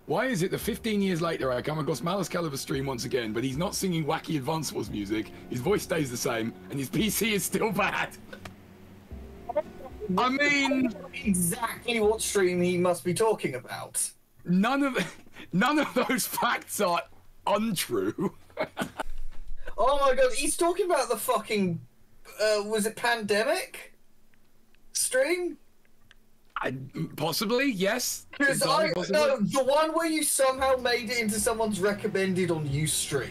Why is it that 15 years later I come across MalusCalibur stream once again, but he's not singing wacky Advance Wars music, his voice stays the same, and his PC is still bad? I mean... Exactly what stream he must be talking about. None of those facts are untrue. Oh my god, he's talking about the fucking... was it Pandemic stream? Possibly, yes. Because no, the one where you somehow made it into someone's recommended on Ustream.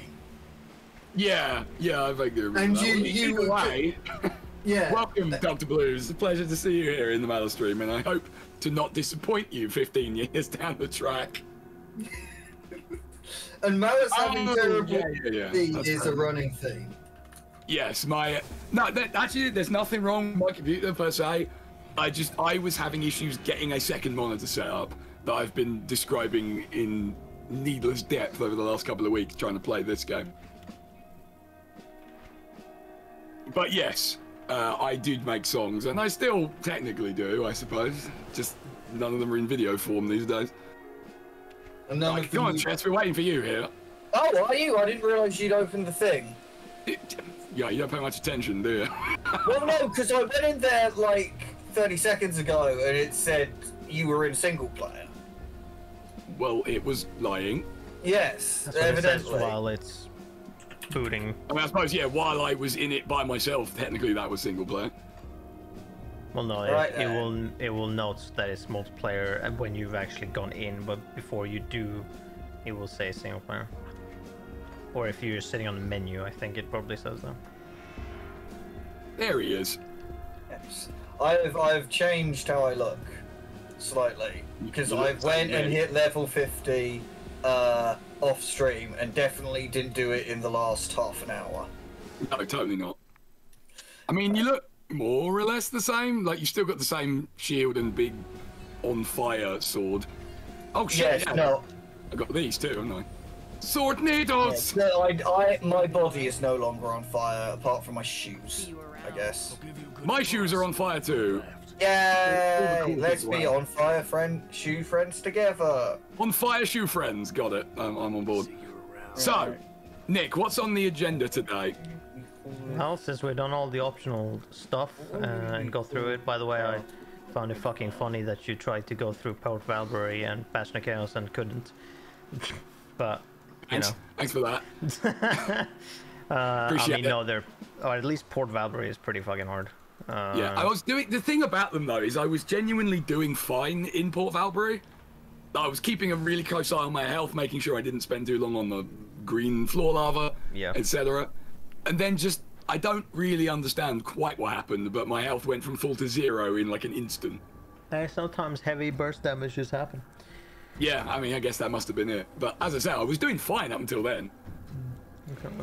Yeah, I vaguely remember. And that. you away. Yeah. Welcome, Dr. Blues. It's a pleasure to see you here in the Malus stream, and I hope to not disappoint you 15 years down the track. And Malus having terrible is a running thing. Yes, actually, there's nothing wrong with my computer per se. I was having issues getting a second monitor set up that I've been describing in needless depth over the last couple of weeks trying to play this game. But yes, I did make songs, and I still technically do, I suppose. Just none of them are in video form these days. And come on, Chess, we're waiting for you here. Oh, are you? I didn't realise you'd opened the thing. Yeah, you don't pay much attention, do you? Well, no, because I went in there like 30 seconds ago and it said you were in single player. Well, it was lying. Yes, that's evidently. While it's booting. I mean, I suppose, yeah, while I was in it by myself, technically that was single player. Well, no, it will note that it's multiplayer when you've actually gone in, but before you do, it will say single player. Or if you're sitting on the menu, I think it probably says that. There he is. Yes. I've changed how I look slightly because I went and hit level 50 off stream and definitely didn't do it in the last half an hour. No, totally not. I mean, you look more or less the same. Like, you still got the same shield and big on fire sword. Oh shit! Yes, yeah. No. I got these too, haven't I? Sword needles. Yes, no, my body is no longer on fire apart from my shoes, I guess. My shoes are on fire too. Yay! Let's be on fire shoe friends together. On fire shoe friends, got it. I'm on board. So, Nick, what's on the agenda today? Well, since we've done all the optional stuff and go through it, by the way, I found it fucking funny that you tried to go through Port Valbury and Passion of Chaos and couldn't. But, you know. Thanks for that. I mean, no, or at least Port Valbury is pretty fucking hard. Yeah, I was doing, the thing about them though is I was genuinely doing fine in Port Valbury. I was keeping a really close eye on my health, making sure I didn't spend too long on the green floor lava, etc. And then just, I don't really understand quite what happened, but my health went from full to 0 in like an instant. Sometimes heavy burst damage just happen. Yeah, I mean, I guess that must have been it. But as I said, I was doing fine up until then.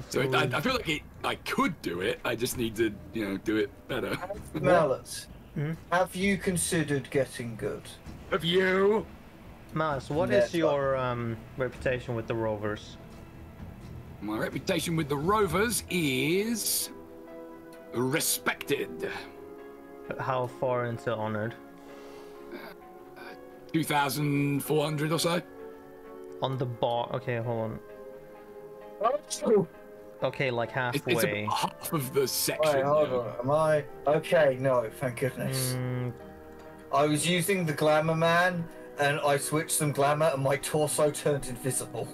So I feel like I could do it. I just need to, you know, do it better. Malus, have you considered getting good? Have you? Malus, what is your reputation with the Rovers? My reputation with the Rovers is respected. How far into honored? 2,400 or so. On the bar. Okay, hold on. Okay, like halfway. It's about half of the section. Wait, hold on. Am I? Okay, no, thank goodness. I was using the glamour man, and I switched some glamour, and my torso turned invisible.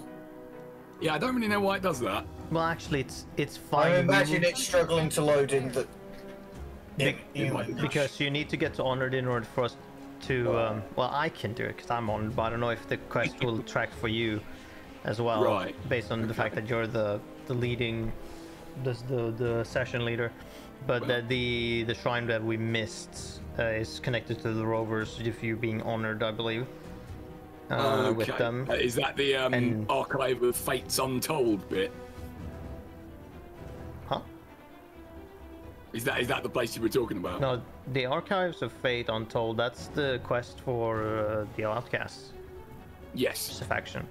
Yeah, I don't really know why it does that. Well, actually, it's fine. I imagine it's struggling to load in the. Because you need to get to honored in order for us to. Well, I can do it because I'm honored, but I don't know if the quest will track for you as well, right? Based on the fact that you're the leading, the session leader. But the shrine that we missed is connected to the Rovers. If you're being honored, I believe. With them. Is that the Archive of Fates Untold bit? Huh? Is that the place you were talking about? No, the Archives of Fate Untold. That's the quest for the Outcasts. Yes. It's a faction.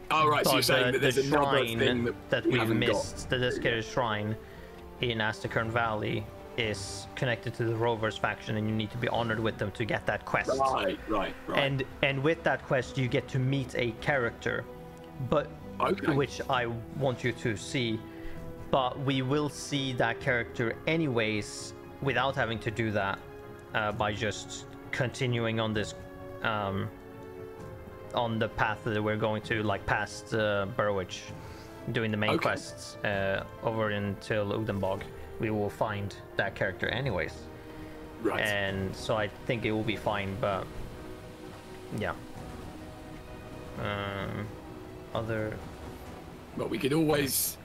Oh right, so you're saying that there's another thing that we've missed, the Desiccated Shrine in Astakern Valley, is connected to the Rovers faction, and you need to be honored with them to get that quest. Right. And with that quest, you get to meet a character, but which I want you to see. But we will see that character anyways, without having to do that, by just continuing on this, on the path that we're going to, like past Burwich, doing the main quests over until Udenbog. We will find that character anyways. Right. And so I think it will be fine, but yeah. But we could always.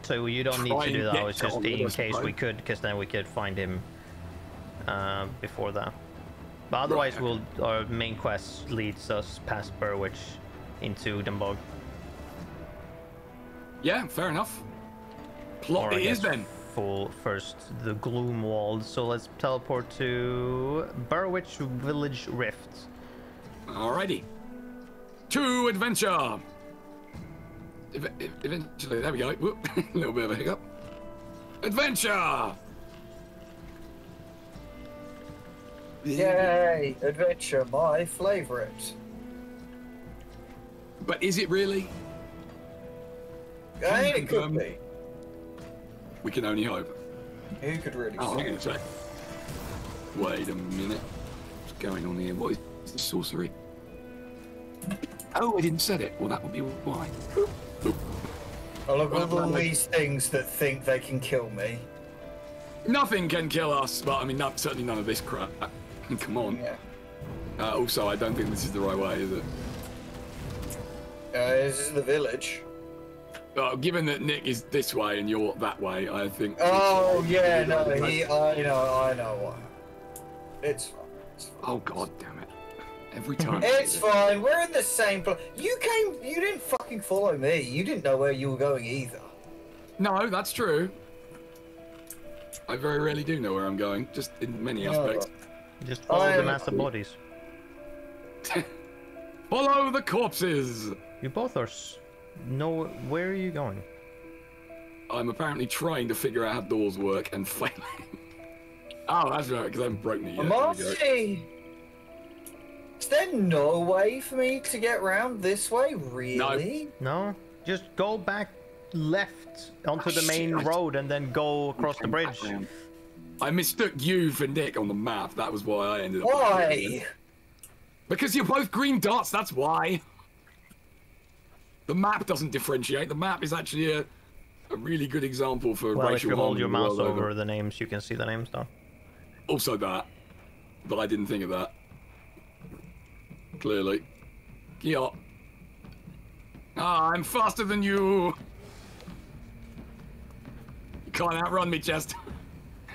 So you don't need to do that. I was just in case we could, because then we could find him before that. But otherwise, our main quest leads us past Burwich into Udenbog. Yeah, fair enough. Plot it is then. First, the Gloomwald. So let's teleport to Burwich Village Rift. Alrighty. To adventure. Eventually, there we go. Whoop. A little bit of a hiccup. Adventure. Yay! Adventure, my favourite. But is it really? It could be. We can only hope. Who could really Oh, say? hang on a sec. Wait a minute. What's going on here? What is this sorcery? Oh, I didn't set it. Well, that would be why. Boop. Boop. I look at all these things that think they can kill me. Nothing can kill us, but I mean, certainly none of this crap. Come on. Yeah. Also, I don't think this is the right way, is it? This is the village. Given that Nick is this way and you're that way, I think. Oh yeah, no, I know what. It's fine. Oh god damn it! Every time. It's fine. We're in the same place. You didn't fucking follow me. You didn't know where you were going either. No, that's true. I very rarely do know where I'm going, just in many aspects. Just follow the mass of bodies. Follow the corpses. You both are. No, where are you going? I'm apparently trying to figure out how doors work and failing. Oh, that's right, because I haven't broken it yet. Marty! Is there no way for me to get round this way? Really? No. Just go back left onto the main road and then go across the bridge. I mistook you for Nick on the map. That was why I ended up. Why? Because you're both green dots, that's why. The map doesn't differentiate. The map is actually a really good example for well, racial if you hold your mouse over over the names, you can see the names though. Also that. But I didn't think of that. Clearly. Yeah. Ah, I'm faster than you. You can't outrun me, Chester.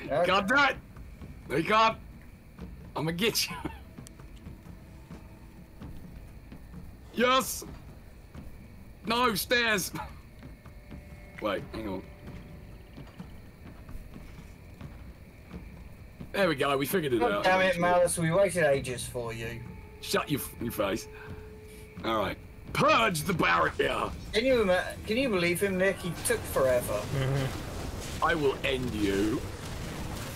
Okay. Can't do it. No, you can't. I'm gonna get you. Yes. No, stairs. Wait, hang on. There we go. We figured it out. Damn it, Malus. We waited ages for you. Shut your face. All right. Purge the barrier. Can you believe him, Nick? He took forever. I will end you.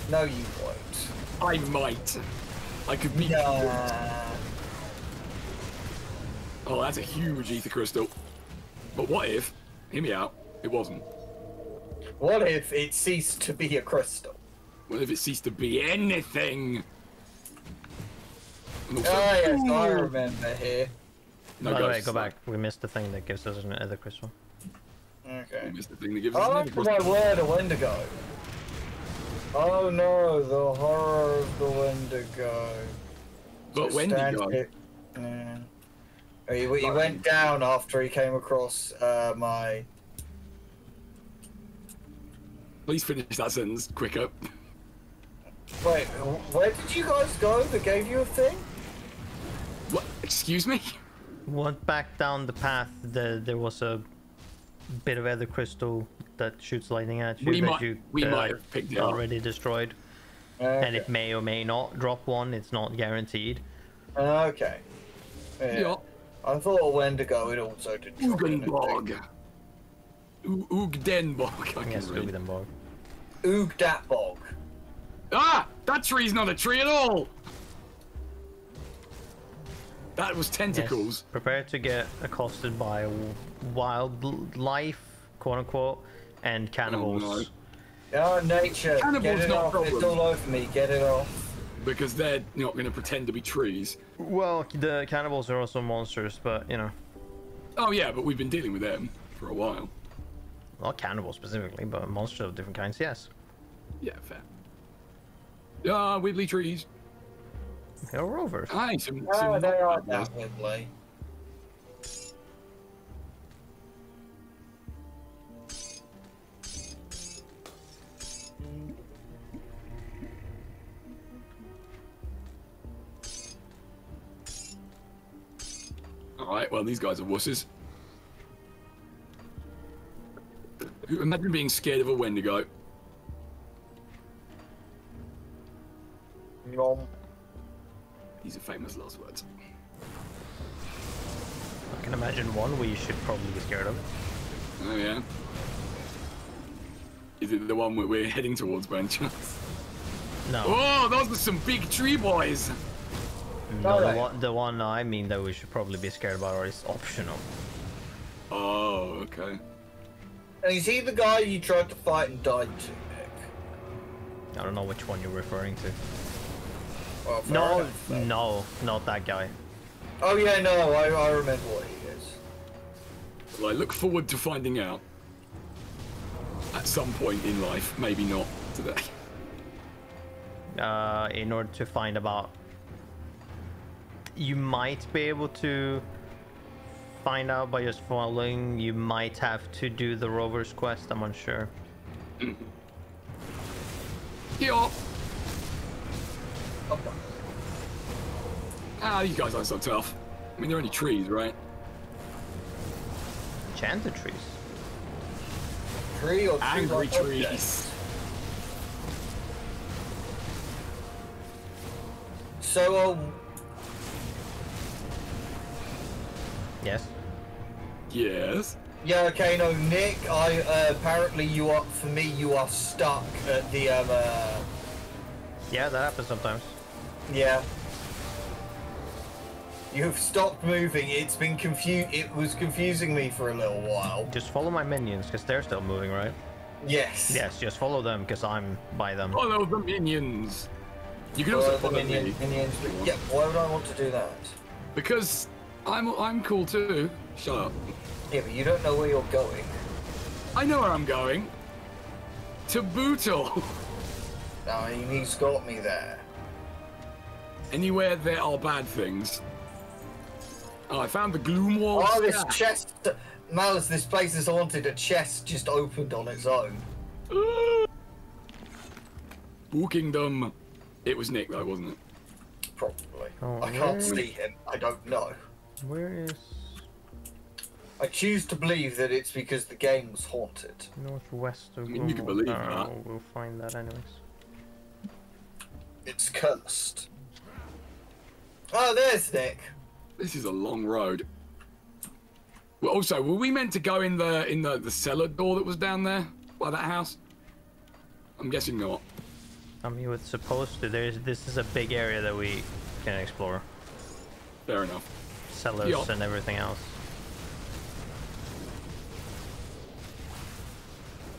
No, you won't. I might. I could be. Nah. Oh, that's a huge ether crystal. But what if? Hear me out. It wasn't. What if it ceased to be a crystal? What if it ceased to be anything? Oh yes, I remember here. No, by the way, go back. We missed the thing that gives us an ether crystal. Okay. We missed the thing that gives us an ether Oh crystal. my word, a Wendigo. Oh no, the horror of the Wendigo. But Wendigo. Yeah. He went down after he came across my... Please finish that sentence quicker. Wait, where did you guys go that gave you a thing? What? Excuse me? Went back down the path. There was a bit of ether crystal that shoots lightning at you We might have picked it up. already destroyed. Okay. And it may or may not drop one. It's not guaranteed. Okay. Yeah. I thought a Wendigo would also did drop in a Ugenbog. thing. Ugdenbog. I Yes, can read. Udenbog. Oogdatbog. Ah! That tree's not a tree at all! That was tentacles. Yes. Prepare to get accosted by wildlife, quote unquote, and cannibals. Oh, no. Oh, nature. Cannibals Get it not a off. problem. It's all over me. Get it off. Because they're not going to pretend to be trees. Well, the cannibals are also monsters, but you know. Oh yeah, but we've been dealing with them for a while. Not cannibals specifically, but monsters of different kinds, yes. Yeah, fair. Ah, wibbly trees. They're rovers. Aye, some Oh, they are not bad ones. definitely. Alright, well, these guys are wusses. Imagine being scared of a Wendigo. Nom. These are famous last words. I can imagine one we should probably be scared of. Oh, yeah. Is it the one we're heading towards, by any chance? No. Oh, those are some big tree boys! No, the one I mean that we should probably be scared about is optional. Oh, okay. And is he the guy you tried to fight and died to, Nick? I don't know which one you're referring to. Well, fair No, enough, then. no, not that guy. Oh yeah, no, I remember what he is. Well, I look forward to finding out. At some point in life, maybe not today. In order to find about, you might be able to find out by just following. You might have to do the Rover's quest, I'm unsure. Yeah. Ah, these guys aren't so tough. I mean, they're only trees, right? Enchanted trees. Tree or tree Angry like trees. object? So, Yes. Yes. yeah, okay, no, Nick, apparently for me, you are stuck at the, Yeah, that happens sometimes. yeah. You've stopped moving, it was confusing me for a little while. Just follow my minions, because they're still moving, right? Yes. Yes, just follow them, because I'm by them. Follow the minions. You can Follow also the follow me. minions, yeah, why would I want to do that? Because I'm cool too. Shut up. Yeah, but you don't know where you're going. I know where I'm going. To Bootle. I mean, he's got me there. Anywhere there are bad things. Oh, I found the gloom wall. Oh, this chest, Malus, this place is haunted. A chest just opened on its own. Bookingdom. It was Nick though, wasn't it? Probably. Oh, I can't really? see him. I don't know. Where is I choose to believe that it's because the game was haunted. northwest of mean, you can believe that. We'll find that anyways. It's cursed. Oh, there's Nick. This is a long road. Well, also, were we meant to go in the cellar door that was down there by that house? I'm guessing not. I mean, it's supposed to. This is a big area that we can explore. Fair enough. Cellars Yup. and everything else.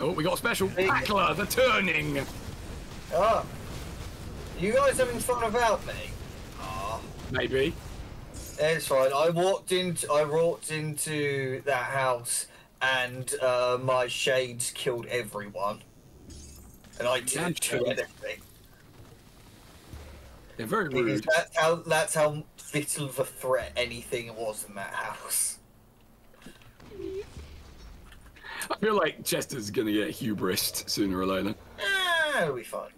Oh, we got a special. Big- Packler, the turning. Ah. You guys having fun about me? Ah. Maybe. It's fine. I walked into that house and my shades killed everyone. And I didn't do anything. They're very Because rude. that's how little of a threat anything was in that house. I feel like Chester's gonna get hubrised sooner or later. It'll be fine.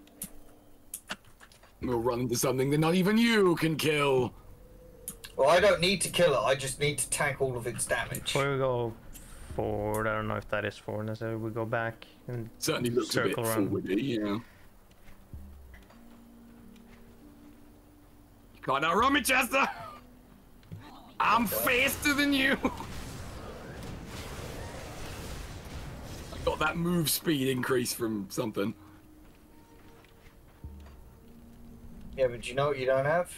We'll run into something that not even you can kill. Well, I don't need to kill it, I just need to tank all of its damage. Before we go forward, I don't know if that is forward necessarily. We go back and Certainly looks a bit circle around. forwardy, yeah. You can't outrun me, Chester! I'm faster than you! I got that move speed increase from something. Yeah, but you know what you don't have?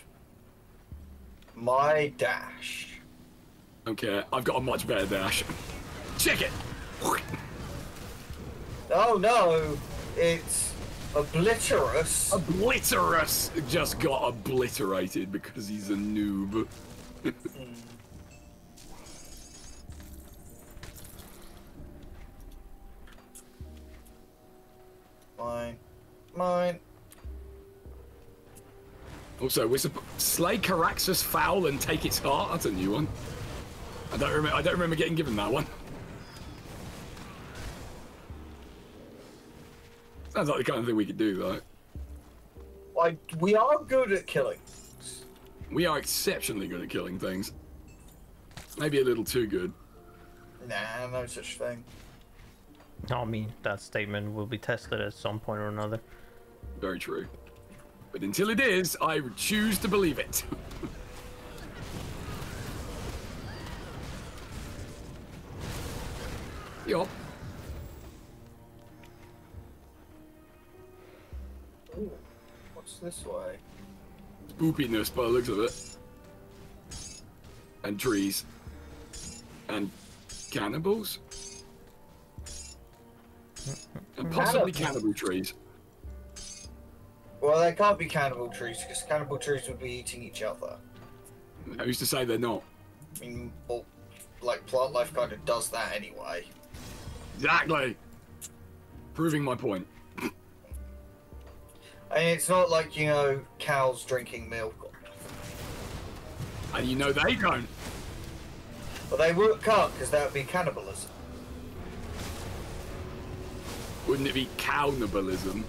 My dash. Okay, I've got a much better dash. Check it! Oh no, it's Obliterous. Obliterous just got obliterated because he's a noob. Mine. Also, we're slay Caraxus foul and take its heart. That's a new one. I don't remember getting given that one. Sounds like the kind of thing we could do, though. We are good at killing. We are exceptionally good at killing things. Maybe a little too good. Nah, no such thing. I mean, that statement will be tested at some point or another. Very true. But until it is, I choose to believe it. Yup. Ooh, what's this way? Spoopiness by the looks of it. And trees. And cannibals? And possibly cannibal trees. Well, they can't be cannibal trees, because cannibal trees would be eating each other. Who's to say they're not? I mean, well, like, plant life kind of does that anyway. Exactly! Proving my point. And it's not like, you know, cows drinking milk. And you know they don't. But they can't, because that would be cannibalism. Wouldn't it be cannibalism?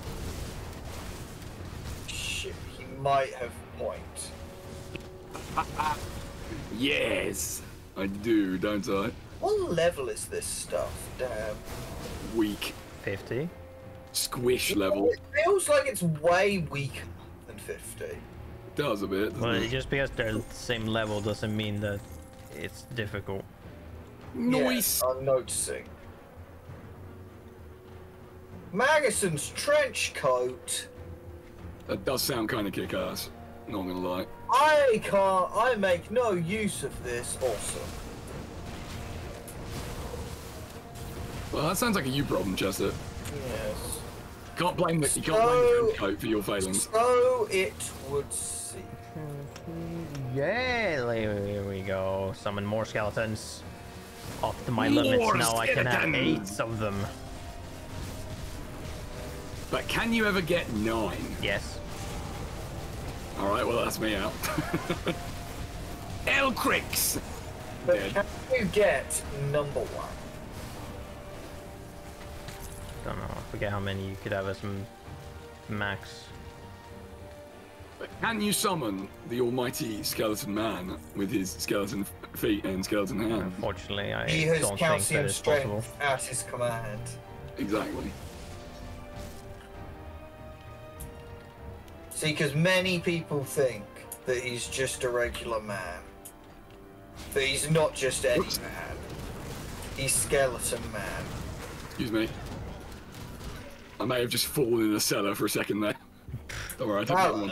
Shit, he might have a point. Yes, I do, don't I? What level is this stuff? Damn. Weak. 50. Squish level. It feels like it's way weaker than 50. It does a bit, doesn't Well, it? just because they're the same level doesn't mean that it's difficult. Noise! Yeah, I'm noticing. Magason's trench coat. That does sound kind of kick-ass. Not gonna lie. I make no use of this. Awesome. Well, that sounds like a you problem, Chester. Yes. Can't blame the trench coat for your failings. So it would seem. Yeah, here we go. Summon more skeletons. Up to my limits More now. I can have skeletons. 8 of them. But can you ever get 9? Yes. Alright, well that's me out. Elcrix! But Dead. can you get number 1? Don't know. I forget how many you could have as max. But can you summon the almighty skeleton man with his skeleton feet and skeleton hands? Unfortunately, I He has don't think that calcium is possible. strength at his command. Exactly. See, because many people think that he's just a regular man. But he's not just any man. He's Skeleton Man. Excuse me. I may have just fallen in a cellar for a second there. Don't worry, I don't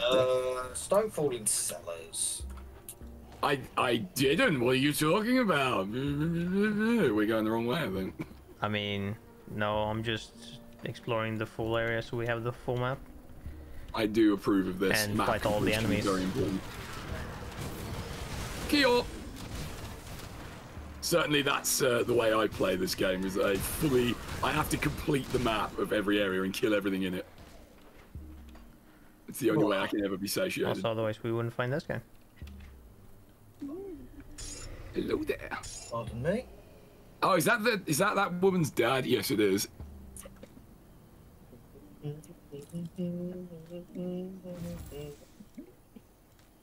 don't fall in cellars. I didn't. What are you talking about? We're going the wrong way, I think. I mean, no, I'm just exploring the full area so we have the full map. I do approve of this. And map fight all the completion is enemies. very important. Kyo! Certainly that's the way I play this game, is I have to complete the map of every area and kill everything in it. It's the only way I can ever be satiated. Also, otherwise we wouldn't find this guy. Hello there. Pardon me? Oh, is that woman's dad? Yes, it is.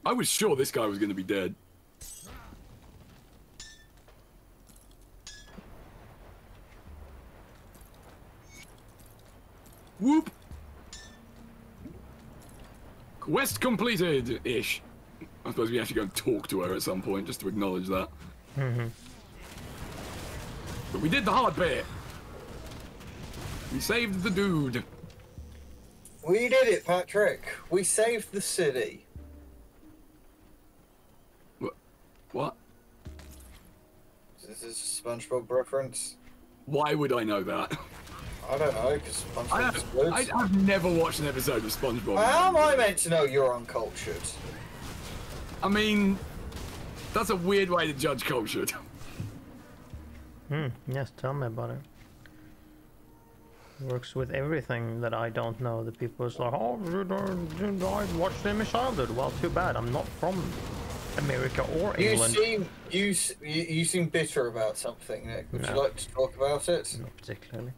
I was sure this guy was going to be dead. Whoop! Quest completed-ish. I suppose we have to go and talk to her at some point just to acknowledge that. But we did the hard bit. We saved the dude. We did it, Patrick. We saved the city. What? Is this a SpongeBob reference? Why would I know that? I don't know, because SpongeBob's good. I've never watched an episode of SpongeBob. How am I meant to know you're uncultured? I mean, that's a weird way to judge culture. Yes, tell me about it. Works with everything that I don't know. The people is like, oh, I watched them in childhood. Well, too bad. I'm not from America or England. You seem bitter about something, Nick. Would you like to talk about it? Not particularly.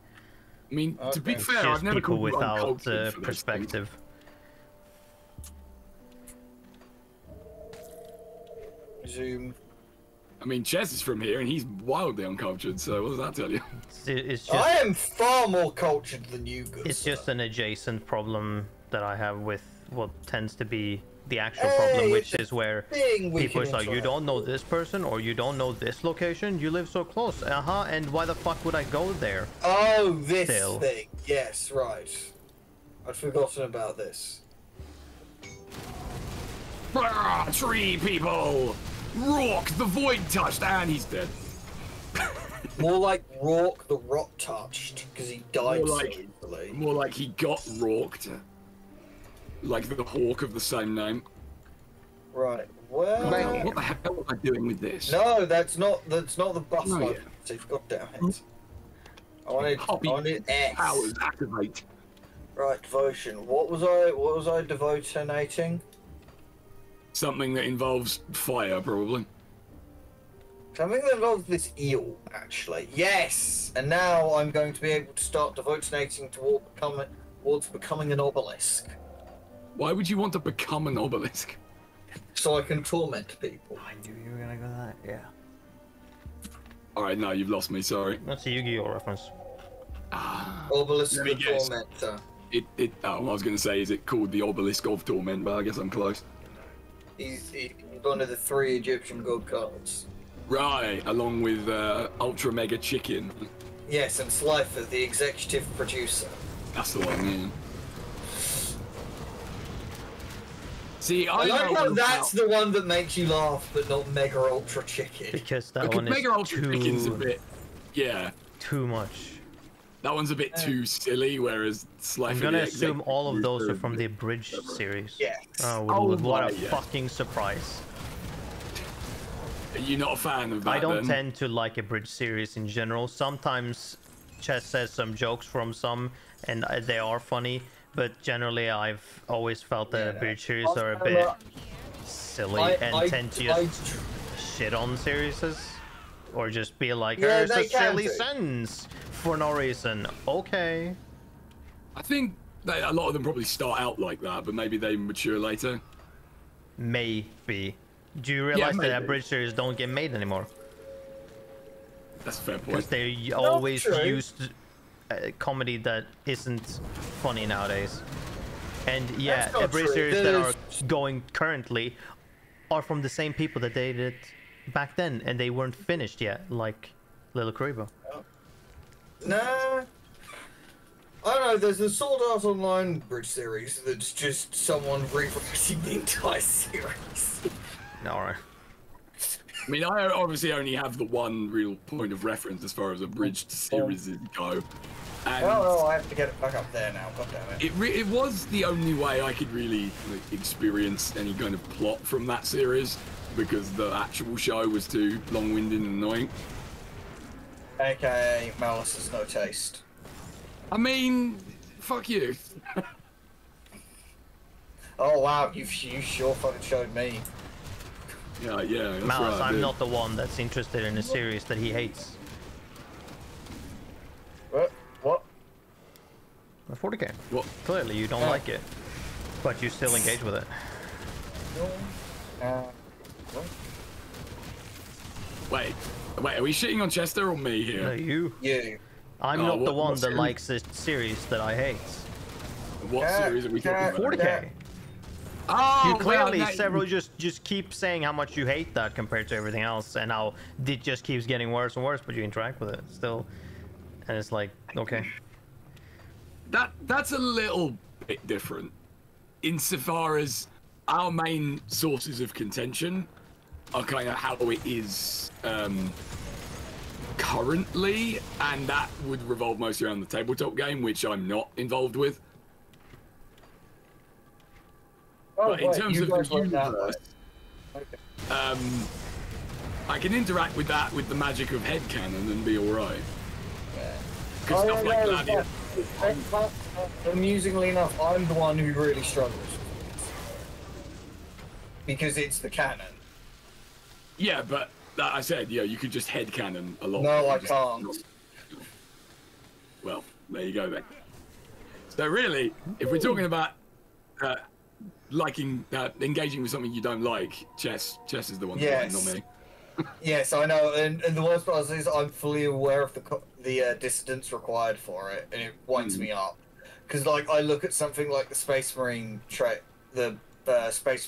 I mean, to be fair, Just I've never people called you without uncultured for those perspective. Zoom. I mean, Chess is from here and he's wildly uncultured, so what does that tell you? It's just, I am far more cultured than you, good it's sir. just an adjacent problem that I have with what tends to be the actual problem, which is where people is like, you don't know this person or you don't know this location, you live so close, and why the fuck would I go there? Oh, this Still. thing. Yes, right. I'd forgotten about this. Ah, tree people! Rock, the void touched, and he's dead. More like Rourke the Rot Touched, because he died More so like- easily. More like he got rocked. Like the hawk of the same name. Right. Well. What the hell am I doing with this? No, that's not the bus Oh, line. yeah. God damn it. I wanted X. Powers activate. Right, devotion. What was I devotionating? Something that involves fire, probably. Something that involves this eel, actually. Yes! And now I'm going to be able to start devotionating towards becoming an obelisk. Why would you want to become an obelisk? So I can torment people. I knew you were gonna go that, yeah. Alright, no, you've lost me, sorry. That's a Yu-Gi-Oh reference. Obelisk Let me the guess. Tormentor. I was going to say, is it called the Obelisk of Torment, but I guess I'm close. He's one of the 3 Egyptian god cards. Right, along with Ultra Mega Chicken. Yes, and Slifer, the executive producer. That's the one, yeah. See, I like know how about- that's the one that makes you laugh, but not Mega Ultra Chicken. Because that Because one is Mega Ultra Chicken's a too, bit... Yeah, too much. that one's a bit too silly, whereas Slifer... I'm gonna the assume executive all of those are producer from the is a bit Bridge clever. series. Yes. Oh, what right, a yeah. fucking surprise. Are you not a fan of that, I don't then? tend to like a Bridge series in general. Sometimes Chess says some jokes from some, and they are funny, but generally I've always felt that Bridge series are a bit silly and tend to just shit on series. Or just be like, Yeah, here's they a can silly do. sentence for no reason. Okay. I think that a lot of them probably start out like that, but maybe they mature later. Maybe. Do you realize that maybe. Bridge series don't get made anymore? That's a fair Because point. they always true. used comedy that isn't funny nowadays. And yeah, That's not every true. series that are There's- going currently are from the same people that they did back then, and they weren't finished yet, like Little Karibo. Nah. I don't know, there's a Sword Art Online Bridge series that's just someone rewriting the entire series. Alright. I mean, I obviously only have the one real point of reference as far as abridged series go. And Oh, I have to get it back up there now, god damn it. it was the only way I could really experience any kind of plot from that series, because the actual show was too long-winded and annoying. AKA Malice has no taste. I mean, fuck you. Oh wow, you sure fucking showed me. Yeah, that's Malice, right, I I'm did. not the one that's interested in a series that he hates. What? A 40k. What? Clearly you don't Oh. like it. But you still engage with it. What? Wait, are we shitting on Chester or me No, here? you. You. I'm Oh, not the what one that series? likes a series that I hate. What series are we talking about? 40k. Oh, You clearly well, several just keep saying how much you hate that compared to everything else, and how it just keeps getting worse and worse, but you interact with it still, and it's like, okay. That's a little bit different. Insofar as our main sources of contention are kind of how it is currently, and that would revolve mostly around the tabletop game, which I'm not involved with. Oh, but in terms of the universe, I can interact with that with the magic of headcanon and be alright. Because stuff like that. Yeah. Amusingly enough, I'm the one who really struggles. Because it's the canon. Yeah, but like I said, yeah, you could just headcanon a lot. No, I can't. Well, there you go then. So really, if we're talking about engaging with something you don't like, chess is the one. Yes. Not me. Yes, I know, and the worst part is I'm fully aware of the distance required for it, and it winds me up. Because like I look at something like the Space Marine Space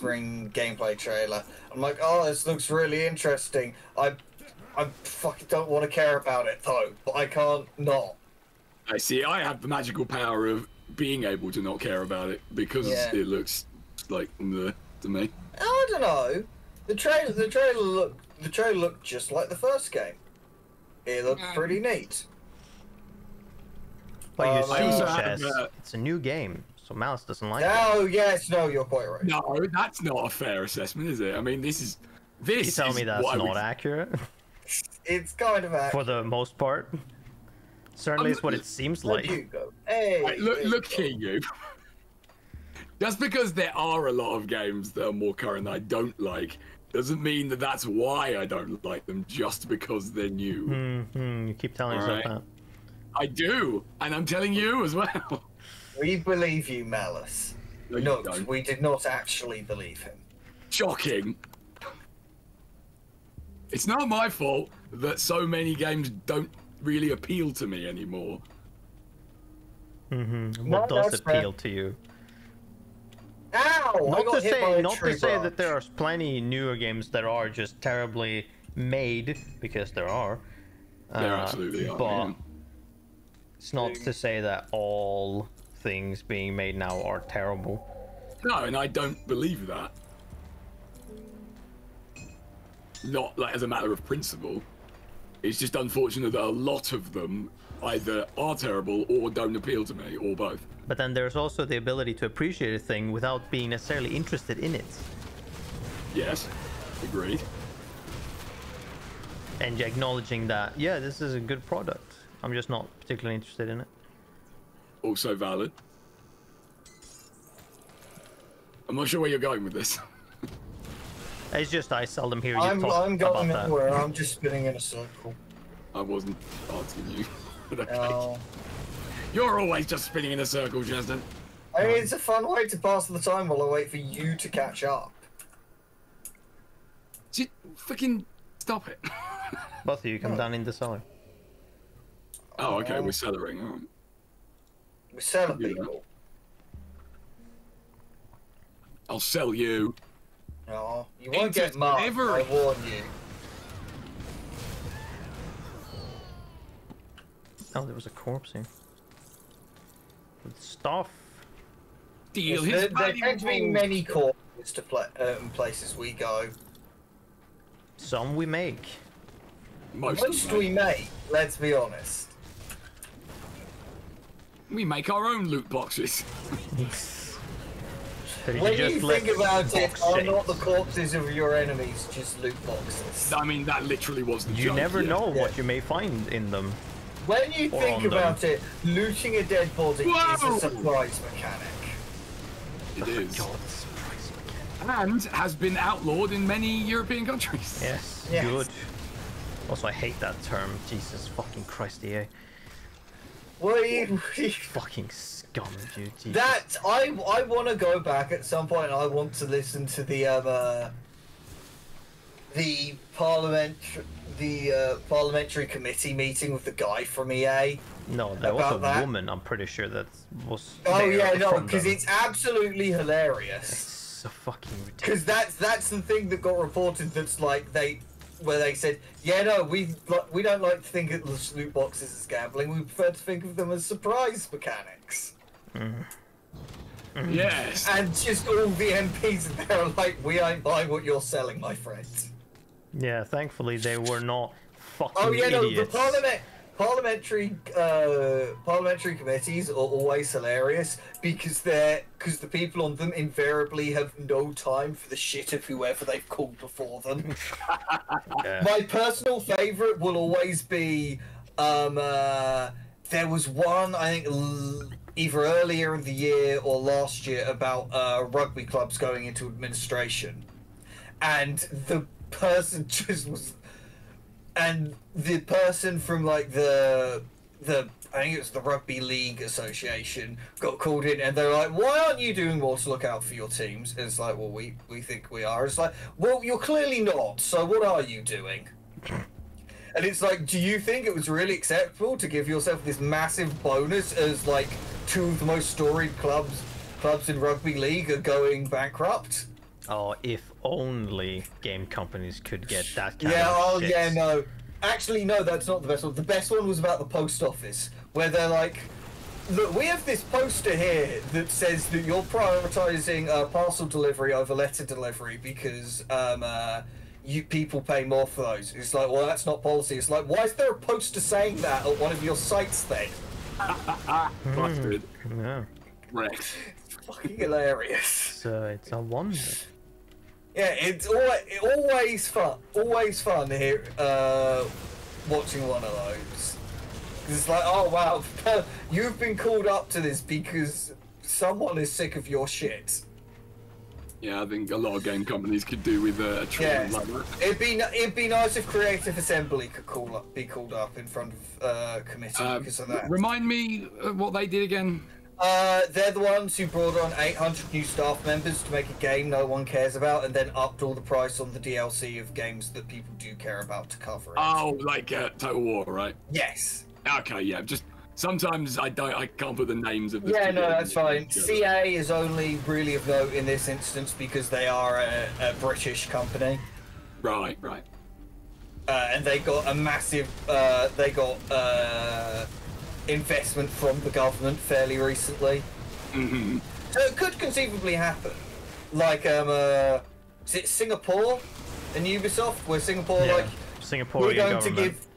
Marine gameplay trailer, I'm like, oh, this looks really interesting. I fucking don't want to care about it though, but I can't not. I see. I have the magical power of being able to not care about it because it looks like to me. I don't know. The trailer looked just like the first game. It looked pretty neat. But you see, Chess, it's a new game, so Malus doesn't like it. Oh yes, no, you're quite right. No, that's not a fair assessment, is it? I mean, this. You tell me that's not accurate? It's kind of accurate. For the most part. Certainly it's what it seems like. You go. Hey, right, look here, you. Just because there are a lot of games that are more current that I don't like, doesn't mean that that's why I don't like them, just because they're new. You keep telling yourself that. I do, and I'm telling you as well. We believe you, Malus. No, we did not actually believe him. Shocking. It's not my fault that so many games don't really appeal to me anymore. What does appeal to you? Ow! Not to say that there are plenty newer games that are just terribly made, because there are. There absolutely are. But it's not to say that all things being made now are terrible. No, and I don't believe that. Not like as a matter of principle. It's just unfortunate that a lot of them either are terrible or don't appeal to me, or both. But then there's also the ability to appreciate a thing without being necessarily interested in it. Yes, agreed. And acknowledging that, yeah, this is a good product. I'm just not particularly interested in it. Also valid. I'm not sure where you're going with this. It's just I seldom hear you talk I'm going about nowhere. that. I'm just spinning in a circle. I wasn't asking you. But okay. No. You're always just spinning in a circle, Justin. I mean, it's a fun way to pass the time while I wait for you to catch up. Just fucking stop it. Both of you come down in the cellar. Oh, okay, we're cellaring. All right. We're selling people. I'll sell you. No, you won't get marked, I warn you. Oh, there was a corpse here. With stuff. Deal There tend to be many corpses to places we go. Some we make. Most we make, let's be honest. We make our own loot boxes. When you think about it, are not the corpses of your enemies just loot boxes? I mean, that literally was the joke. You never know what you may find in them. When you think about it, looting a dead body is a surprise mechanic. It is. God, surprise mechanic. And has been outlawed in many European countries. Yes, Yes. good. Also, I hate that term. Jesus fucking Christ, EA. What are you... Fucking scum, dude. Jesus. That, I want to go back at some point and I want to listen to the parliamentary committee meeting with the guy from EA. No, there was a woman, I'm pretty sure, that was. Oh yeah, no, because it's absolutely hilarious. It's so fucking ridiculous. Because that's the thing that got reported. That's like where they said, yeah, no, we don't like to think of loot boxes as gambling. We prefer to think of them as surprise mechanics. Yes. And just all the MPs there are like, we ain't buying what you're selling, my friend. Yeah, thankfully they were not fucking Oh yeah, idiots. no, the parliamentary committees are always hilarious because the people on them invariably have no time for the shit of whoever they've called before them. Yeah. My personal favourite will always be there was one, I think, either earlier in the year or last year about rugby clubs going into administration, and the person just was, and the person from like the I think it was the Rugby League Association got called in, and they're like, "Why aren't you doing more to look out for your teams?" And it's like, "Well, we think we are." It's like, "Well, you're clearly not. So what are you doing?" And it's like, do you think it was really acceptable to give yourself this massive bonus as like two of the most storied clubs in rugby league are going bankrupt? Oh, if only game companies could get that kind Yeah, of shit. yeah, no. Actually, no, that's not the best one. The best one was about the post office, where they're like, look, we have this poster here that says that you're prioritizing parcel delivery over letter delivery because you people pay more for those. It's like, well, that's not policy. It's like, why is there a poster saying that at one of your sites then? Busted. Yeah. Right. It's fucking hilarious. So it's a wonder. Yeah, it's always fun. Always fun here watching one of those. It's like, oh wow, you've been called up to this because someone is sick of your shit. Yeah, I think a lot of game companies could do with a treatment like that. It'd be nice if Creative Assembly could be called up in front of committee because of that. Remind me what they did again. They're the ones who brought on 800 new staff members to make a game no one cares about, and then upped all the price on the DLC of games that people do care about to cover it. Oh, like Total War, right? Yes. Okay, yeah. Just sometimes I can't put the names of the. Yeah, no, that's fine. CA is only really of note in this instance because they are a British company. Right, right. And they got a massive. They got investment from the government fairly recently. Mm-hmm. So it could conceivably happen. Like, is it Singapore and Ubisoft? Where Singapore, Yeah, like, Singaporean we're going government. to give.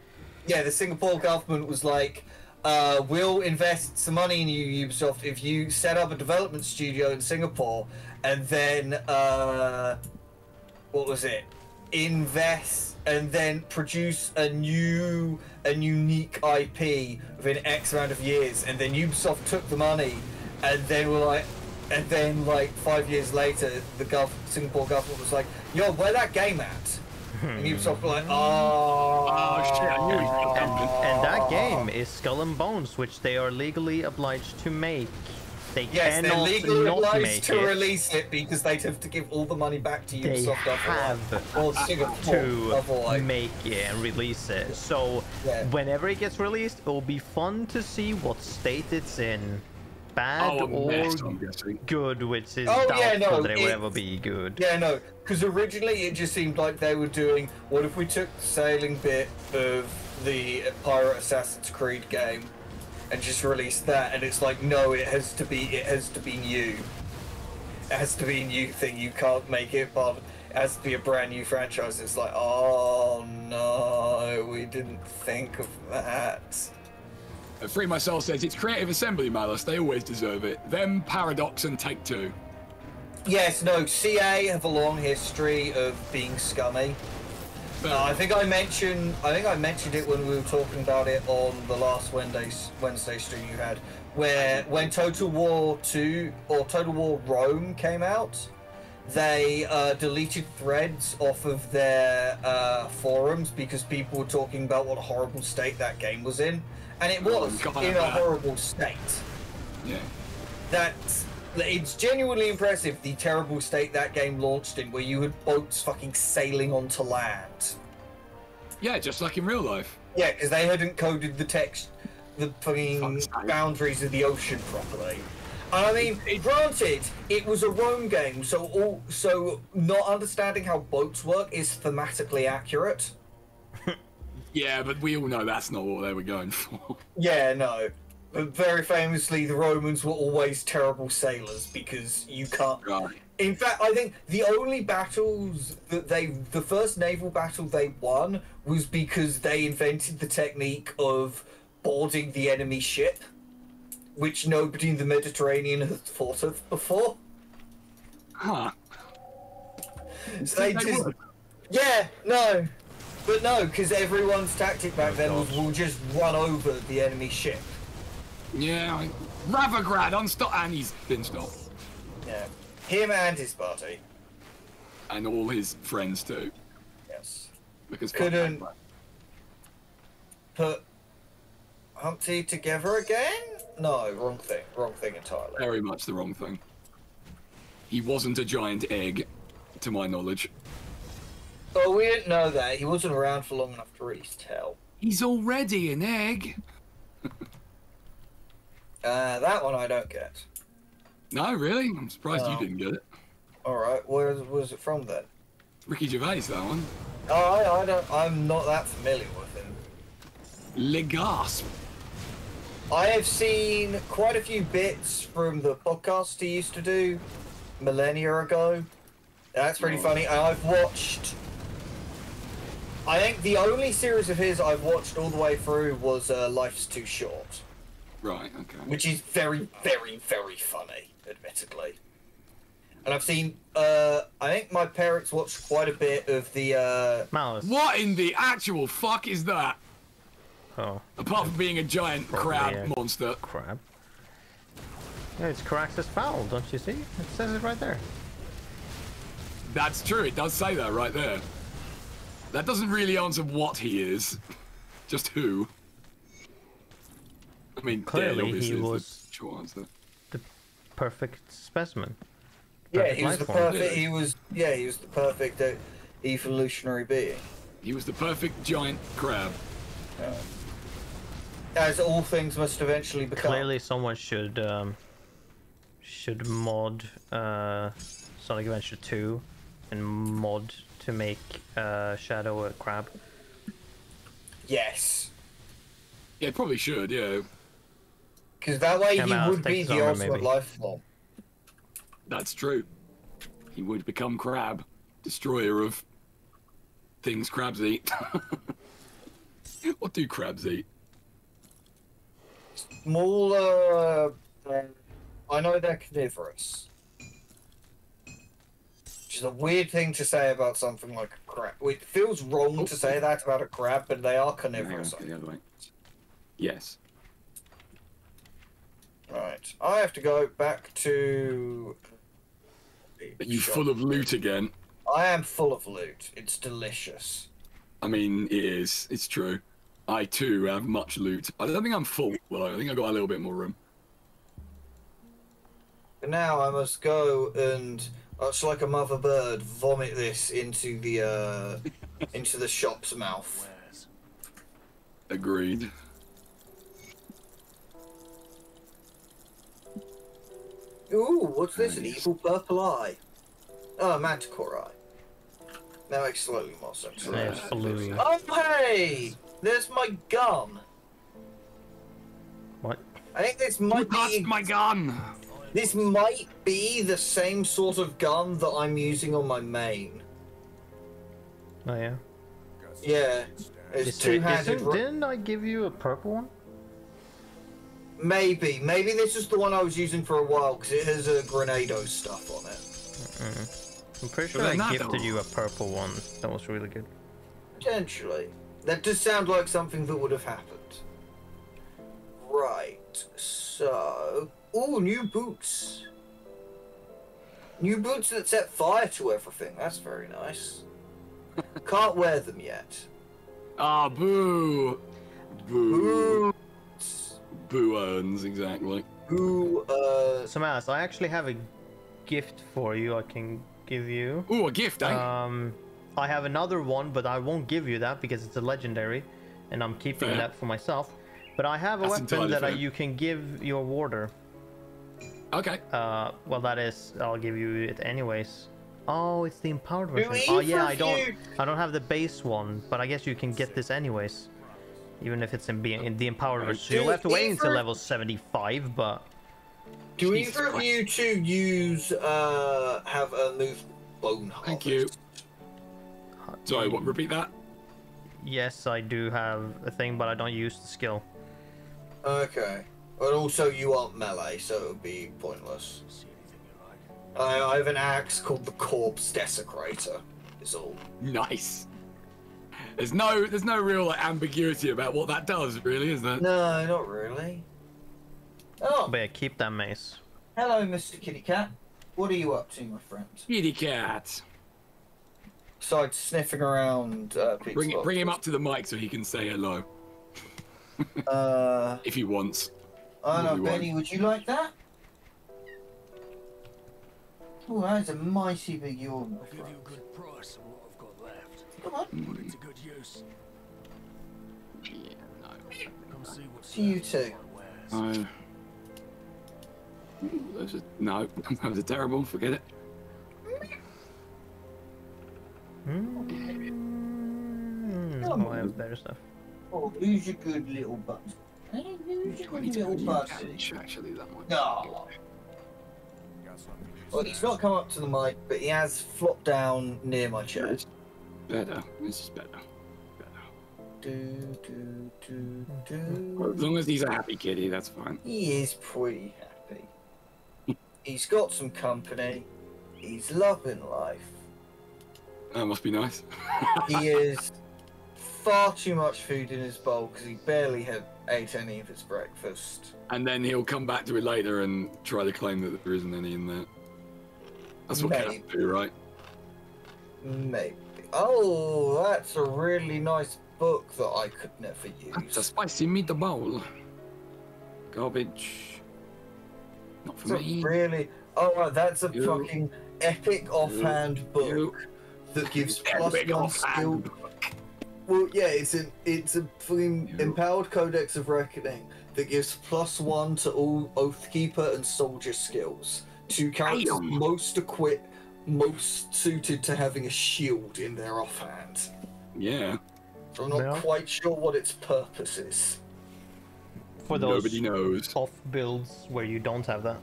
Yeah, the Singapore government was like, we'll invest some money in you, Ubisoft, if you set up a development studio in Singapore, and then, what was it? Invest and then produce a unique IP within X amount of years, and then Ubisoft took the money, and then like 5 years later, the Singapore government was like, "Yo, where that game at?" And Ubisoft were like, "Oh shit, I knew he was And that game is Skull and Bones, which they are legally obliged to make. They Yes, they're cannot legally not obliged make to it. release it because they'd have to give all the money back to They Ubisoft have or Singapore to otherwise. make it and release it. So Yeah. whenever it gets released, it will be fun to see what state it's in. Bad Oh, a or mess, I'm guessing. good, which is Oh, yeah, doubtful no, that it will it- ever be good. Yeah, no, because originally it just seemed like they were doing, what if we took the sailing bit of the Pirate Assassin's Creed game and just released that? And it's like, no, it has to be new. It has to be a new thing. You can't make it part of it. It has to be a brand new franchise. It's like, oh no, we didn't think of that. Free My Soul says it's Creative Assembly, Malus. They always deserve it. Them, Paradox, and Take-Two. Yes, no, CA have a long history of being scummy. I think I mentioned it when we were talking about it on the last Wednesday stream you had, where when Total War 2 or Total War Rome came out, they deleted threads off of their forums because people were talking about what a horrible state that game was in, and it was in a horrible state. Yeah. It's genuinely impressive, the terrible state that game launched in, where you had boats fucking sailing onto land. Yeah, just like in real life. Yeah, because they hadn't coded the fucking boundaries of the ocean properly. And I mean, granted, it was a Rome game, so not understanding how boats work is thematically accurate. Yeah, but we all know that's not what they were going for. Yeah, no. But very famously, the Romans were always terrible sailors because you can't. Right. In fact, I think the only battles that the first naval battle they won was because they invented the technique of boarding the enemy ship, which nobody in the Mediterranean had thought of before. Huh. So they just, yeah, no, but no, because everyone's tactic back then was we'll just run over the enemy ship. Yeah, Ravagrad, unstop, and he's been stopped. Yeah, him and his party. And all his friends too. Yes. Because couldn't put Humpty together again? No, wrong thing entirely. Very much the wrong thing. He wasn't a giant egg, to my knowledge. Oh, we didn't know that. He wasn't around for long enough to really tell. He's already an egg. That one I don't get. No, really? I'm surprised you didn't get it. Alright, where was it from then? Ricky Gervais, that one. Oh, I'm not that familiar with him. Le Gasp. I have seen quite a few bits from the podcast he used to do millennia ago. That's pretty funny. And I've watched... I think the only series of his I've watched all the way through was Life's Too Short. Right, okay. Which is very, very, very funny, admittedly. And I've seen, I think my parents watched quite a bit of the, Mouse. What in the actual fuck is that? Oh. Apart from being a giant crab monster. Crab. Yeah, it's Caraxes foul, don't you see? It says it right there. That's true, it does say that right there. That doesn't really answer what he is. Just who. I mean, clearly he was the short answer. The perfect specimen. Yeah, he was the perfect. He was the perfect evolutionary being. He was the perfect giant crab. As all things must eventually become. Clearly, someone should mod Sonic Adventure 2 and mod to make Shadow a crab. Yes. Yeah, probably should. Yeah. Because that way he would be the ultimate life form. That's true. He would become crab, destroyer of things crabs eat. What do crabs eat? Small, I know they're carnivorous. Which is a weird thing to say about something like a crab. It feels wrong to say that about a crab, but they are carnivorous. The other way. Yes. Right. I have to go back to... Are you full of loot again? I am full of loot. It's delicious. I mean, it is. It's true. I, too, have much loot. I don't think I'm full, though. I think I've got a little bit more room. And now I must go and, much like a mother bird, vomit this into the shop's mouth. Agreed. Ooh, what's this? An evil purple eye. Oh, a manticore eye. That makes slightly more sense. Oh, hey! There's my gun. What? I think this might be... my gun! This might be the same sort of gun that I'm using on my main. Oh, yeah? Yeah. It's two-handed... Didn't I give you a purple one? Maybe. Maybe this is the one I was using for a while, because it has a Grenado stuff on it. I'm pretty sure I gifted you a purple one. That was really good. Potentially. That does sound like something that would have happened. Right. So... Ooh, new boots. New boots that set fire to everything. That's very nice. Can't wear them yet. Ah, boo! Boo. Boo earns, exactly. Boo, So, Malice, I actually have a gift for you I can give you. Ooh, a gift, eh? I have another one, but I won't give you that because it's a legendary, and I'm keeping that for myself. But I have a weapon that you can give your warder. Okay. Well, that is, I'll give you it anyways. Oh, it's the empowered version. Oh yeah, I don't have the base one, but I guess you can get this anyways. Even if it's in the empowered version. So you'll have to wait until level 75, but... Do either of you two use, have a move bone harvest? Thank you. Sorry, what? Repeat that? Yes, I do have a thing, but I don't use the skill. Okay. But also you aren't melee, so it would be pointless. I have an axe called the Corpse Desecrator, is all. Nice. There's no real like ambiguity about what that does, really, is there? No, not really. Oh. But yeah, keep that mace. Hello, Mr. Kitty Cat. What are you up to, my friend? Kitty cat. Besides sniffing around, Bring him up to the mic so he can say hello. If he wants. I don't know, Benny, would you like that? Oh, that is a mighty big yawn, my friend. Give you a good price on what I've got left. Come on. Put it to good use. Yeah, no. Come see what's To you too. No. No, those are terrible. Forget it. Oh, I have better stuff. Oh, who's your good little butt? Hey, who's your good little butt? Actually, that might. No. Well, he's not come up to the mic, but he has flopped down near my chair. Better. This is better. Do. Well, as long as he's a happy kitty, that's fine. He is pretty happy. He's got some company. He's loving life. That must be nice. He is far too much food in his bowl because he barely ate any of his breakfast. And then he'll come back to it later and try to claim that there isn't any in there. That's what cats do, right? Maybe. Oh, that's a really nice book that I could never use. That's a spicy meatball. Garbage. Not for me. Really? Oh, right, that's a fucking epic offhand book that gives +1 skill. Well, yeah, it's a fucking empowered Codex of Reckoning that gives +1 to all Oathkeeper and Soldier skills. Two characters most suited to having a shield in their offhand. Yeah. So I'm not quite sure what its purpose is. For those Nobody knows. off builds where you don't have that.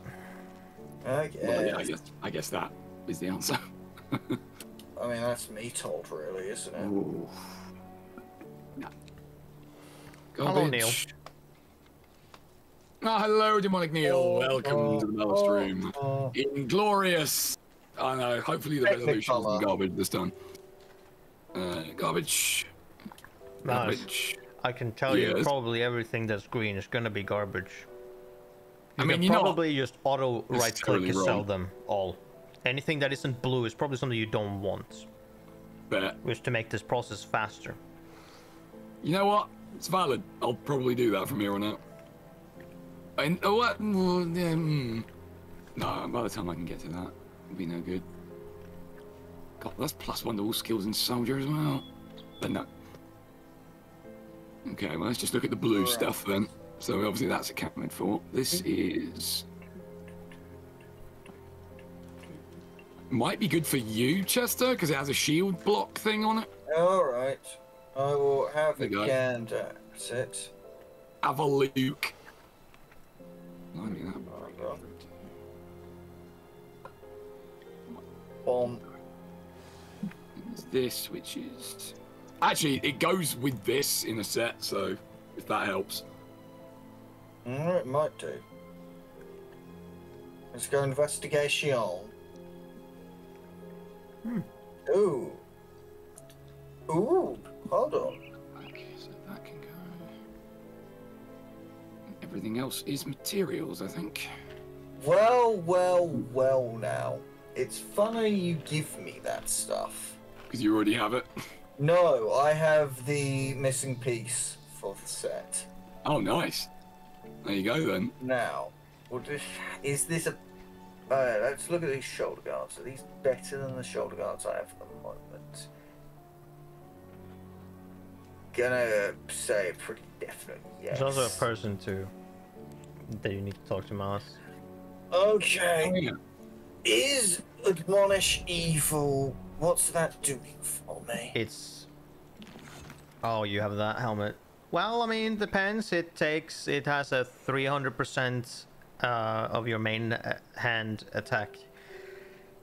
I guess. Well, yeah, I guess that is the answer. I mean, that's me told, really, isn't it? Ooh. No. Hello, Neil. Oh, hello, Demonic Neil. Welcome to the Mel stream. Inglorious. I know. Hopefully the resolution isn't garbage this time. Garbage. Garbage. I can tell you probably everything that's green is gonna be garbage. I mean, you probably just auto right-click and sell them all. Anything that isn't blue is probably something you don't want. Bet. Which to make this process faster. You know what? It's valid. I'll probably do that from here on out. And what? No, by the time I can get to that, it'll be no good. God, that's +1 to all skills in Soldier as well. But no. Okay, well, let's just look at the blue stuff then. So obviously that's accounted for. This is... Might be good for you, Chester, because it has a shield block thing on it. Alright. I will have a gander at it. Have a look. Blimey, that Bomb. It's this, which is... Actually, it goes with this in a set, so if that helps. It might do. Let's go investigation. Ooh. Ooh, hold on. Okay, so that can go. Everything else is materials, I think. Well now. It's funny you give me that stuff. Because you already have it. No, I have the missing piece for the set. Oh, nice. There you go then. Now, is this a... let's look at these shoulder guards. Are these better than the shoulder guards I have at the moment? Gonna say a pretty definite yes. There's also a person too that you need to talk to, Malus. Okay. Oh, yeah. Is Admonish evil? What's that doing for me? It's... Oh, you have that helmet. Well, I mean, depends. It has a 300% of your main hand attack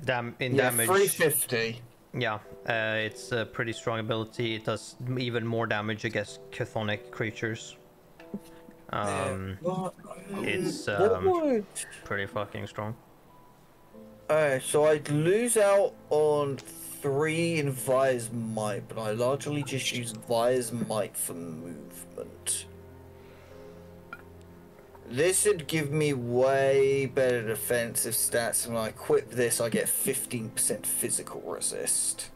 damage. 350. Yeah, it's a pretty strong ability. It does even more damage against chthonic creatures. It's pretty fucking strong. So I'd lose out on 3 in Vi's Might, but I largely just use Vi's Might for movement. This would give me way better defensive stats, and when I equip this, I get 15% physical resist.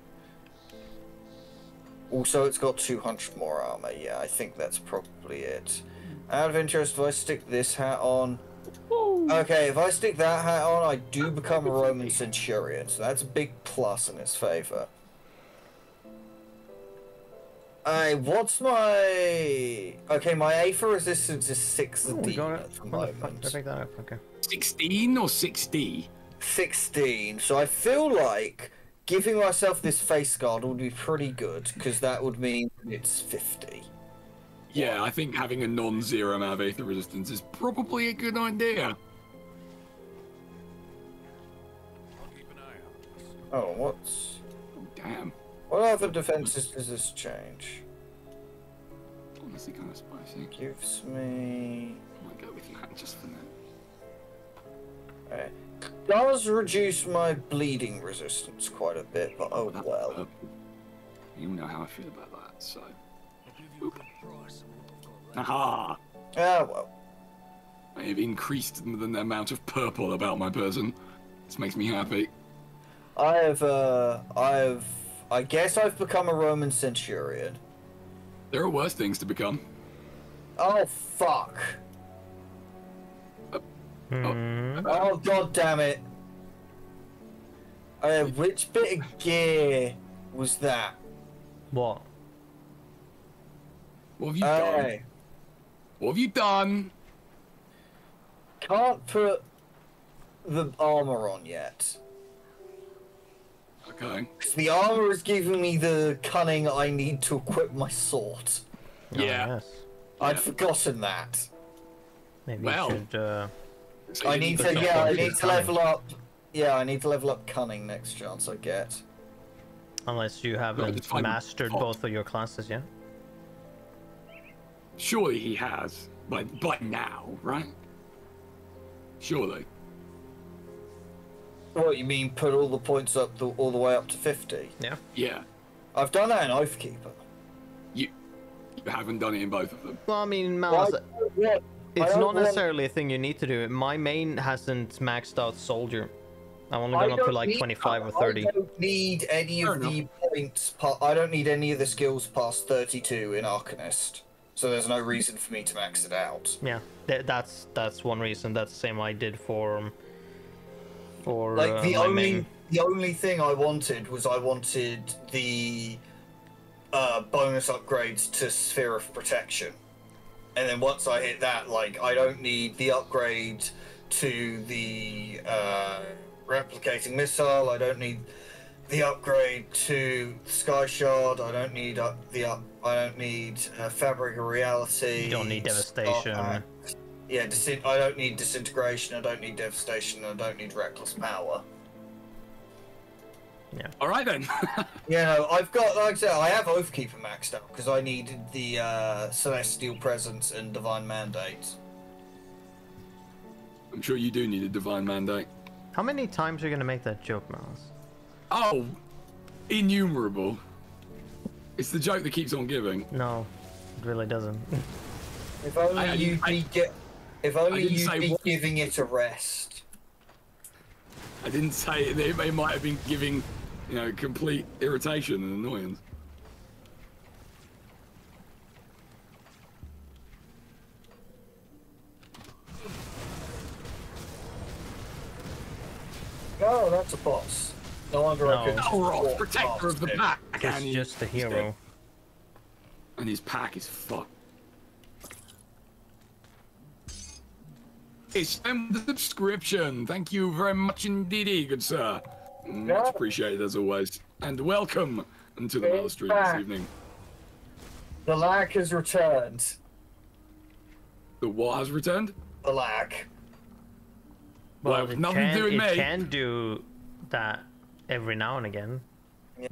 Also, it's got 200 more armor. Yeah, I think that's probably it. Out of interest, if I stick this hat on... Okay, if I stick that hat on, I do become a Roman Centurion, so that's a big plus in his favor. What's my... Okay, my A for resistance is 6D at the moment. I picked that up, okay. 16 or 60? 16, so I feel like giving myself this face guard would be pretty good, because that would mean it's 50. Yeah, I think having a non-zero amount of Aether resistance is probably a good idea. Oh, what's... Oh, damn. What other defenses does this change? Honestly, kind of spicy. Gives me... I might go with that just for now. Okay. Does reduce my bleeding resistance quite a bit, but oh well. You know how I feel about that, so... Oop. Aha! Ah, well. I have increased the amount of purple about my person. This makes me happy. I guess I've become a Roman Centurion. There are worse things to become. Oh, fuck. Oh, god damn it. Which bit of gear was that? What? What have you done? What have you done? Can't put the armor on yet. Okay. The armor is giving me the cunning I need to equip my sword. Yeah. Oh, yes. I'd forgotten that. Maybe well, you should, so I need to, yeah, I need to level up. Yeah, I need to level up cunning next chance I get. unless you haven't mastered both of your classes yet. Surely he has, by now, right? Surely. What, you mean put all the points up all the way up to 50? Yeah. Yeah. I've done that in Oathkeeper. You haven't done it in both of them. Well, I mean, Malus, it's not necessarily a thing you need to do. My main hasn't maxed out Soldier. I've only gone up to like 25 or 30. I don't need any of the points. I don't need any of the skills past 32 in Arcanist. So there's no reason for me to max it out. Yeah, that's one reason. That's the same I did for like the my main. The only thing I wanted the bonus upgrades to Sphere of Protection, and then once I hit that, like I don't need the upgrade to the replicating missile. I don't need the upgrade to Sky Shard. I don't need I don't need Fabric of Reality. You don't need Devastation. Yeah, I don't need Disintegration. I don't need Devastation. I don't need Reckless Power. Yeah. All right then. Yeah, no, I've got, like I said, I have Oathkeeper maxed out because I needed the Celestial Presence and Divine Mandate. I'm sure you do need a Divine Mandate. How many times are you gonna make that joke, Malus? Oh, innumerable. It's the joke that keeps on giving. No, it really doesn't. If only you'd be giving it a rest. I didn't say it. It might have been giving, you know, complete irritation and annoyance. Oh, that's a boss. No longer I can. Balrog, protector of the pack. It's just the hero. And his pack is fucked. It's the subscription. Thank you very much indeed, good sir. Much appreciated as always. And welcome to the Malus stream this evening. The lag has returned. The what has returned? The lag. Well, nothing to do with me. It can do that every now and again. Yeah.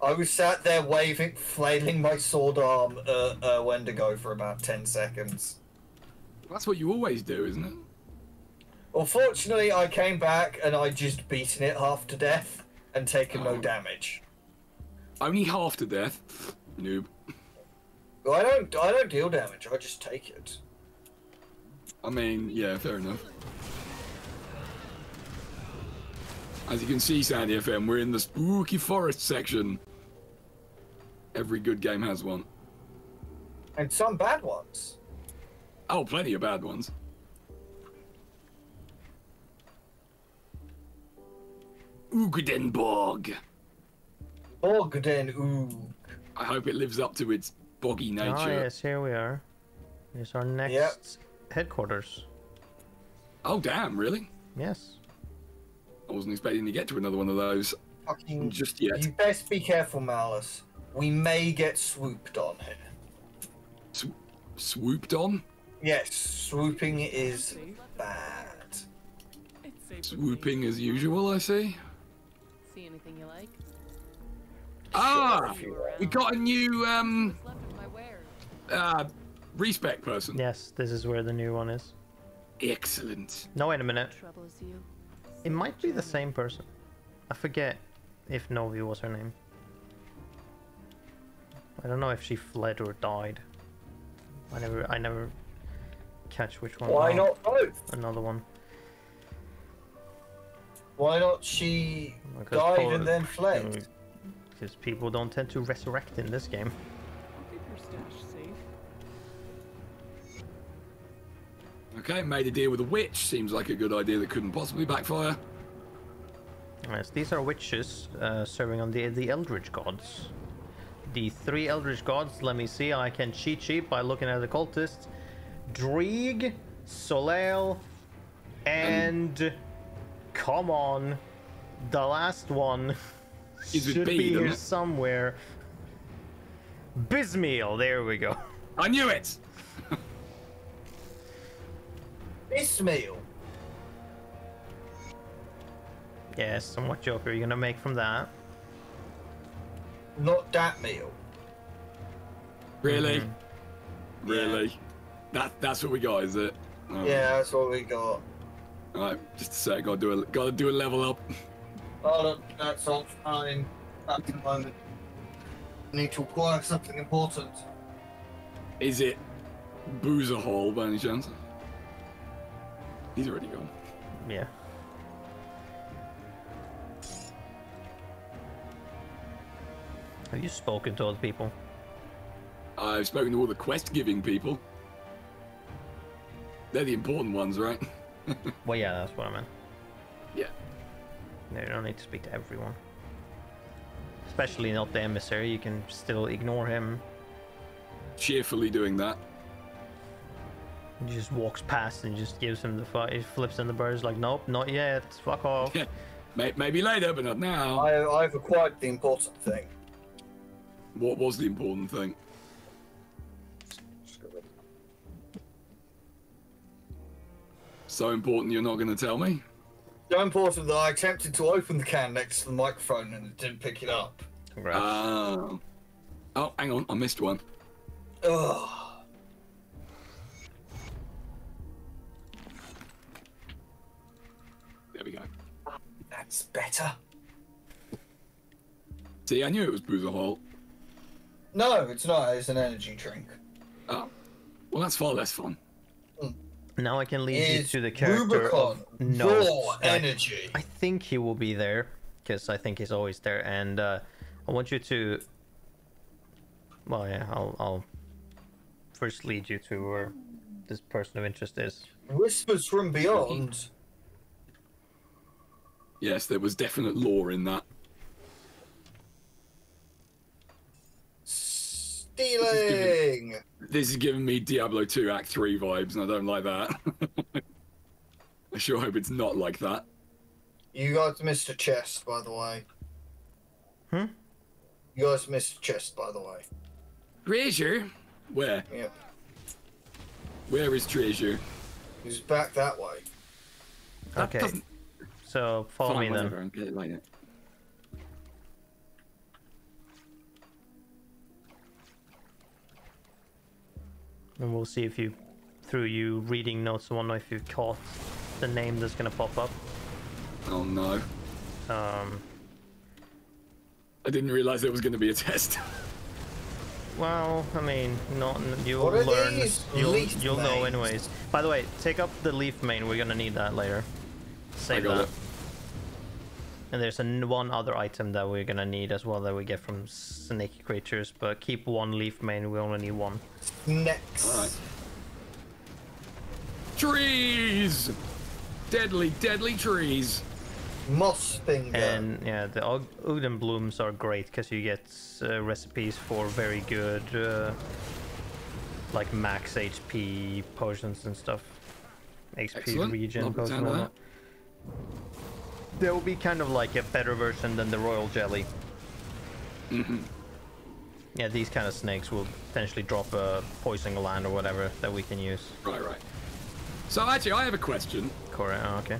I was sat there waving, flailing my sword arm Wendigo for about 10 seconds. That's what you always do, isn't it? Well, fortunately, I came back and I just beaten it half to death and taken no damage. Only half to death, noob. Well, I don't deal damage. I just take it. I mean, yeah, fair enough. As you can see, Sandy FM, we're in the spooky forest section. Every good game has one. And some bad ones. Oh, plenty of bad ones. Oogdenborg. Ogden Oog. I hope it lives up to its boggy nature. Oh yes, here we are. Here's our next headquarters. Oh damn, really? Yes. I wasn't expecting to get to another one of those Fucking, just yet. you best be careful, Malus. We may get swooped on here. Swooped on? Yes, swooping is bad. Swooping as usual, I see. See anything you like? Ah! We got a new, What's left of my wares? respec person. Yes, this is where the new one is. Excellent. No, wait a minute. Troubles you. It might be the same person. I forget if Novi was her name. I don't know if she fled or died. I never catch which one. Why Oh, not both? Another one. Why not she Because died and then fled? Because people don't tend to resurrect in this game. I'll keep your stash safe. Okay, made a deal with a witch. Seems like a good idea that couldn't possibly backfire. Yes, these are witches serving on the Eldritch gods. The 3 Eldritch gods, let me see, I can cheat sheet by looking at the cultists. Dreeg, Soleil, and come on, the last one should be here somewhere. Bismeal, there we go. I knew it! Ismail. Yes, and what joke are you gonna make from that? Not that meal. Really? Mm-hmm. Really? That's what we got, is it? Oh. Yeah, that's what we got. Alright, just a sec, gotta do a level up. Oh, look, that's all fine. At the moment. Need to acquire something important. Is it Boozer Hall by any chance? He's already gone. Yeah. Have you spoken to other people? I've spoken to all the quest-giving people. They're the important ones, right? Well, yeah, that's what I meant. Yeah. No, you don't need to speak to everyone. Especially not the emissary, you can still ignore him. Cheerfully doing that. He just walks past and just gives him the fight. He flips in the birds like, nope, not yet, fuck off. Yeah. Maybe later, but not now. I've acquired the important thing. What was the important thing? So important you're not going to tell me? So important that I attempted to open the can next to the microphone and it didn't pick it up. Congrats. Oh, hang on, I missed one. Ugh. There we go. That's better. See, I knew it was Boozer Hall. No, it's not. It's an energy drink. Oh, well, that's far less fun. Now I can lead you Is to the character Rubicon of no. raw energy? I think he will be there, because I think he's always there, and I want you to. Well, yeah, I'll first lead you to where this person of interest is. Whispers from beyond. Yes, there was definite lore in that. Stealing. This is giving me Diablo 2 Act 3 vibes, and I don't like that. I sure hope it's not like that. You guys missed a chest, by the way. Hmm? You guys missed a chest, by the way. Treasure? Where? Yep. Where is treasure? He's back that way. That Okay. doesn't- So follow Fine, me whatever, then. I'll get it later. And we'll see if you, through you reading notes, I wonder if you caught the name that's gonna pop up. Oh no. I didn't realize there was going to be a test. Well, I mean, not you'll What are learn. these You'll know mains? anyways. By the way, take up the leaf main. We're gonna need that later. Save got that. it. And there's one other item that we're gonna need as well that we get from snake creatures. But keep one leaf main. We only need one. Next. All right. Trees! Deadly, deadly trees. Moss finger. And yeah, the Uden blooms are great because you get recipes for very good, like max HP potions and stuff. HP Excellent. regen Love the potions. sound And of whatnot. There will be kind of like a better version than the royal jelly. Yeah, these kind of snakes will potentially drop a poison gland or whatever that we can use. Right, right. So actually, I have a question. Correct. Oh, okay.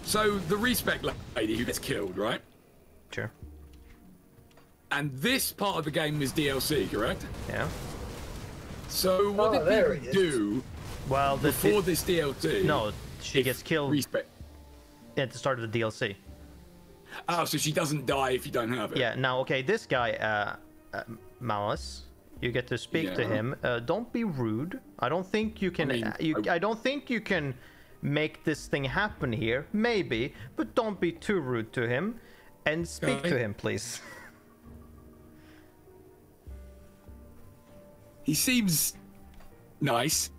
So the respect lady who gets killed, right? Sure. And this part of the game is DLC, correct? Yeah. So what Oh, did there people it is. do Well, before this DLC? no, she gets killed Respect. at the start of the DLC. Oh, so she doesn't die if you don't have it. Yeah. Now, okay, this guy, Malus, you get to speak to Yeah. him. Don't be rude. I don't think you can. I mean, I don't think you can make this thing happen here. Maybe, but don't be too rude to him, and speak Okay. to him, please. He seems nice.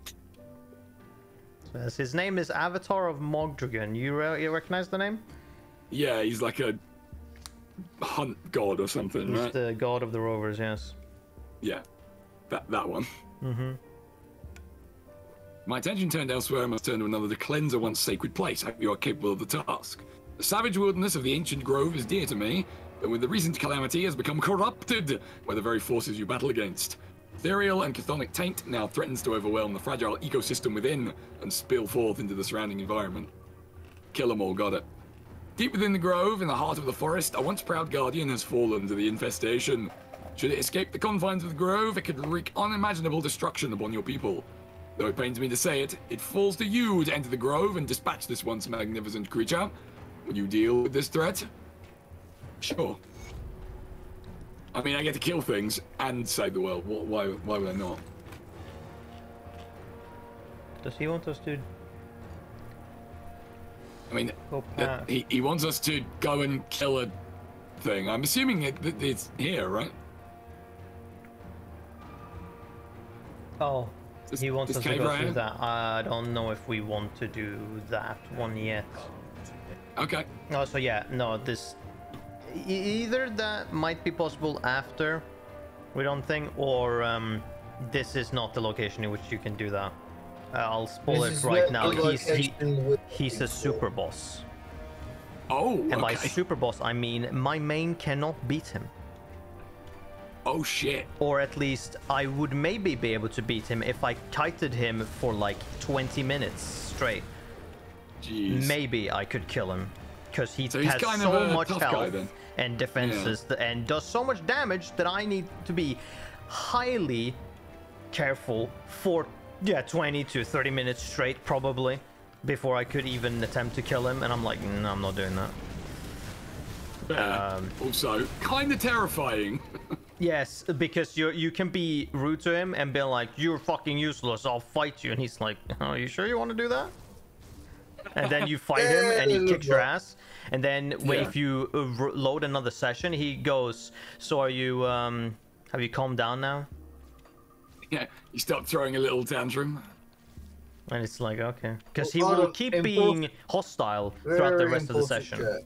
Yes, his name is Avatar of Mogdragon. You recognize the name? Yeah, he's like a hunt god or something, He's right? the god of the rovers. Yes. Yeah, that one. Mm-hmm. My attention turned elsewhere. I must turn to another. The cleanser once sacred place. I hope you are capable of the task. The savage wilderness of the ancient grove is dear to me, but with the recent calamity has become corrupted by the very forces you battle against. Ethereal and chthonic taint now threatens to overwhelm the fragile ecosystem within and spill forth into the surrounding environment. Kill them all, got it. Deep within the grove, in the heart of the forest, a once proud guardian has fallen to the infestation. Should it escape the confines of the grove, it could wreak unimaginable destruction upon your people. Though it pains me to say it, it falls to you to enter the grove and dispatch this once magnificent creature. Will you deal with this threat? Sure. I mean, I get to kill things and save the world. Why would I not? Does he want us to I mean, go past? he wants us to go and kill a thing. I'm assuming it's here, right? Oh, This- he wants this us to cave go right through here? that. I don't know if we want to do that one yet. Okay. No, so yeah, no, this... Either that might be possible after, we don't think, or this is not the location in which you can do that. I'll spoil This it is right not now. the He's location we're he's a looking super for. boss. Oh, And by okay. super boss, I mean my main cannot beat him. Oh, shit. Or at least I would maybe be able to beat him if I kited him for like 20 minutes straight. Jeez. Maybe I could kill him. Because he So he's has kind of so a much tough guy, health then. and defenses and does so much damage that I need to be highly careful for 20 to 30 minutes straight probably before I could even attempt to kill him, and I'm like, no, I'm not doing that. Also, kind of terrifying. Yes, because you can be rude to him and be like, you're fucking useless, I'll fight you, and he's like, oh, you sure you want to do that? And then you fight him and he kicks your ass, and then Yeah. if you load another session, he goes, so are you have you calmed down now? Yeah, you stop throwing a little tantrum. And it's like, okay, because he Well, will keep being hostile throughout the Very rest of the important session.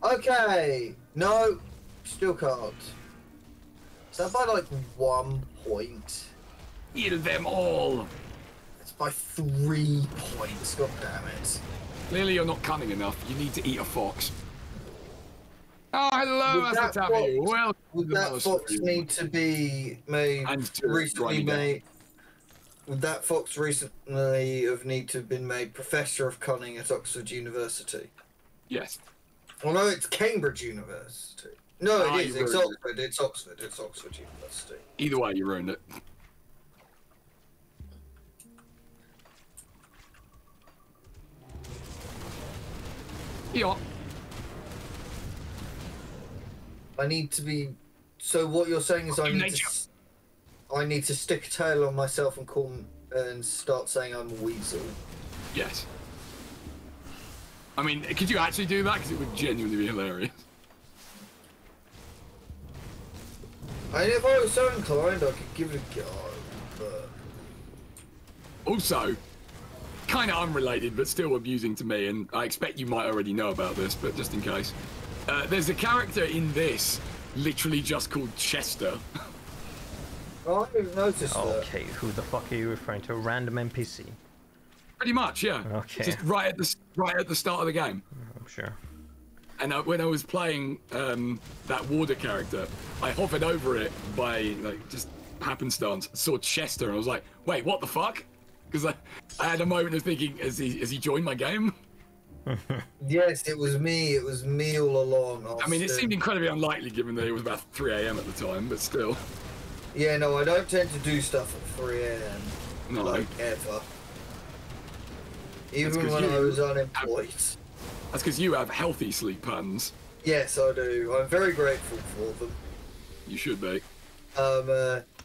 check. Okay. No. Still can't. Is that by like 1 point? Kill them all. It's by 3 points. God damn it. Clearly, you're not cunning enough. You need to eat a fox. Oh, hello, Master Taffy. Welcome. Would that fox need to be made recently made? Would that fox recently need to have been made Professor of Cunning at Oxford University? Yes. Well, no, it's Cambridge University. No, it is. It's Oxford. It's Oxford. It's Oxford University. Either way, you ruined it. Yeah. I need to be. So what you're saying is I need to stick a tail on myself and start saying I'm a weasel. Yes. I mean, could you actually do that? Because it would genuinely be hilarious. I mean, if I was so inclined, I could give it a go, but... Also, kind of unrelated, but still amusing to me, and I expect you might already know about this, but just in case. There's a character in this literally just called Chester. Oh, I didn't notice that. Okay, who the fuck are you referring to? A random NPC? Pretty much, yeah. Okay. Just right at the start of the game. I'm sure. And when I was playing that warder character, I hovered over it by like just happenstance, saw Chester, and I was like, "Wait, what the fuck?" Because I had a moment of thinking, "Has he joined my game?" Yes, it was me. It was me all along. I mean, it seemed incredibly unlikely given that it was about 3 AM at the time, but still. Yeah, no, I don't tend to do stuff at 3 AM. No. Like, ever. Even when I was unemployed. That's because you have healthy sleep patterns. Yes, I do. I'm very grateful for them. You should be.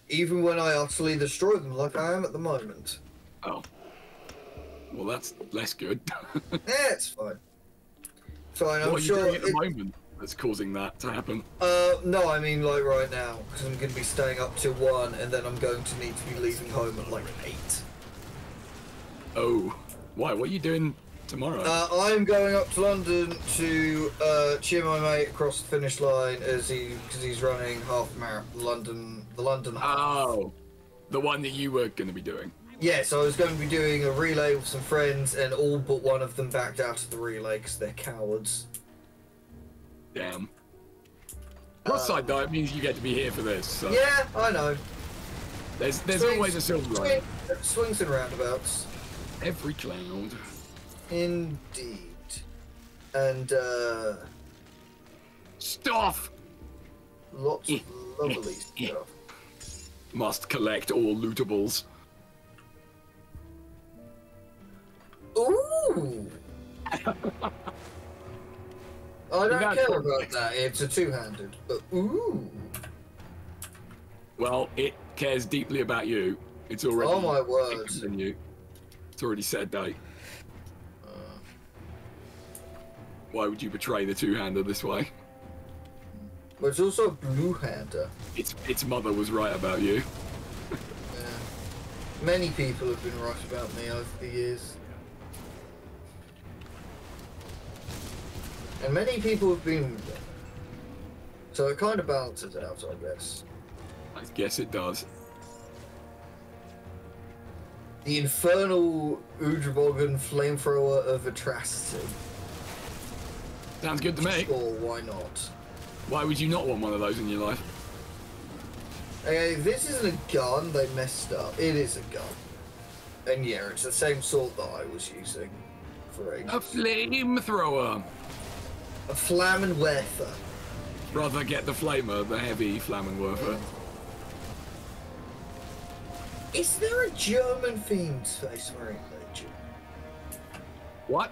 Even when I utterly destroy them like I am at the moment. Oh. Well, that's less good. It's fine. Fine, I'm what are sure. You doing at the moment that's causing that to happen? No, I mean like right now, because I'm going to be staying up till 1, and then I'm going to need to be leaving home at like 8. Oh. Why? What are you doing tomorrow? I'm going up to London to cheer my mate across the finish line because he's running half marathon, the London half. Oh, the one that you were going to be doing. Yes, I was going to be doing a relay with some friends, and all but one of them backed out of the relay because they're cowards. Damn. Plus side though, it means you get to be here for this. So. Yeah, I know. There's always a silver lining. Swings and roundabouts. Every cloud. Indeed. And Stuff! lots of lovely stuff. Must collect all lootables. Ooh! I don't care about that. It's a two-handed, but ooh! Well, it cares deeply about you. It's already. Oh my word! You. It's already set a date. Why would you betray the two-hander this way? But it's also a blue-hander. Its mother was right about you. Yeah. Many people have been right about me over the years. And many people have been wrong. So it kind of balances out, I guess. I guess it does. The infernal Udrbogan flamethrower of atrocity. Sounds good to me. Or why not? Why would you not want one of those in your life? Okay, this isn't a gun, they messed up. It is a gun. And yeah, it's the same sword that I was using for ages. A flamethrower. A Flammenwerfer. Rather get the flamer, the heavy Flammenwerfer. Is there a German-themed Space Marine Legion? What?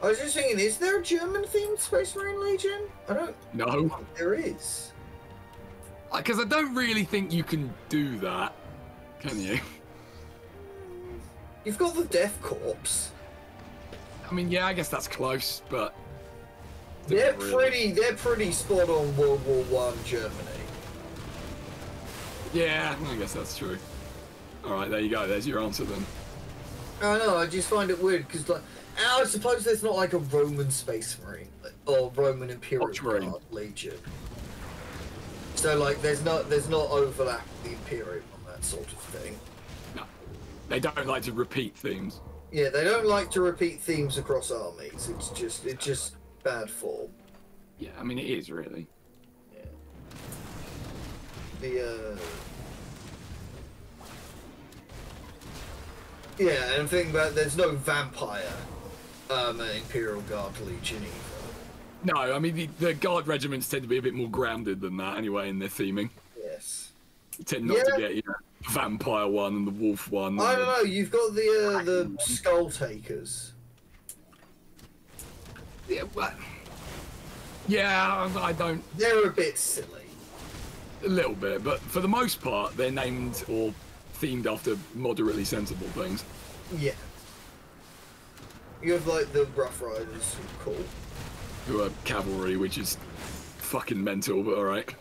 I was just thinking, is there a German-themed Space Marine Legion? I don't No. think there is. Because I don't really think you can do that, can you? You've got the Death Corps. I mean, yeah, I guess that's close, but They're really. pretty spot on World War I Germany. Yeah, I guess that's true. All right, there you go. There's your answer then. I know. I just find it weird because, like, I suppose there's not like a Roman Space Marine or Roman Imperial Guard Legion. So, like, there's not overlap with the Imperium on that sort of thing. No, they don't like to repeat themes. Yeah, they don't like to repeat themes across armies. It's just bad form. Yeah, I mean it is really. Yeah. The yeah, and think about there's no vampire Imperial Guard Legion either. No, I mean the guard regiments tend to be a bit more grounded than that anyway in their theming. Yes. You tend not to get, you know, the vampire one and the wolf one. I don't know. You've got the skull takers. Yeah, but yeah, I don't. They're a bit silly. A little bit, but for the most part, they're named or themed after moderately sensible things. Yeah. You have like the Rough Riders, who are cool. Who are cavalry, which is fucking mental, but alright.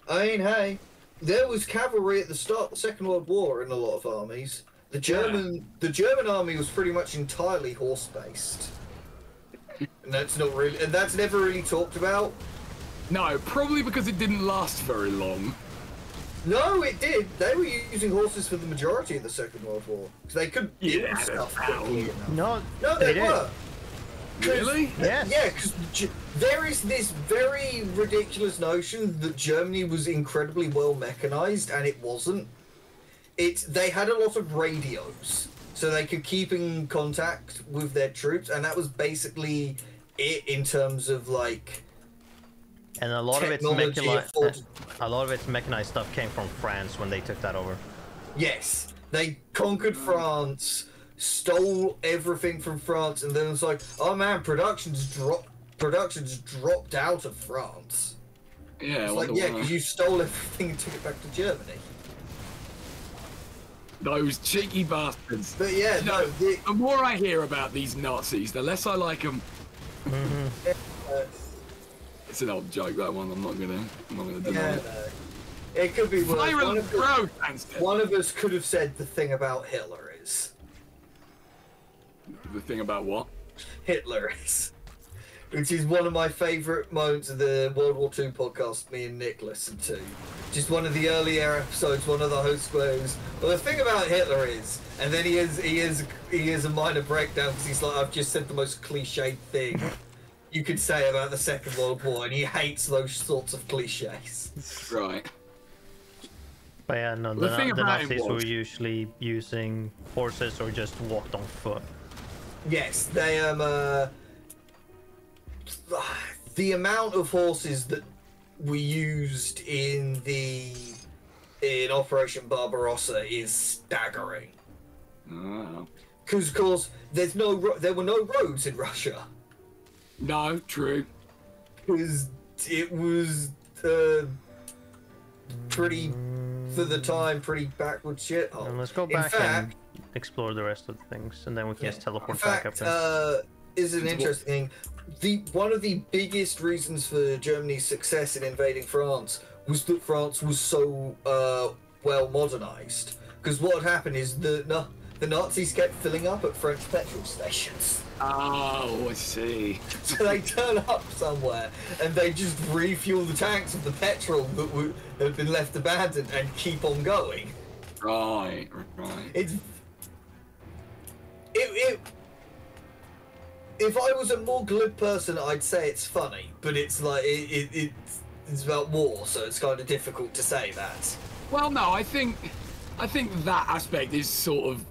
I mean, hey, there was cavalry at the start of the Second World War in a lot of armies. The German army was pretty much entirely horse-based. And that's not really, and that's never really talked about. No, probably because it didn't last very long. No, it did. They were using horses for the majority of the Second World War. Because they couldn't do stuff quickly enough. No, they were. Really? Yes. Yeah, because there is this very ridiculous notion that Germany was incredibly well mechanized, and it wasn't. They had a lot of radios, so they could keep in contact with their troops, and that was basically it in terms of like. And a lot of its mechanized stuff came from France when they took that over. Yes, they conquered France, stole everything from France, and then it was like, oh man, production's dropped out of France. Yeah, it's like, yeah, because you stole everything and took it back to Germany. Those cheeky bastards. But yeah, no. The more I hear about these Nazis, the less I like them. It's an old joke, that one. I'm not gonna deny it. No. It could be worse. One of us could have said the thing about Hitler is. The thing about what? Hitler is. Which is one of my favourite moments of the World War II podcast me and Nick listened to. Just one of the earlier episodes, one of the host goes, well, the thing about Hitler is, and then he has a minor breakdown because he's like, I've just said the most cliched thing you could say about the Second World War, and he hates those sorts of cliches. Right. But yeah, no, the Nazis were usually using horses or just walked on foot. Yes, they the amount of horses that we used in Operation Barbarossa is staggering. Oh. Because of course there were no roads in Russia. No, true. Because it was pretty, for the time, pretty backward shit. And let's go back and explore the rest of the things, and then we can just teleport back up there. Is an interesting thing. One of the biggest reasons for Germany's success in invading France was that France was so well modernized. Because what had happened is the Nazis kept filling up at French petrol stations. Oh, I see. So they turn up somewhere and they just refuel the tanks of the petrol that had been left abandoned and keep on going. Right. If I was a more glib person, I'd say it's funny, but it's like it's about war, so it's kind of difficult to say that. Well, no, I think that aspect is sort of.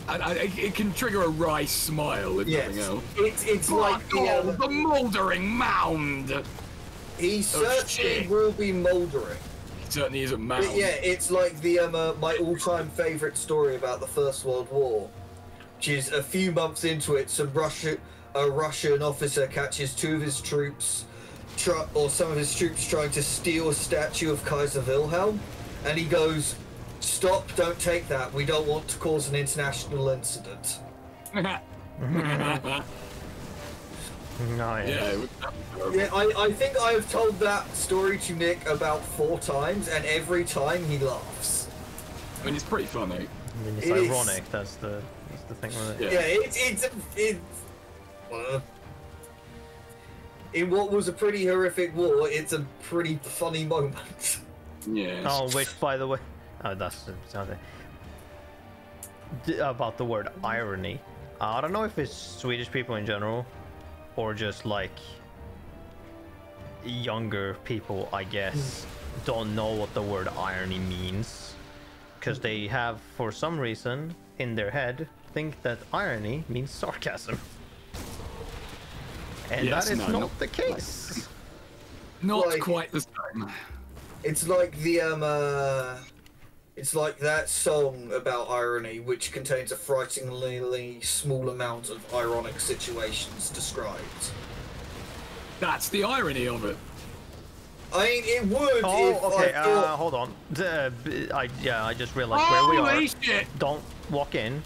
It can trigger a wry smile, if nothing else. It's like the mouldering mound. He certainly will be mouldering. He certainly is a mound. But yeah, it's like the my all-time favourite story about the First World War, which is a few months into it, a Russian officer catches two of his troops, some of his troops trying to steal a statue of Kaiser Wilhelm, and he goes, "Stop, don't take that. We don't want to cause an international incident." I think I have told that story to Nick about 4 times, and every time he laughs. I mean, it's pretty funny. I mean, it's ironic. That's the thing with it. Yeah, in what was a pretty horrific war, it's a pretty funny moment. Yeah. Oh, which, by the way, that's something about the word irony. I don't know if it's Swedish people in general, or just like younger people, I guess, don't know what the word irony means, because they have, for some reason, in their head, think that irony means sarcasm. And yes, that is no, not the case. Not Like, quite the same. It's like it's like that song about irony, which contains a frighteningly small amount of ironic situations described. That's the irony of it. I mean, it would if Okay, I thought... hold on. I just realized where we are. Holy shit! Don't walk in.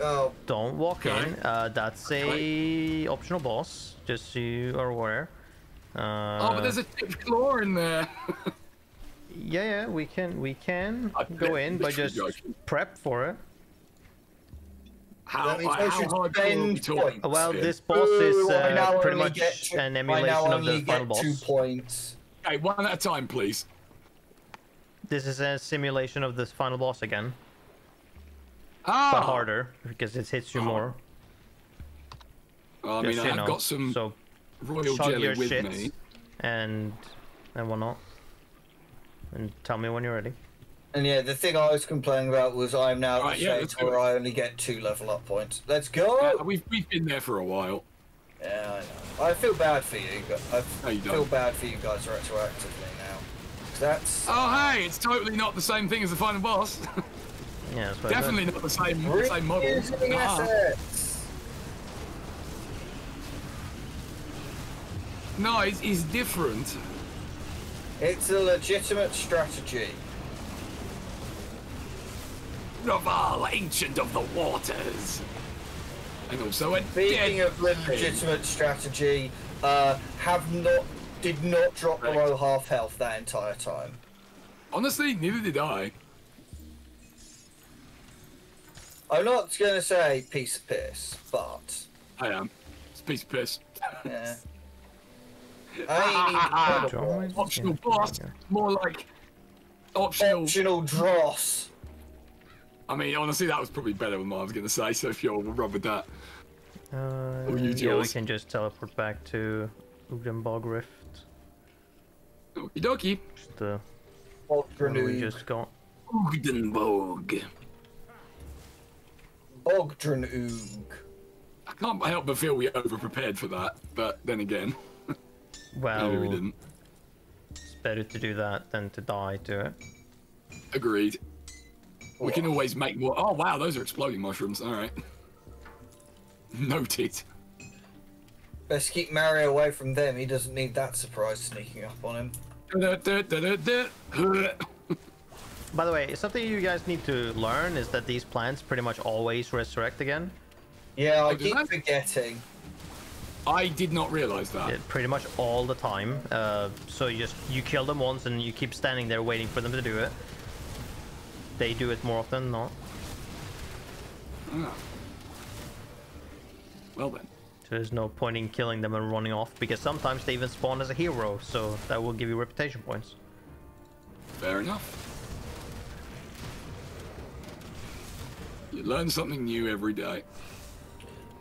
Oh, Don't walk Okay. in. That's a optional boss, just so you are aware. Oh, but there's a thick claw in there. Yeah, we can I go in, but literally just joking. prep for it. How, That means I should hard spend points. Well, Yeah. this boss is I now pretty only much get an I emulation now of the only final get 2 boss. points. Okay, one at a time, please. This is a simulation of this final boss again, Ah! but harder because it hits you more. I mean, Just, you I've know, got some so royal chug jelly your with shit me. and whatnot. And tell me when you're ready. And yeah, the thing I was complaining about was I'm now Right, at the yeah, stage let's do where it. I only get 2 level up points. Let's go! Yeah, we've been there for a while. Yeah, I know. I feel bad for you. No, you feel don't. bad for you guys retroactively now. 'Cause that's Oh, hey, it's totally not the same thing as the final boss. Yeah, that's what I said. Definitely not the same model. reusing Nuh-uh. assets. No, it's different. It's a legitimate strategy. Raval, ancient of the waters. And also a Speaking dead of pig. legitimate strategy, did not drop below half health that entire time. Honestly, neither did I. I'm not gonna say piece of piss, but I am. It's a piece of piss. yeah. I ain't Draw even it. Optional Yeah, boss. there you More like optional. optional dross. I mean, honestly, that was probably better than what I was going to say, so if you'll rub with that. go. use Yeah, we yours. can just teleport back to Udenbog Rift. Okie dokie. Just the Ultra where we noob. just got. Udenbog. Ogdren Oog. I can't help but feel we over-prepared for that, but then again, Well, maybe we didn't. it's better to do that than to die to it. Agreed. We can always make more. Oh, wow, those are exploding mushrooms. All right. Noted. Best keep Mario away from them. He doesn't need that surprise sneaking up on him. By the way, something you guys need to learn is that these plants pretty much always resurrect again. Yeah, I do keep that? forgetting. I did not realize that. Yeah, pretty much all the time. So you kill them once and you keep standing there waiting for them to do it. They do it more often than not. Ah. Well then. So there's no point in killing them and running off, because sometimes they even spawn as a hero, so that will give you reputation points. Fair enough. You learn something new every day.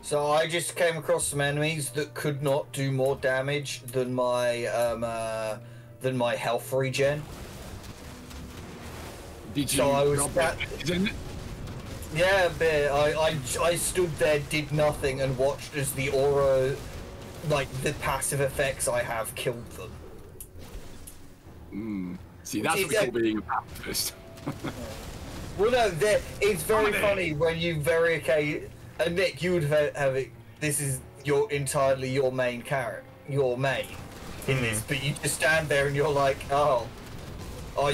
So I just came across some enemies that could not do more damage than my health regen. Did you So I was drop that- it, didn't it? Yeah, a bit. I stood there, did nothing, and watched as the aura, like the passive effects I have, killed them. See, that's what we Is call being a pacifist. Well, no, it's very Funny. funny when you and Nick, you would have it. This is entirely your main character, your main in this, but you just stand there and you're like, oh,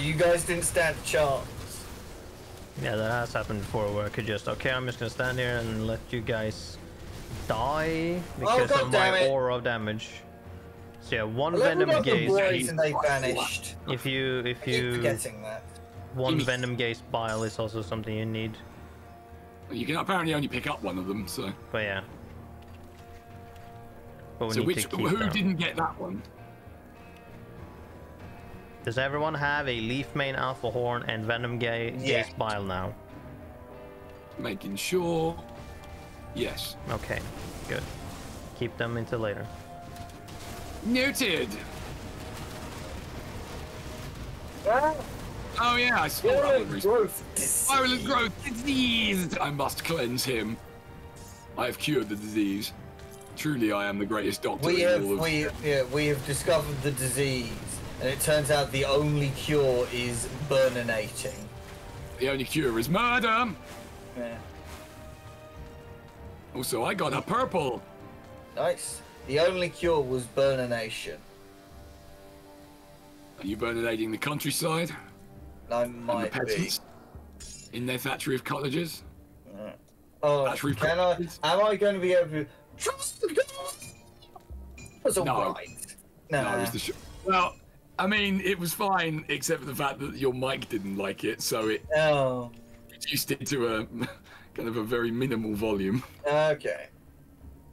you guys didn't stand a chance. Yeah, that has happened before, where I could just, okay, I'm just gonna stand here and let you guys die because God of damn my it. aura of damage. So yeah, one I leveled venom up the gaze. boys and they vanished. If you I keep forgetting that. one Gimme. venom gaze bile is also something you need. You can apparently only pick up one of them, so. But yeah. But we So need to keep who them. didn't get that one? Does everyone have a leaf main alpha horn and venom gaze Yeah. bile now? Making sure. Yes. Okay, good. Keep them until later. Noted. Ah, Oh yeah, I saw that virulent one. growth disease. Virulent growth disease. I must cleanse him. I have cured the disease. Truly, I am the greatest doctor We in all have of... we have discovered the disease, and it turns out the only cure is burninating. The only cure is murder. Yeah. Also, I got a purple. Nice. The only cure was burnination. Are you burninating the countryside? I And the might be. peasants? In their thatchery of cottages? Oh, Thatchery of can I? cottages? Am I going to be able to trust the God? That's all No. right. Nah. No, it's the well, I mean, it was fine, except for the fact that your mic didn't like it, so it Oh. reduced it to a kind of a very minimal volume. Okay.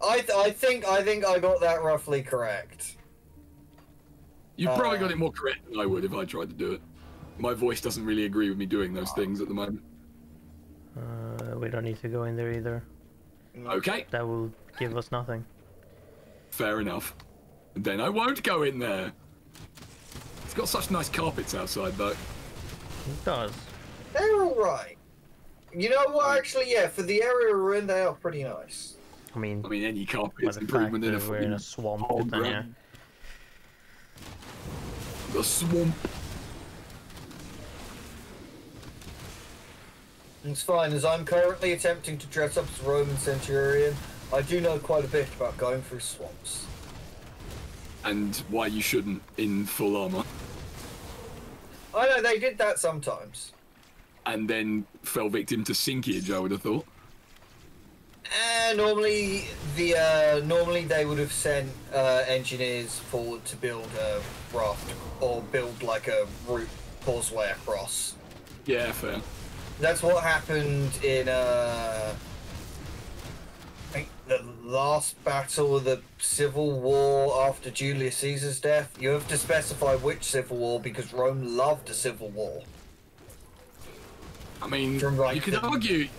I think I got that roughly correct. You probably got it more correct than I would if I tried to do it. My voice doesn't really agree with me doing those things at the moment. We don't need to go in there either. Okay, That will give us nothing. fair enough. Then I won't go in there. It's got such nice carpets outside, though. It does. They're all right. You know what? Actually, yeah. For the area we're in, they are pretty nice. I mean, Any carpet by is the fact improvement in a that we're in a swamp, then yeah. The swamp. It's fine, as I'm currently attempting to dress up as a Roman centurion. I do know quite a bit about going through swamps. And why you shouldn't in full armor. I know they did that sometimes. And then fell victim to sinkage, I would have thought. Normally they would have sent engineers forward to build a raft or build like a route causeway across. Yeah, fair. That's what happened in I think the last battle of the Civil War after Julius Caesar's death. You have to specify which Civil War because Rome loved a civil war. I mean, From, like, you could argue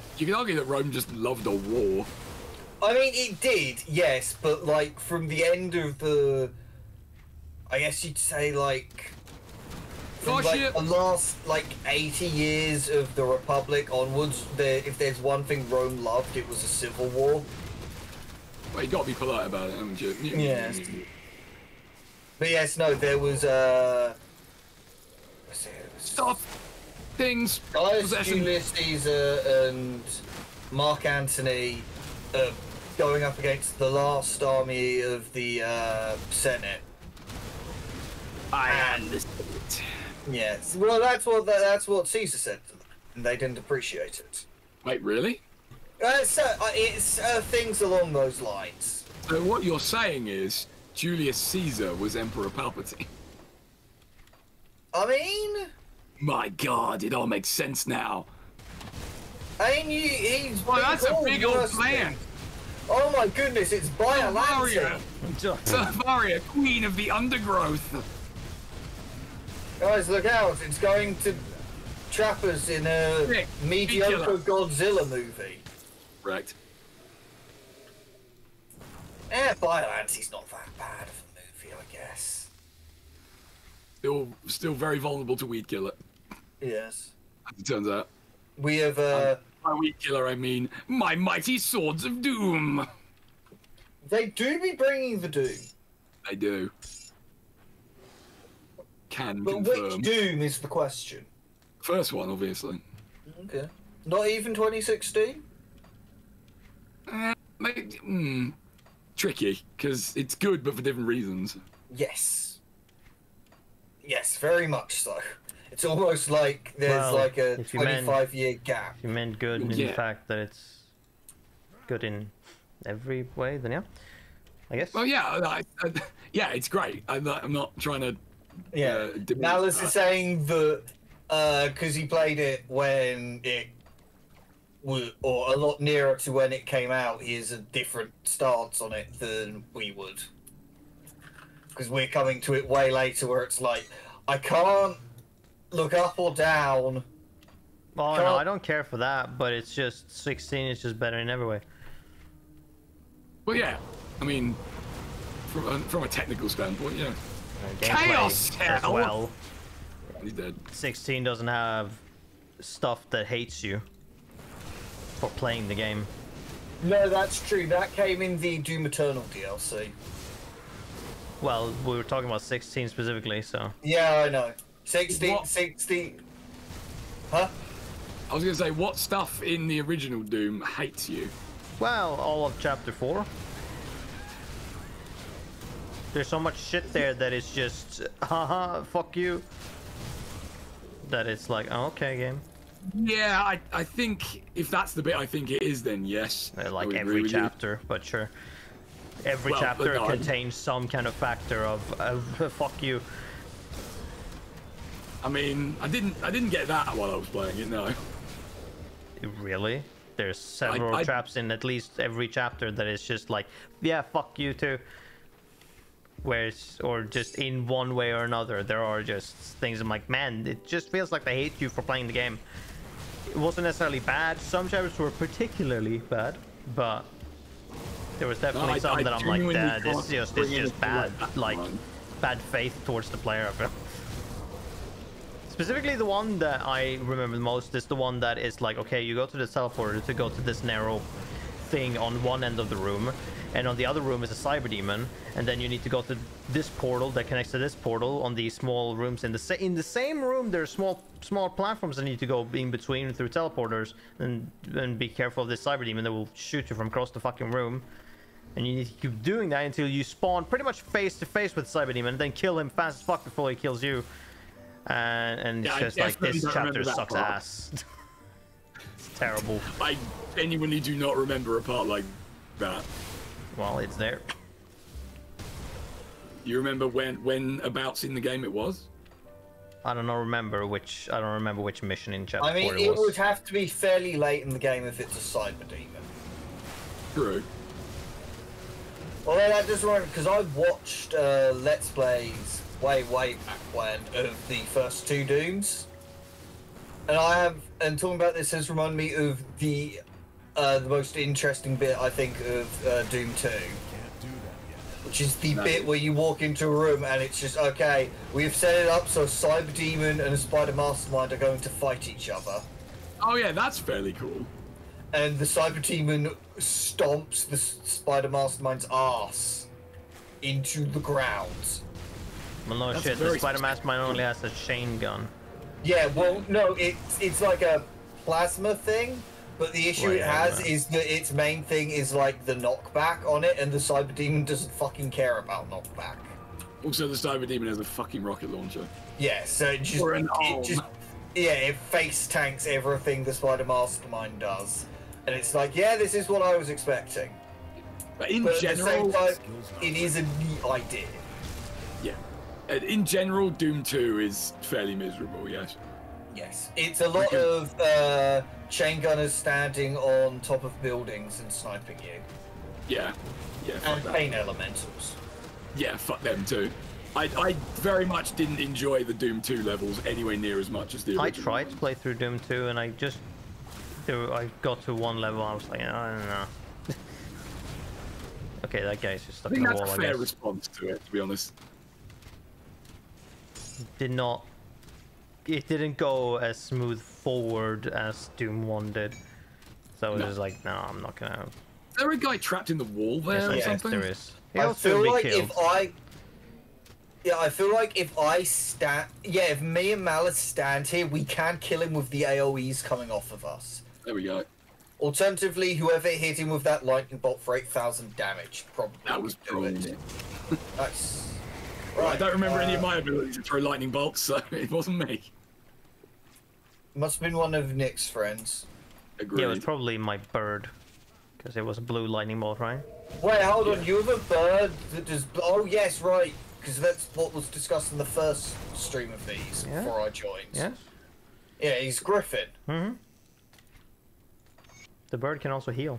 that Rome just loved a war. I mean, it did, yes, but like from the end of the, I guess you'd say like, from like the last like 80 years of the Republic onwards, if there's one thing Rome loved, it was a civil war. Well, you got to be polite about it, haven't you? Yes. But yes, no, there was Stop things. Gaius Possession. Julius Caesar and Mark Antony going up against the last army of the Senate. I understand it. Yes. Well, that's what Caesar said to them, and they didn't appreciate it. Wait, really? It's things along those lines. So what you're saying is Julius Caesar was Emperor Palpatine. I mean, My God, it all makes sense now. he's. Well, that's a big old worse plan. things. Oh my goodness, it's Varia, Biolanti. Varia, Queen of the Undergrowth. Guys, look out! It's going to trap us in a Nick, mediocre be Godzilla movie. Right. Biolanti's not that bad of a movie, I guess. Still very vulnerable to weed killer, Yes. as it turns out. We have By weed killer, I mean my mighty swords of doom. They do be bringing the Doom. I do. Can But confirm. which Doom is the question? First one, obviously. Okay. Not even 2016? Tricky, because it's good, but for different reasons. Yes. Yes, very much so. It's almost like there's Well, like a if you meant- 25-year gap. If you meant good in Yeah. the fact that it's good in every way, then yeah, I guess. Well, yeah, yeah, it's great. I'm not trying to. Yeah. diminish Malus that. is saying that because he played it when it was, or a lot nearer to when it came out, he has a different stance on it than we would. Because we're coming to it way later, where it's like, I can't look up or down. Oh no, I don't care for that, but it's just 16 is just better in every way. Well, yeah. I mean, from a technical standpoint, yeah. Chaos as Hell! well. He's dead. 16 doesn't have stuff that hates you for playing the game. No, that's true. That came in the Doom Eternal DLC. Well, we were talking about 16 specifically, so... Yeah, I know. 16, What? 16... Huh? I was gonna say, what stuff in the original Doom hates you? Well, all of Chapter 4. There's so much shit there that is just, haha, fuck you. That it's like, oh, okay, game. Yeah, I think if that's the bit I think it is, then yes. I Like would agree every with you. chapter, but sure. Every Well, chapter but no, contains some kind of factor of fuck you. I mean, I didn't get that while I was playing it. No. Really? There's several traps in at least every chapter that is just like, yeah, fuck you too. Whereas, or just in one way or another, there are just things I'm like, man, it just feels like they hate you for playing the game. It wasn't necessarily bad. Some chapters were particularly bad, but there was definitely some that I'm like, that this is just bad, like bad faith towards the player. I feel. Specifically, the one that I remember the most is the one that is like, okay, you go to the teleporter to go to this narrow thing on one end of the room, and on the other room is a cyber demon, and then you need to go to this portal that connects to this portal on these small rooms. In the same room, there's small platforms that need to go in between through teleporters, and be careful of this cyber demon that will shoot you from across the fucking room. And you need to keep doing that until you spawn pretty much face to face with cyber demon, and then kill him fast as fuck before he kills you. And it's just like, this chapter sucks ass. It's terrible. I genuinely do not remember a part like that. Well, it's there. You remember when abouts in the game it was? I don't remember which mission in chapter 4 I mean, it was. it would have to be fairly late in the game if it's a cyber demon. True. Although that does run, because I watched Let's Plays way back when of the first two Dooms, and talking about this has reminded me of the most interesting bit I think of Doom 2, which is the bit where you walk into a room and it's just, okay, we've set it up so a cyber demon and a spider mastermind are going to fight each other. Oh yeah, that's fairly cool. And the cyber demon stomps the spider mastermind's ass into the ground. Well, no shit, the spider mastermind only has a chain gun. Yeah, well, no, it's like a plasma thing, but the issue it has is that its main thing is like the knockback on it, and the cyber demon doesn't fucking care about knockback. Also, the cyber demon has a fucking rocket launcher. Yeah, so it face tanks everything the spider mastermind does, and it's like, yeah, this is what I was expecting. But in But general, at the same time, it is a neat idea. Yeah. In general, Doom 2 is fairly miserable, yes. Yes, it's a lot of chain gunners standing on top of buildings and sniping you. Yeah. Yeah, fuck And that. pain elementals. Yeah, fuck them too. I very much didn't enjoy the Doom 2 levels anywhere near as much as the original. I tried to play through Doom 2 and I got to one level and I was like, I don't know. Okay, that guy's just stuck in the wall, I guess. That's a fair response to it, to be honest. It didn't go as smooth forward as Doom 1 did. So I was just like, no, I'm not gonna... Is there a guy trapped in the wall there or Yes, something? there is. I feel like if me and Malus stand here, we can kill him with the AoEs coming off of us. There we go. Alternatively, whoever hit him with that lightning bolt for 8,000 damage probably That was do it. brilliant. Nice. Right, I don't remember any of my abilities to throw lightning bolts, so it wasn't me. Must have been one of Nick's friends. Agreed. Yeah, it was probably my bird. Because it was a blue lightning bolt, right? Wait, hold on. You have a bird that does... Oh, yes, right. Because that's what was discussed in the first stream of these before I joined. Yes. Yeah, he's Griffin. Mm-hmm. The bird can also heal.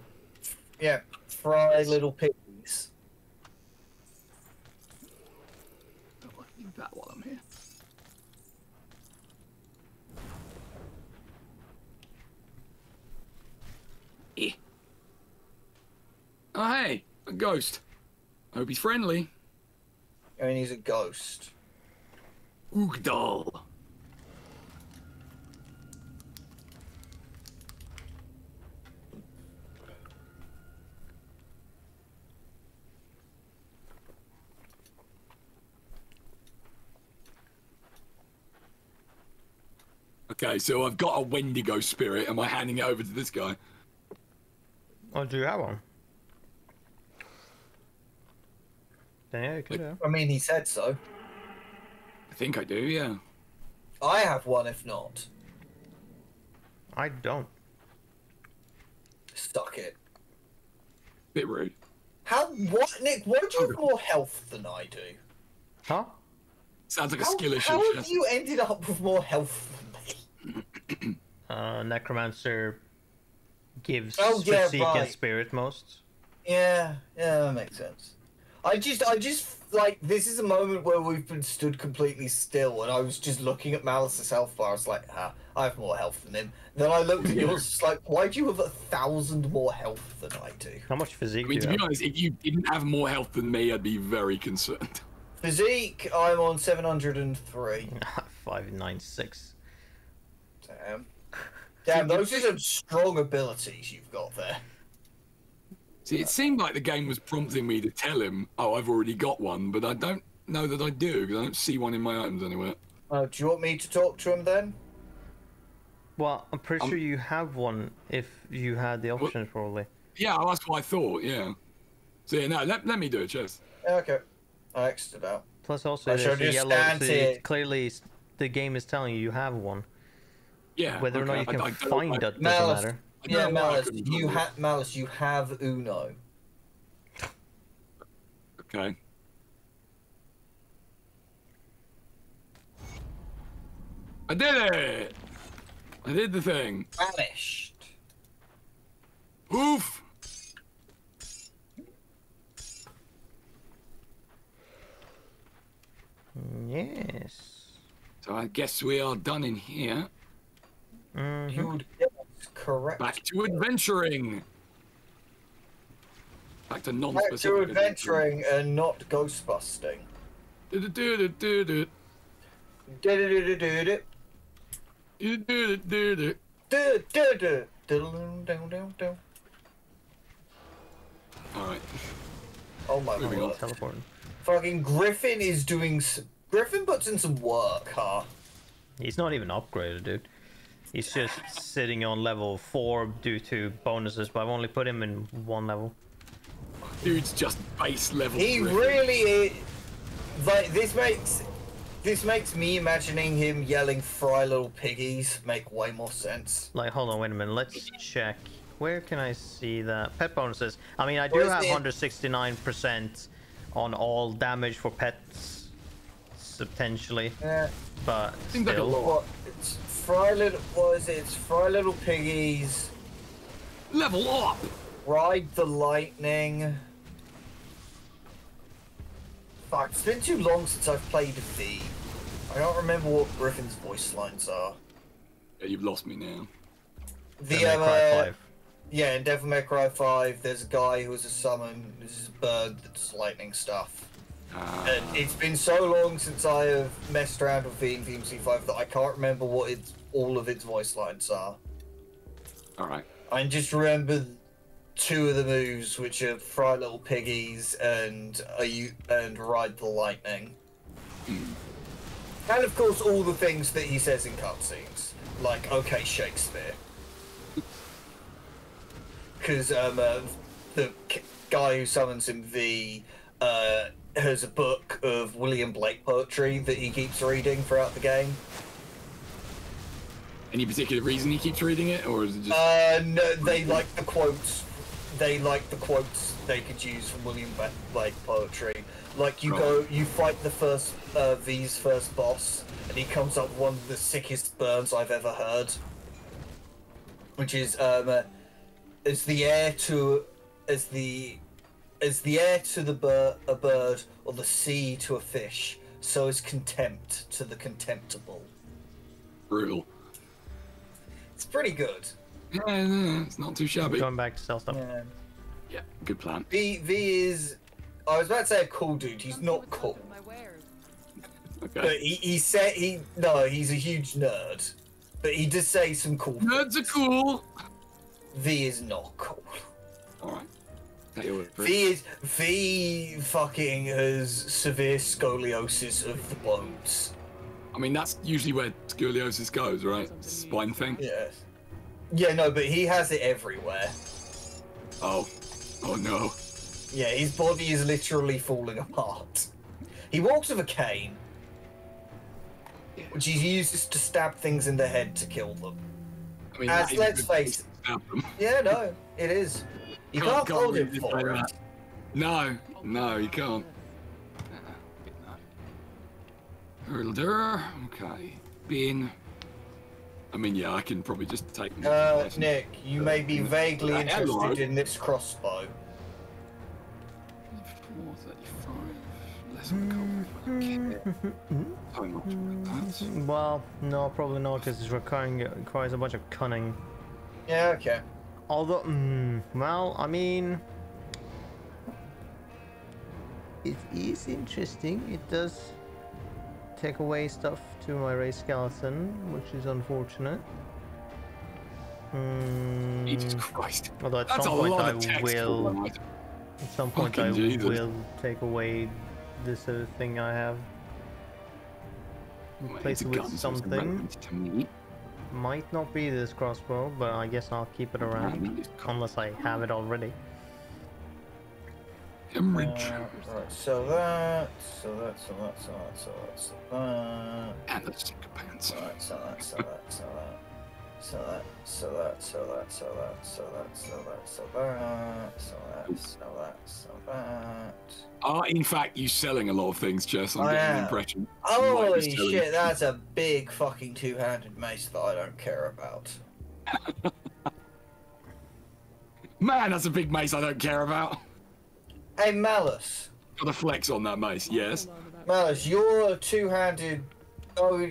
Yeah, fry little piggies. I'll leave that while I'm here. Oh, hey, a ghost. I hope he's friendly. I mean, he's a ghost. Oogdal. Okay, so I've got a Wendigo spirit. Am I handing it over to this guy? Oh, do you have one? Then yeah, you can do. I mean, he said so. I think I do, yeah. I have one, if not. I don't. Stuck it. Bit rude. What, Nick? Why do you have more health than I do? Huh? Sounds like a skill issue. How have you ended up with more health than me? Necromancer gives Oh, yeah, physique and right. spirit most. Yeah, that makes sense. I just, like, this is a moment where we've been stood completely still, and I was just looking at Malice's health bar. I was like, I have more health than him. Then I looked at yours, it's like, why do you have 1,000 more health than I do? How much physique I mean, do to you be honest, if you didn't have more health than me, I'd be very concerned. Physique, I'm on 703. have? 596. Damn, those are some strong abilities you've got there. See, it seemed like the game was prompting me to tell him, oh, I've already got one, but I don't know that I do, because I don't see one in my items anywhere. Do you want me to talk to him then? Well, I'm pretty sure you have one if you had the options, probably. Yeah, well, that's what I thought, yeah. So, yeah, no, let me do it, Chess. Okay. I exited out. Plus, also, I there's shall a just yellow. stand So here. clearly, the game is telling you have one. Yeah. Whether or not you okay, can I don't find know it doesn't Malice, matter. yeah, Malice, couldn't you find have Malice, you have Uno. Okay. I did it! I did the thing. Vanished. Oof! Yes. So I guess we are done in here. Mm-hmm. You'd guess correct. Back to adventuring! Back to Back non-specific to adventuring and not ghost busting. Do-do-do-do-do-do. Do-do-do-do-do-do. Do-do-do-do-do. Do-do-do. Do-do-do-do-do. Alright. Oh my Moving on. god. Teleporting. Fucking Griffin is doing. Griffin puts in some work, huh? He's not even upgraded, dude. He's just sitting on level 4 due to bonuses, but I've only put him in 1 level. Dude's just base level. He Griffin. really is. Like, this makes me imagining him yelling "Fry little piggies" make way more sense. Like, hold on, wait a minute. Let's check. Where can I see that? Pet bonuses. I mean, I do Where is have it? 169% on all damage for pets, potentially, Yeah. but Seems like a still. lot. What? It's Fry little. What is it? It's Fry little piggies. Level up! Ride the lightning. Fuck, it's been too long since I've played V. I don't remember what Griffin's voice lines are. Yeah, you've lost me now. The Devil May Cry 5. yeah, in Devil May Cry 5, there's a guy who is a summon. This is a bird that does lightning stuff. And it's been so long since I have messed around with V and VMC5 that I can't remember what all of its voice lines are. Alright. I just remember 2 of the moves, which are Fry Little Piggies and Ride the Lightning. And of course all the things that he says in cutscenes. Like, okay, Shakespeare. Because the guy who summons him, V, has a book of William Blake poetry that he keeps reading throughout the game. Any particular reason he keeps reading it, or is it just... No, they like the quotes. They like the quotes they could use from William Blake poetry. Like, you fight the first, V's first boss, and he comes up with one of the sickest burns I've ever heard. Which is, as the heir to a bird, or the sea to a fish, so is contempt to the contemptible. Brutal. It's pretty good. Yeah, it's not too shabby. Going back to sell stuff. Yeah. Yeah, good plan. V is. I was about to say a cool dude. He's not cool. Okay. But he said he's a huge nerd. But he did say some cool Nerds are cool. V is not cool. Alright. V fucking has severe scoliosis of the bones. I mean, that's usually where scoliosis goes, right? Spine thing. Yes. Yeah, no, but he has it everywhere. Oh. Oh no. Yeah, his body is literally falling apart. He walks with a cane, which he uses to stab things in the head to kill them. I mean, As let's face it. Yeah, no, it is. You can't hold him for it. No, you can't. Okay. Bin. I mean, yeah, I can probably just take. Nick, you may be vaguely interested in this crossbow. 435. Less so much like that. Well, no, probably not, because it requires a bunch of cunning. Yeah, okay. Although, well, I mean, it is interesting. It does take away stuff to my race skeleton, which is unfortunate. Jesus Christ. Although at That's some a point lot I of text will, for one. at some point I Fucking Jesus. will take away this other thing I have. Replace it with something. Might not be this crossbow, but I guess I'll keep it around unless I have it already. Hemorrhage. Right, so that. And the stinker pants. Right, so that. Are in fact you selling a lot of things, Jess? I'm getting the impression. Holy shit, that's a big fucking two-handed mace that I don't care about. Man, that's a big mace I don't care about. Hey, Malus. Got a flex on that mace, yes. Malus, you're a two-handed... Oh,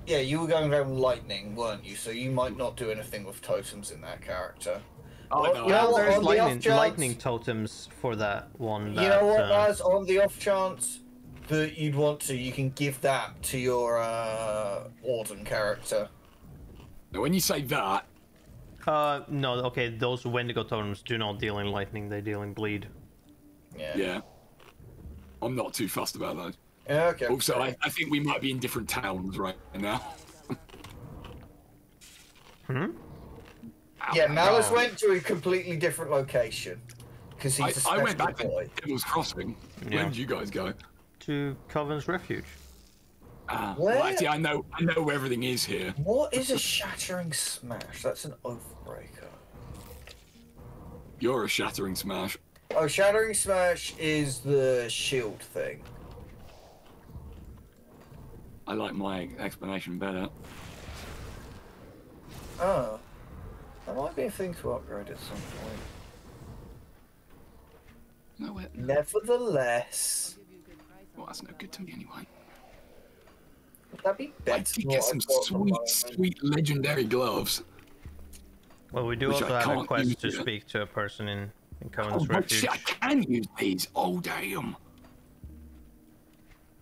yeah, you were going around lightning, weren't you? So you might not do anything with totems in that character. Oh, no, you know, there's the lightning totems for that one. You know what, Malus? On the off chance that you'd want to, you can give that to your Warden character. Now, when you say that... no, okay, those Wendigo totems do not deal in lightning, they deal in bleed. Yeah. I'm not too fussed about those. Yeah, okay. Also, I think we might be in different towns right now. Yeah, Malus went to a completely different location. Because he's I went back to Devil's Crossing. Yeah. Where did you guys go? To Coven's Refuge. Where? Well, actually, I know where everything is here. What is a shattering smash? That's an oathbreaker. You're a shattering smash. Oh, shattering smash is the shield thing. I like my explanation better. Oh. That might be a thing to upgrade at some point. No, it. Nevertheless. Well, that's no good to me anyway. Would that be better? I did get some sweet legendary gloves. Well, we do Which also I have a can't quest use to yet. speak to a person in Oh, Coven's but Refuge. shit, I can use these. Oh, damn.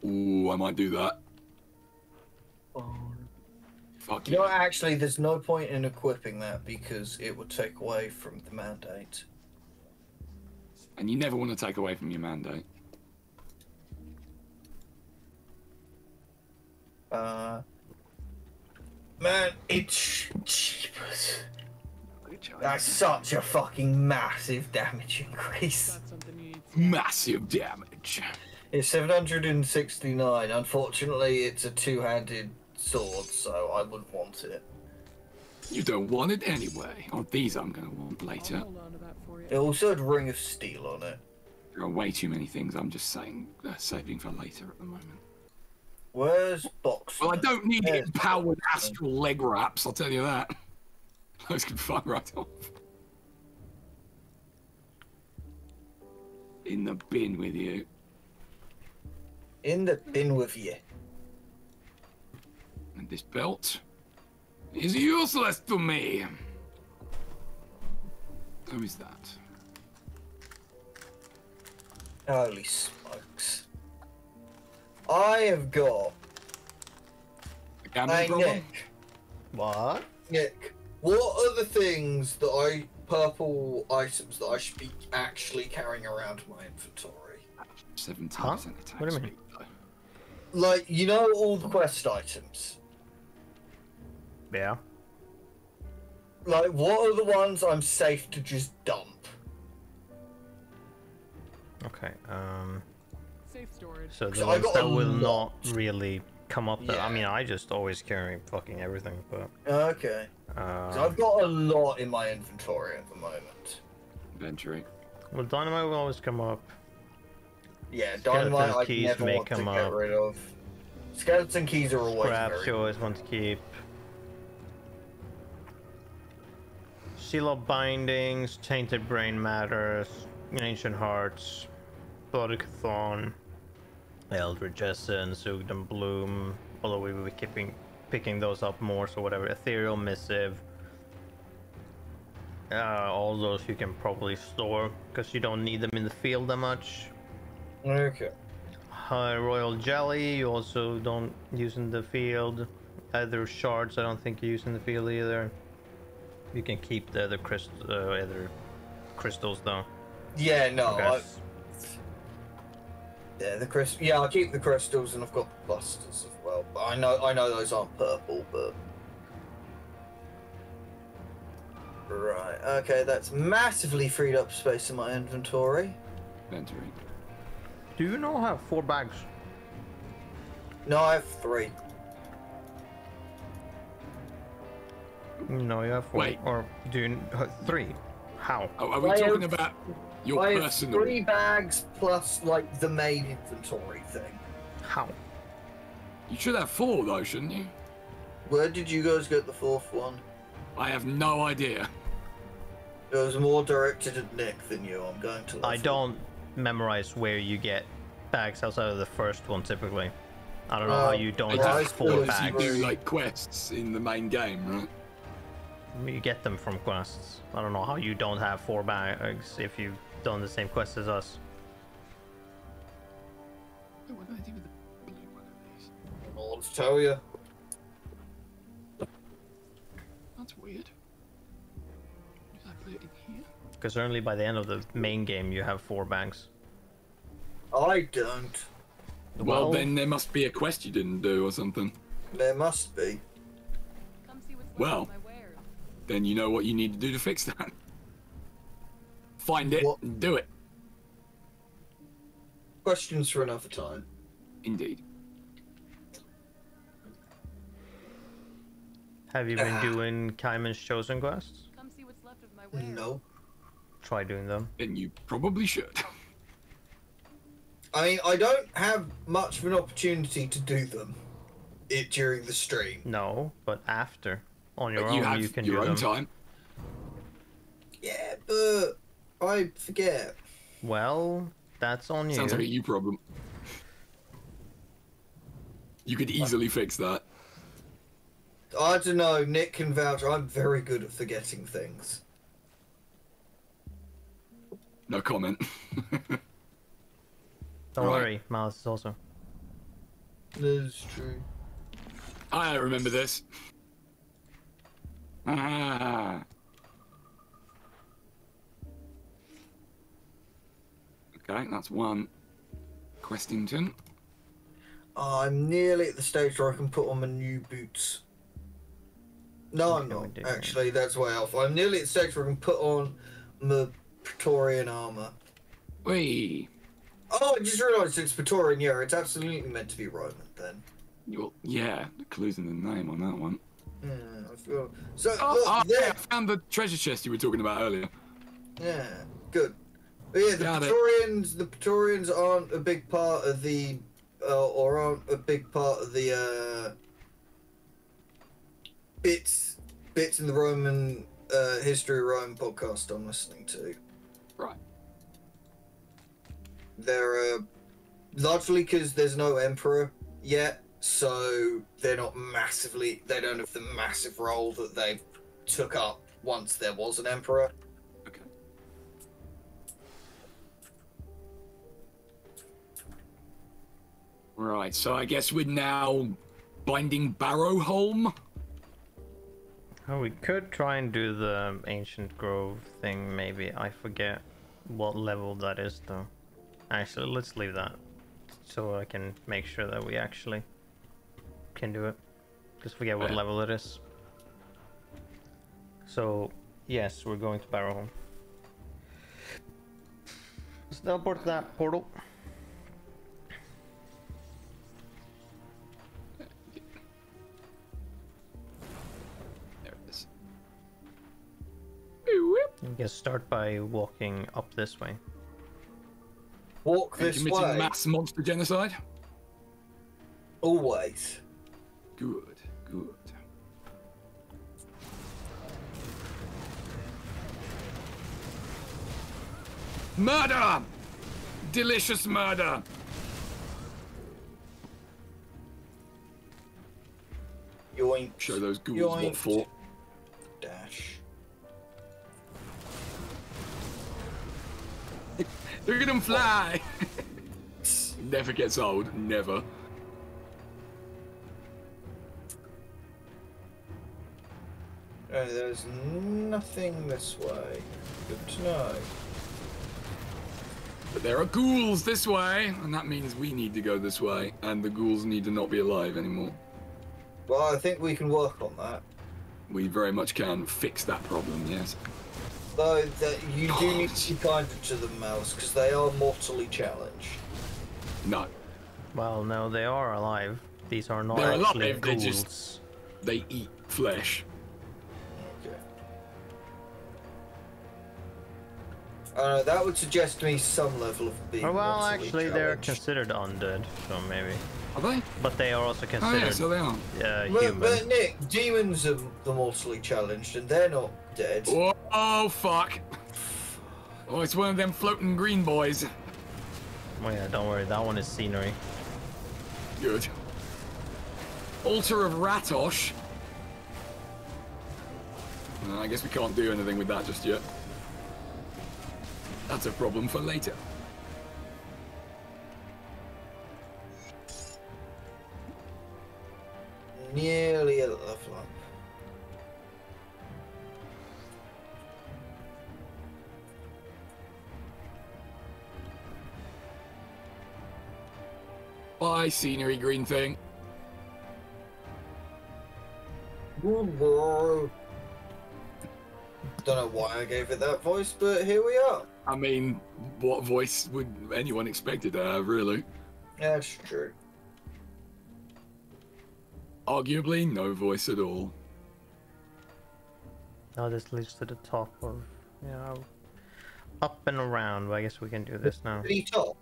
Ooh, I might do that. Fuck You know, yeah. actually, there's no point in equipping that because it would take away from the mandate. And you never want to take away from your mandate. Man, it's cheapers. That's such a fucking massive damage increase. That's something you need to Massive damage. It's 769. Unfortunately, it's a two-handed sword, so I wouldn't want it. You don't want it anyway. Oh, these I'm going to want later. hold on to that for you. It also had Ring of Steel on it. There are way too many things I'm just saying, saving for later at the moment. Where's Box? Well, I don't need There's empowered astral leg wraps, I'll tell you that. Those can fuck right off. In the bin with you. In the bin with you. And this belt is useless to me. Who is that? Holy smokes. I have got. Hey, Nick. What? Nick, what are the things that purple items that I should be actually carrying around in my inventory? 17% attack What do you mean? speed, though. Like, you know, all the quest items. Yeah. Like, what are the ones I'm safe to just dump? Okay. Safe storage. So the So I ones got that a will lot. not really come up. I Yeah. mean, I just always carry fucking everything, but. Okay. So I've got a lot in my inventory at the moment. Inventory. Well, dynamite will always come up. Yeah, Skeleton dynamite I keys never may want to come get up. rid of. Skeleton keys are always Scraps very you always want to keep. Seal of bindings, tainted brain matters, ancient hearts, bloody Chthon, eldritch essence, Ugdam bloom. Although we will be picking those up more, so whatever. Ethereal missive. All those you can probably store because you don't need them in the field that much. Okay. Royal jelly you also don't use in the field. Other shards I don't think you use in the field either. You can keep the other crystals though. Yeah, no. Okay. Yeah, the crystal. Yeah, I keep the crystals, and I've got busters as well. But I know those aren't purple, but. Right. Okay, that's massively freed up space in my inventory. Inventory. Do you now have 4 bags? No, I have 3. No, you have 4. Wait. Or do you 3? How? Oh, are we I talking have- about your I have personal? 3 bags plus like the main inventory thing. How? You should have 4 though, shouldn't you? Where did you guys get the 4th one? I have no idea. It was more directed at Nick than you. I'm going to. I don't memorize where you get bags outside of the first one typically. I don't know how you don't I have just 4 suppose bags. you do like quests in the main game, right? You get them from quests. I don't know how you don't have 4 bags if you've done the same quest as us. What do I do with the blue one of these? I don't know what to tell you. That's weird. Did I put it in here? Because only by the end of the main game you have 4 bags. I don't. Well, then there must be a quest you didn't do or something. There must be. Come see what's left Well. of my wares. Then you know what you need to do to fix that. Find it What? and do it. Questions for another time. Indeed. Have you been doing Kaiman's Chosen quests? Come see what's left of my wares. No. Try doing them. Then you probably should. I mean, I don't have much of an opportunity to do them during the stream. No, but after. On your But you own, have you can your do own them. time. Yeah, but I forget. Well, that's on you. Sounds like a you problem. You could easily fix that. I don't know. Nick can vouch. I'm very good at forgetting things. No comment. Don't Right. worry, Malus is also. That's true. I remember this. Ah. Okay, that's one. Questington. I'm nearly at the stage where I can put on my new boots. No, I'm Okay, we not. did Actually, that's way off. I'm nearly at the stage where I can put on my Praetorian armor. Wait. Oh, I just realised it's Praetorian. Yeah, it's absolutely meant to be Roman then. Well, yeah, the clue's in the name on that one. I feel... So, Oh, look, yeah, there. I found the treasure chest you were talking about earlier. Yeah, good. But yeah, Got it. the Praetorians aren't a big part of the, or aren't a big part of the bits in the Roman history of Rome podcast I'm listening to. Right. They're largely because there's no emperor yet, so they're not massively. They don't have the massive role that they took up once there was an emperor. Okay. Right, so I guess we're now binding Barrowholm. Oh, we could try and do the Ancient Grove thing, maybe. I forget what level that is, though. Actually, let's leave that, so I can make sure that we actually can do it. Just forget what level it is. So, yes, we're going to Barrowholm. Let's teleport that portal. There it is. You can start by walking up this way. Walk this Committing way. mass monster genocide? Always. Good, good. Murder! Delicious murder! Yoink. Show those ghouls Yoink. what for. Dash. Look at them fly! Never gets old, never. There's nothing this way. Good to know. But there are ghouls this way, and that means we need to go this way, and the ghouls need to not be alive anymore. Well, I think we can work on that. We very much can fix that problem, yes. Though that you do need to be kinder to them, Mouse, because they are mortally challenged. No. Well, no, they are alive. These are not They're actually alive, they ghouls. just- They eat flesh. That would suggest to me some level of being Oh, well, mortally actually, they're challenged. considered undead, so maybe. Are they? But they are also Oh considered yeah, so they are. human. But Nick, demons are the mortally challenged, and they're not dead. Oh, fuck. Oh, it's one of them floating green boys. Oh yeah, don't worry, that one is scenery. Good. Altar of Ratosh. I guess we can't do anything with that just yet. That's a problem for later. Nearly a level up. Bye, scenery green thing. Don't know why I gave it that voice, but here we are. I mean, what voice would anyone expect it to have, really? That's true. Arguably, no voice at all. Now this leads to the top of, you know, up and around. But I guess we can do this now. The top.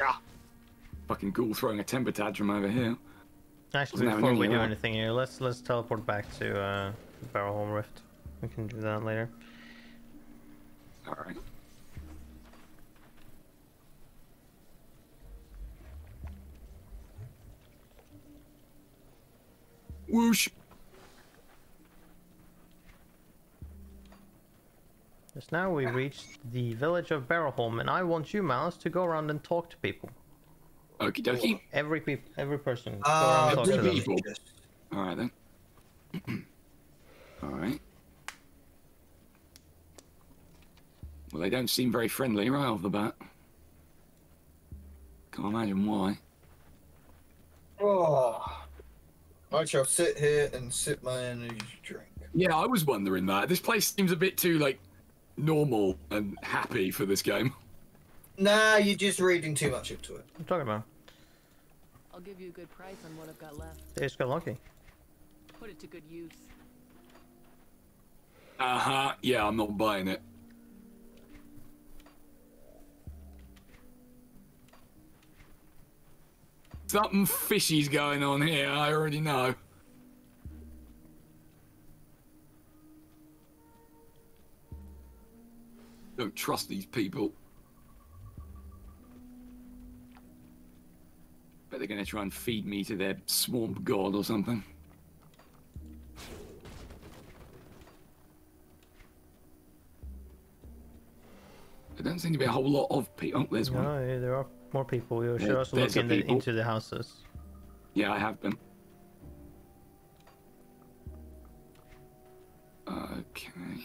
Ah! Fucking ghoul throwing a temper tantrum over here. Actually, Wasn't having before we any do of that. anything here, let's teleport back to Barrowholm Rift. We can do that later. Alright. Whoosh! Just now we reached the village of Barrowholm, and I want you, Malus, to go around and talk to people. Okie dokie. Every person. Go around and talk to them. people. Alright then. Alright. Well, they don't seem very friendly right off the bat. Can't imagine why. Oh. I shall sit here and sip my energy drink. Yeah, I was wondering that. This place seems a bit too, like, normal and happy for this game. Nah, you're just reading too much into it. What are you talking about? I'll give you a good price on what I've got left. They just got lucky. Put it to good use. Uh-huh. Yeah, I'm not buying it. Something fishy's going on here, I already know. Don't trust these people. Bet they're gonna try and feed me to their swamp god or something. seem to be a whole lot of people. Oh, there's one. No, there are more people. You should There- also there's look the people. into the houses. Yeah, I have been. Okay.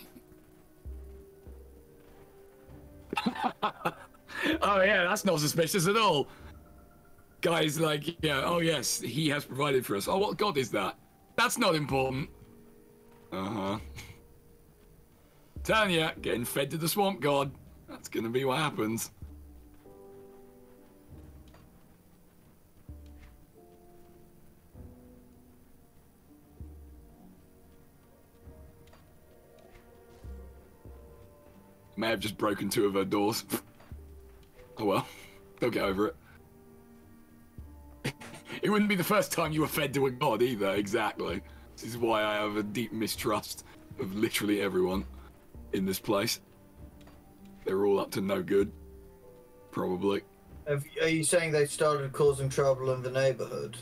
Oh yeah, that's not suspicious at all. Guys like, yeah, oh yes, he has provided for us. Oh, what god is that? That's not important. Uh-huh. Telling ya, getting fed to the swamp god. That's gonna be what happens. May have just broken 2 of her doors. Oh well, they'll get over it. It wouldn't be the first time you were fed to a god either, exactly. This is why I have a deep mistrust of literally everyone in this place. They're all up to no good. Probably. Are you saying they started causing trouble in the neighborhood?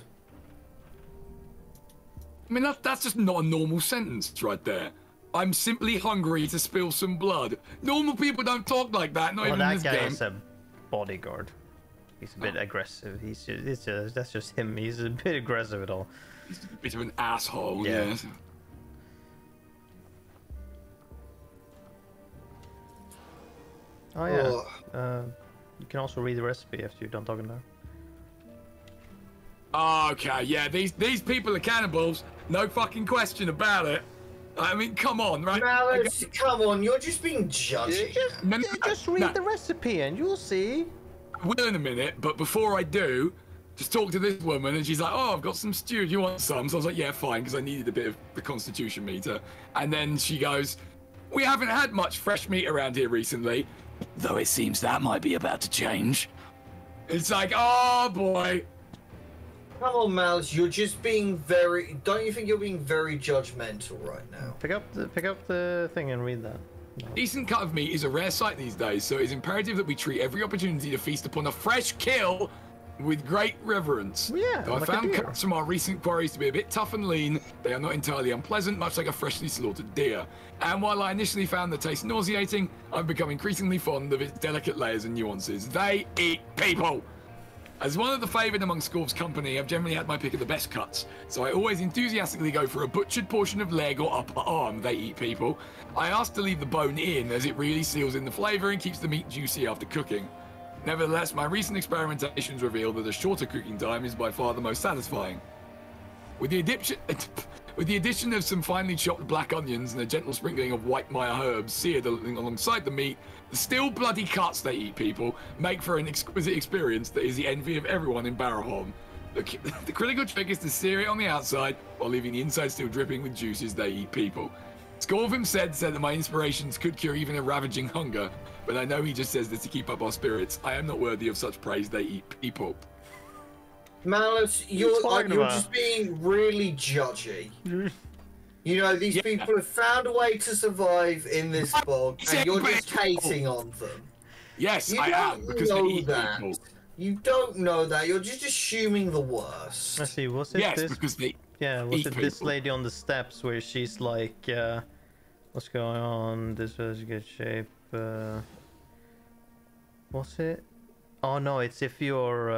I mean, that's just not a normal sentence right there. I'm simply hungry to spill some blood. Normal people don't talk like that, not Well, even in that this guy game. is a bodyguard. He's a bit aggressive. That's just him. He's a bit aggressive at all. He's a bit of an asshole, Yeah. yes. Oh yeah. You can also read the recipe after you're done talking there. Okay, yeah, these people are cannibals. No fucking question about it. I mean, come on, right? Malus, come on, you're just being judgy. No, no, Just read the recipe and you'll see. I will in a minute, but before I do, just talk to this woman, and she's like, "Oh, I've got some stew. Do you want some?" So I was like, "Yeah, fine," because I needed a bit of the constitution meter. And then she goes, "We haven't had much fresh meat around here recently, though it seems that might be about to change." It's like, oh boy. Come on, Malus, you're just being very... Don't you think you're being very judgmental right now? Pick up the thing and read that. No. Decent cut of meat is a rare sight these days, so it's imperative that we treat every opportunity to feast upon a fresh kill with great reverence. Well, yeah, Though like I a found deer. cuts from our recent quarries to be a bit tough and lean, they are not entirely unpleasant, much like a freshly slaughtered deer. And while I initially found the taste nauseating, I've become increasingly fond of its delicate layers and nuances. They eat people! As one of the favoured among Scorv's company, I've generally had my pick of the best cuts, so I always enthusiastically go for a butchered portion of leg or upper arm. They eat people. I ask to leave the bone in, as it really seals in the flavour and keeps the meat juicy after cooking. Nevertheless, my recent experimentations reveal that a shorter cooking time is by far the most satisfying. With the addition of some finely chopped black onions and a gentle sprinkling of white Maya herbs seared alongside the meat, the still bloody cuts they eat people make for an exquisite experience that is the envy of everyone in Barahom. The critical trick is to sear it on the outside while leaving the inside still dripping with juices they eat people. Scorvim said that my inspirations could cure even a ravaging hunger, but I know he just says this to keep up our spirits. I am not worthy of such praise. They eat people. Malus, you're just being really judgy. You know, these people have found a way to survive in this bog, and you're just hating on them. Yes, You I don't am, because they know eat that. people. You don't know that. You're just assuming the worst. Let's see, was it Yes, this? because they Yeah, was eat it this people. lady on the steps where she's like, what's going on? This was good shape. Was it? Oh no, it's if you're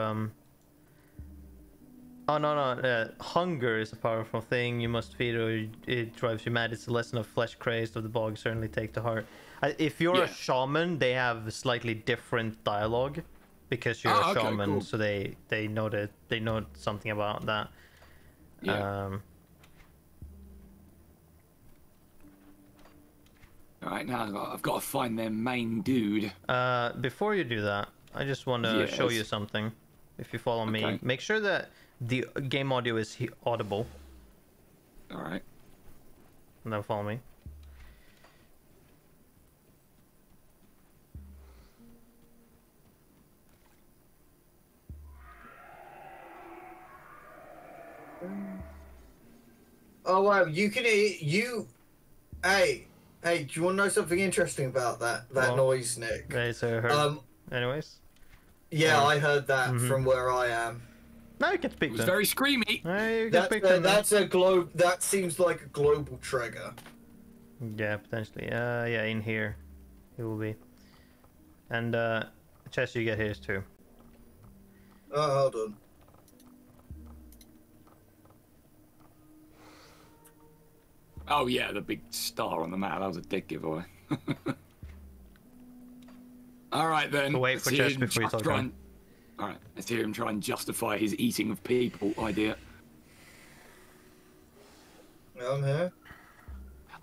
Oh no, hunger is a powerful thing. You must feed or it drives you mad. It's a lesson of flesh crazed of the bog. Certainly take to heart. If you're a shaman, they have slightly different dialogue because you're a shaman, cool. so they know something about that. Yeah. All right, now I've got to find their main dude. Before you do that, I just want to show Yes. you something. If you follow me, Okay. make sure that the game audio is audible, All right. and then follow me. Oh wow, you can Hey, do you want to know something interesting about that Well, noise, Nick? Okay, so heard. Anyways, Yeah, I heard that from where I am. no, you can speak It was then. very screamy. You can speak then. That seems like a global trigger. Yeah, potentially. Yeah, in here, it will be. And Chess, you get his too. Oh, hold on. Oh yeah, the big star on the map. That was a dick giveaway. All right then. So wait for Chess before you talk to him. All right, let's hear him try and justify his eating of people idea. I'm here.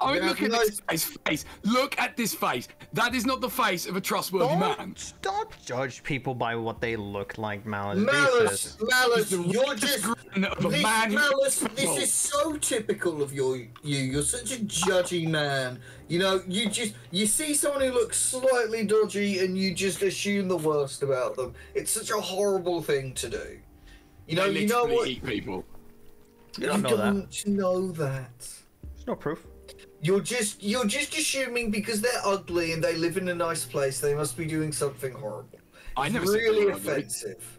Oh, look at this guy's face. Look at this face. That is not the face of a trustworthy man. Don't judge people by what they look like, Malus. Malus, you're just... Malus, this is so typical of you. You're such a judgy man. You know, you see someone who looks slightly dodgy and you just assume the worst about them. It's such a horrible thing to do. You know what? Eat people. You don't know that. There's no proof. You're just assuming because they're ugly and they live in a nice place, they must be doing something horrible. I never said really they were offensive.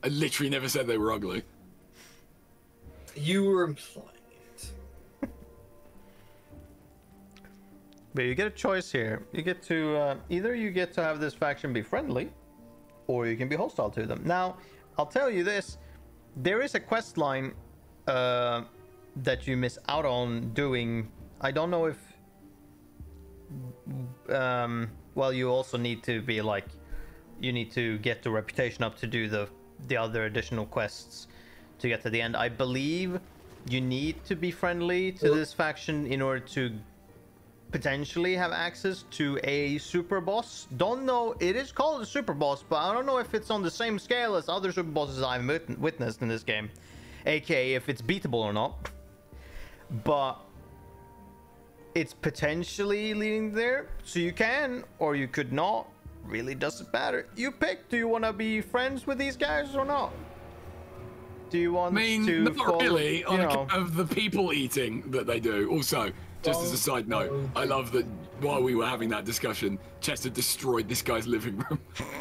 I literally never said they were ugly. You were implying it. But you get a choice here. You get to either you get to have this faction be friendly, or you can be hostile to them. Now, I'll tell you this: there is a quest line that you miss out on doing. I don't know if well, you also need to be like, you need to get the reputation up to do the other additional quests to get to the end. I believe you need to be friendly to this faction in order to potentially have access to a super boss. Don't know, it is called a super boss, but I don't know if it's on the same scale as other super bosses I've witnessed in this game, aka if it's beatable or not. But it's potentially leading there, so you can or you could not. Really doesn't matter. You pick. Do you want to be friends with these guys or not? Do you want to not follow, really, on account of the people eating that they do. Also, just as a side note, I love that while we were having that discussion, Chester destroyed this guy's living room.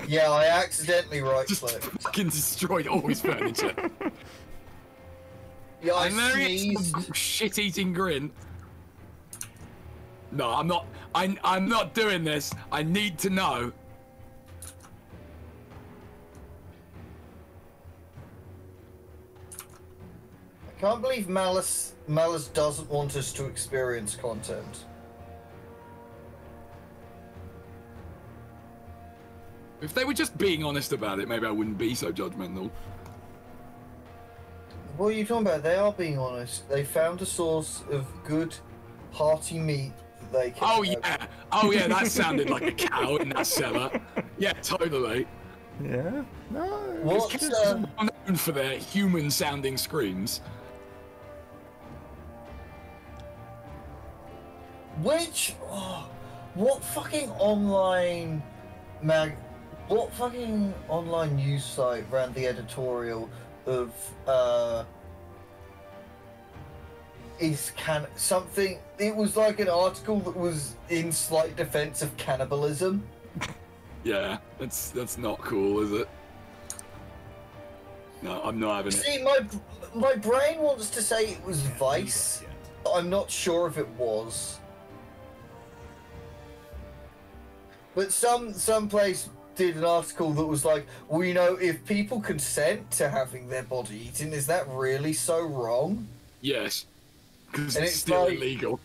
Yeah, I accidentally Just right-clicked. fucking destroyed all his furniture. Yeah, I And there he is, sneezed. shit-eating grin. No, I'm not. I'm not doing this. I need to know. I can't believe Malus doesn't want us to experience content. If they were just being honest about it, maybe I wouldn't be so judgmental. What are you talking about? They are being honest. They found a source of good, hearty meat that they can Oh have. yeah, oh yeah, that sounded like a cow in that cellar. Yeah, totally. Yeah. No. What's, Kids are well known for their human-sounding screams. What fucking online news site ran the editorial of it was like an article that was in slight defense of cannibalism. Yeah, that's not cool, is it? No, I'm not having it. See, my brain wants to say it was Vice, but I'm not sure if it was. But some place did an article that was like, well, you know, if people consent to having their body eaten, is that really so wrong? Yes, because And it's it's still like- illegal.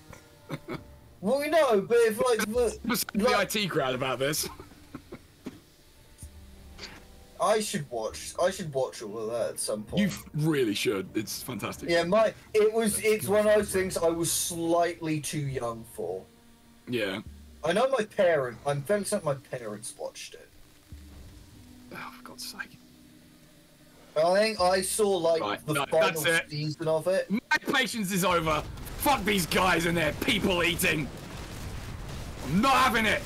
Well, no, but if The IT crowd about this. I should watch all of that at some point. You really should. It's fantastic. Yeah, it's one of those things I was slightly too young for. Yeah. I know I'm fairly certain my parents watched it. Oh, for God's sake. I think I saw the final that's it. season of it. My patience is over. Fuck these guys and their people eating. I'm not having it.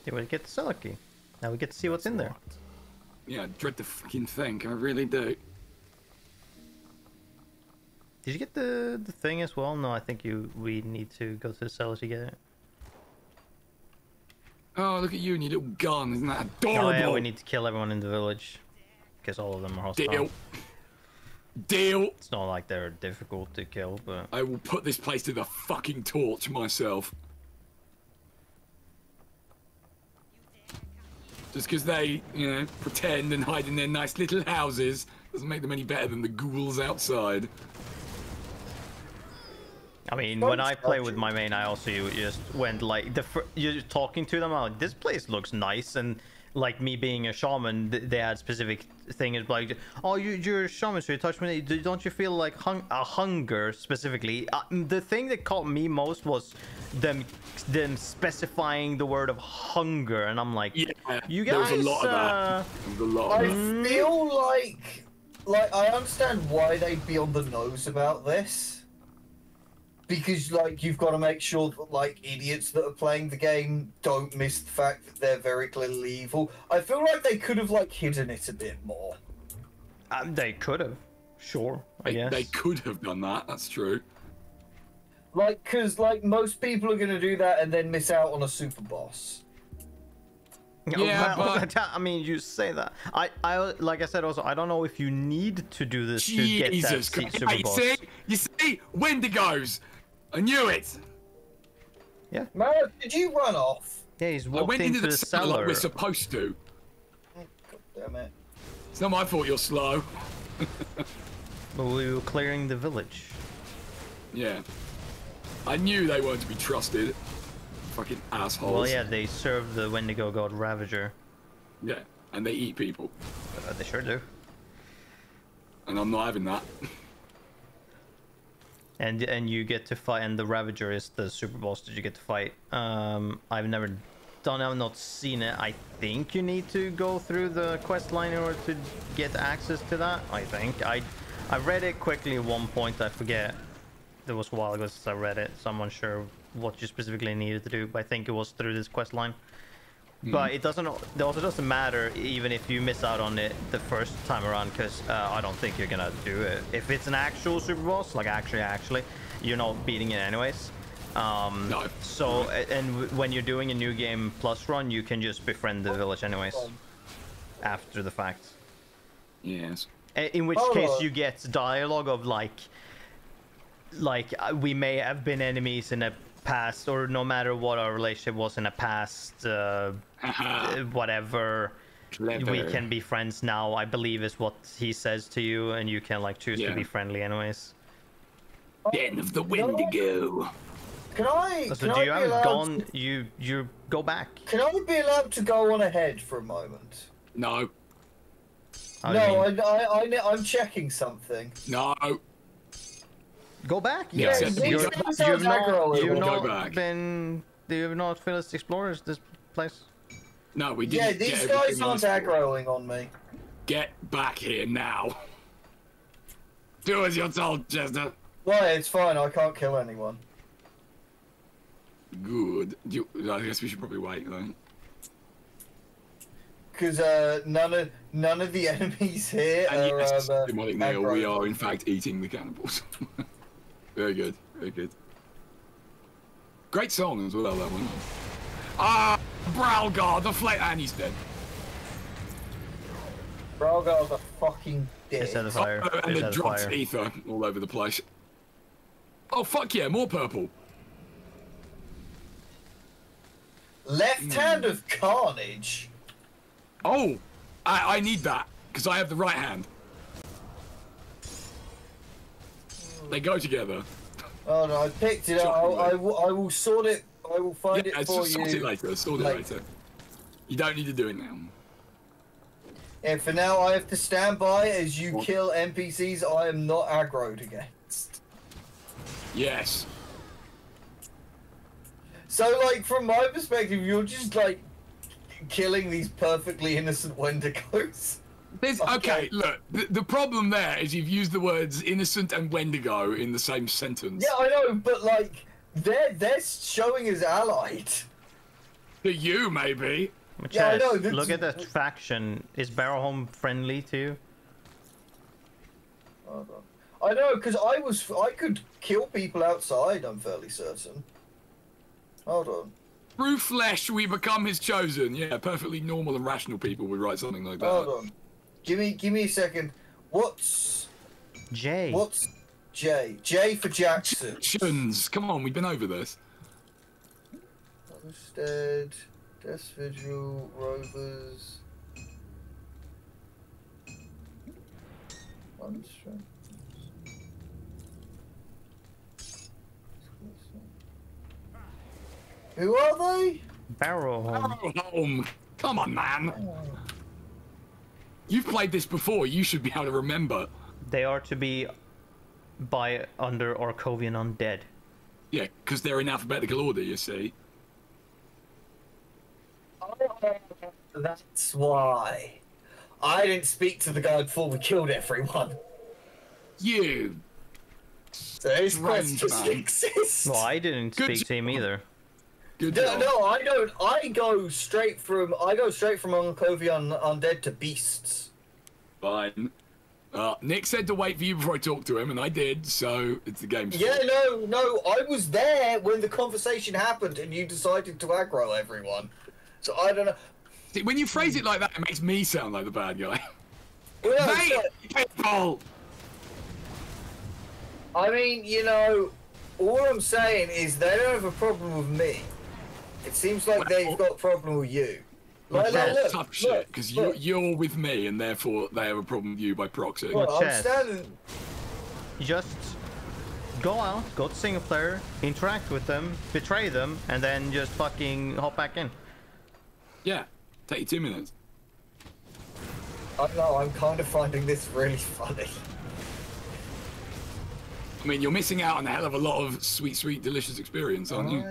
Yeah, we get the cellar key. Now we get to see what's in there. Yeah, I dread to fucking think. I really do. Did you get the thing as well? No, I think we need to go to the cellar to get it. Oh, look at you and your little gun. Isn't that adorable? Oh yeah, we need to kill everyone in the village. Because all of them are hostile. Deal. Deal. It's not like they're difficult to kill, but I will put this place to the fucking torch myself. Just because they, you know, pretend and hide in their nice little houses doesn't make them any better than the ghouls outside. I mean, when I play with my main, I also just went like you're talking to them. I'm like, this place looks nice, and like me being a shaman, they had specific things like, oh, you're a shaman, so you touch me. Don't you feel like a hunger specifically? The thing that caught me most was them specifying the word of hunger, and I'm like, yeah, you guys. There was a lot of that. There was a lot of I feel like I understand why they'd be on the nose about this. Because, like, you've got to make sure that, like, idiots that are playing the game don't miss the fact that they're very clearly evil. I feel like they could have, like, hidden it a bit more. They could have. Sure, I guess. They could have done that, that's true. Like, because, like, most people are going to do that and then miss out on a super boss. Yeah, well, but... I mean, you say that. I like I said also, I don't know if you need to do this to get that super boss. You see? Wendigos! I knew it! Yeah. Malus, did you run off? Yeah, he's I walked went into the cellar like we're cellar. supposed to. God damn it. It's not my fault you're slow. But we were clearing the village. Yeah. I knew they weren't to be trusted. Fucking assholes. Well, yeah, they serve the Wendigo god Ravager. Yeah, and they eat people. They sure do. And I'm not having that. And you get to fight, and the Ravager is the super boss that you get to fight. I've never done it, I've not seen it. I think you need to go through the quest line in order to get access to that. I think I read it quickly at one point. I forget. It was a while ago since I read it, so I'm unsure what you specifically needed to do. But I think it was through this quest line. But it also doesn't matter even if you miss out on it the first time around, because I don't think you're gonna do it. If it's an actual super boss, like actually, you're not beating it anyways. No. So, and when you're doing a new game plus run, you can just befriend the village anyways after the fact. Yes. In which case you get dialogue of like we may have been enemies in a past, or no matter what our relationship was in a past, whatever. Clever. We can be friends now, I believe is what he says to you, and you can like choose to be friendly anyways. Den of the Wendigo. Can I? So can do I you haven't allowed gone? To, you go back. Can I be allowed to go on ahead for a moment? No. I'm checking something. No. Go back. Yeah, You've not finished explorers this place. No, we didn't. Yeah, these guys aren't aggroing on me. Get back here now. Do as you're told, Chester. Right, it's fine. I can't kill anyone. Good. I guess we should probably wait though. Because none of the enemies here and are yes, demonic nail. We aggroing. are in fact eating the cannibals. Very good. Very good. Great song as well, that one. Ah, Bralgar, the flame, and he's dead. Bralgar's a fucking dick. It's at the fire. Oh, and It's the at the drops fire. ether all over the place. Oh fuck yeah, more purple. Left hand of carnage. Oh, I need that because I have the right hand. They go together. Oh no, I picked it up. I will sort it. I will find it for you. Sort it later. Sort it later. You don't need to do it now. And for now, I have to stand by as you kill NPCs I am not aggroed against. Yes. So, like, from my perspective, you're just, like, killing these perfectly innocent Wendigos. Okay, look, the problem there is you've used the words innocent and Wendigo in the same sentence. Yeah, I know, but, like, they're showing as allied. To you, maybe. Yeah, I know. Look at that faction. Is Barrowhome friendly to you? I know, because I could kill people outside, I'm fairly certain. Hold on. Through flesh, we become his chosen. Yeah, perfectly normal and rational people would write something like that. Hold on. Give me a second. What's J. What's J? J for Jackson. Actions. Come on, we've been over this. Instead, Death Vigil, Rovers. Who are they? Barrel Home. Barrel Home. Come on, man. You've played this before. You should be able to remember. They are to be by under Orkovian Undead. Yeah, because they're in alphabetical order, you see. That's why. I didn't speak to the guy before we killed everyone. You. So his quest just exists. Well, I didn't speak to him either. Good job. No, I don't. I go straight from Orkovian Undead to beasts. Fine. Nick said to wait for you before I talked to him, and I did, so it's the game's Yeah, fault. no, I was there when the conversation happened and you decided to aggro everyone. So I don't know. See, when you phrase it like that, it makes me sound like the bad guy. Well, no, Hey, people! I mean, you know, all I'm saying is they don't have a problem with me. It seems like they've got a problem with you. Like, That's look, tough shit, because you're with me, and therefore they have a problem with you by proxy. Well, I'm Chess. standing. You just go out, go to single player, interact with them, betray them, and then just fucking hop back in. Yeah, take you 2 minutes. I don't know, I'm kind of finding this really funny. I mean, you're missing out on a hell of a lot of sweet, sweet, delicious experience, aren't you?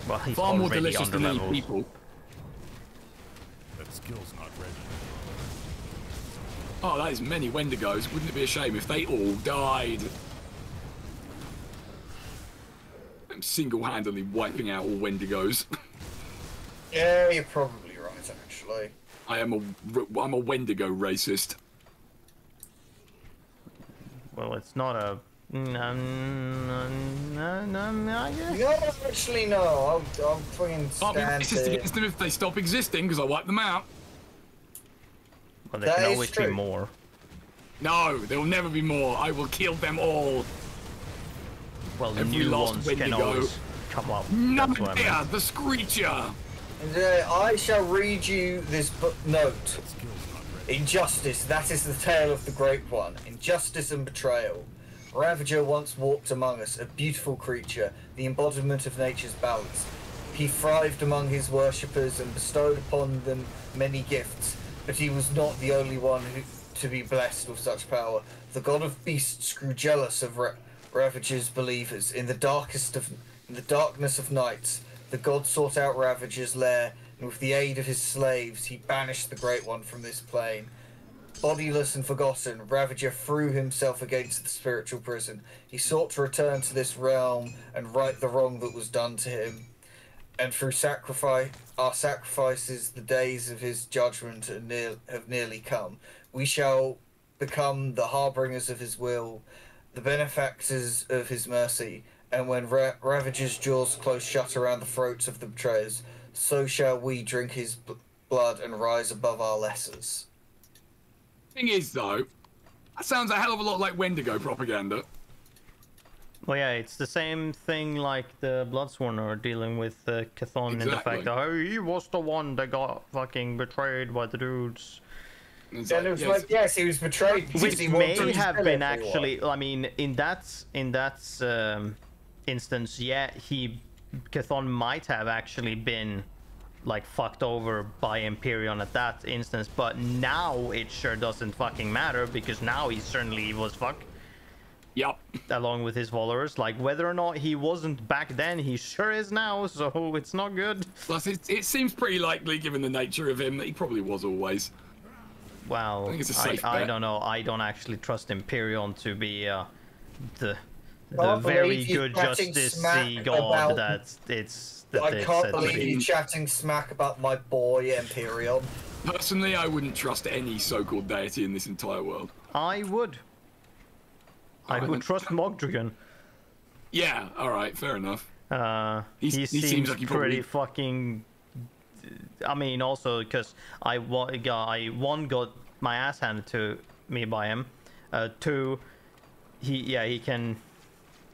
Well, he's Far more already delicious than any underleveled. people. That skill's not ready. Oh, that is many Wendigos. Wouldn't it be a shame if they all died? I'm single-handedly wiping out all Wendigos. Yeah, you're probably right, actually. I'm a Wendigo racist. Well, it's not a... I guess. No, actually, no. I'll fucking I'll be stand racist there. against them if they stop existing, because I wipe them out. Well, there That can is always true. be more. No, there will never be more. I will kill them all. Well, the Every new last ones can Wendigo. always come up. None That's what I here, meant. the Screecher. And, I shall read you this note. Injustice, that is the tale of the Great One. Injustice and betrayal. Ravager once walked among us, a beautiful creature, the embodiment of nature's balance. He thrived among his worshippers and bestowed upon them many gifts, but he was not the only one to be blessed with such power. The god of beasts grew jealous of Ravager's believers. In the darkness of nights, the god sought out Ravager's lair, and with the aid of his slaves, he banished the Great One from this plane. Bodiless and forgotten, Ravager threw himself against the spiritual prison. He sought to return to this realm and right the wrong that was done to him. And through our sacrifices, the days of his judgment have nearly come. We shall become the harbingers of his will, the benefactors of his mercy. And when Ravager's jaws close shut around the throats of the betrayers, so shall we drink his blood and rise above our lessers. Thing is, though, that sounds a hell of a lot like Wendigo propaganda. Well, yeah, it's the same thing like the Bloodsworn are dealing with Chthon in the fact Exactly. that oh, he was the one that got fucking betrayed by the dudes. It's And it was like, yes, he was betrayed because Which he wanted may to have kill been everyone. actually, I mean, in that instance, yeah, Chthon might have actually been like fucked over by Empyrean at that instance, but now it sure doesn't fucking matter because now he certainly was fucked Yep. along with his followers. Like whether or not he wasn't back then, he sure is now, so it's not good. Plus, it seems pretty likely, given the nature of him, that he probably was always. Well, think it's a safe I bet. don't know. I don't actually trust Empyrean to be the Can't very believe he's good chatting justice smack god about- that it's that I it's can't said to believe be. you chatting smack about my boy Empyrean. Personally, I wouldn't trust any so-called deity in this entire world. I would. I Alright, would then. trust Mogdrigan. Yeah, alright, fair enough. He he seems seems like he pretty probably- fucking. I mean, also because I got my ass handed to me by him, Two, he can.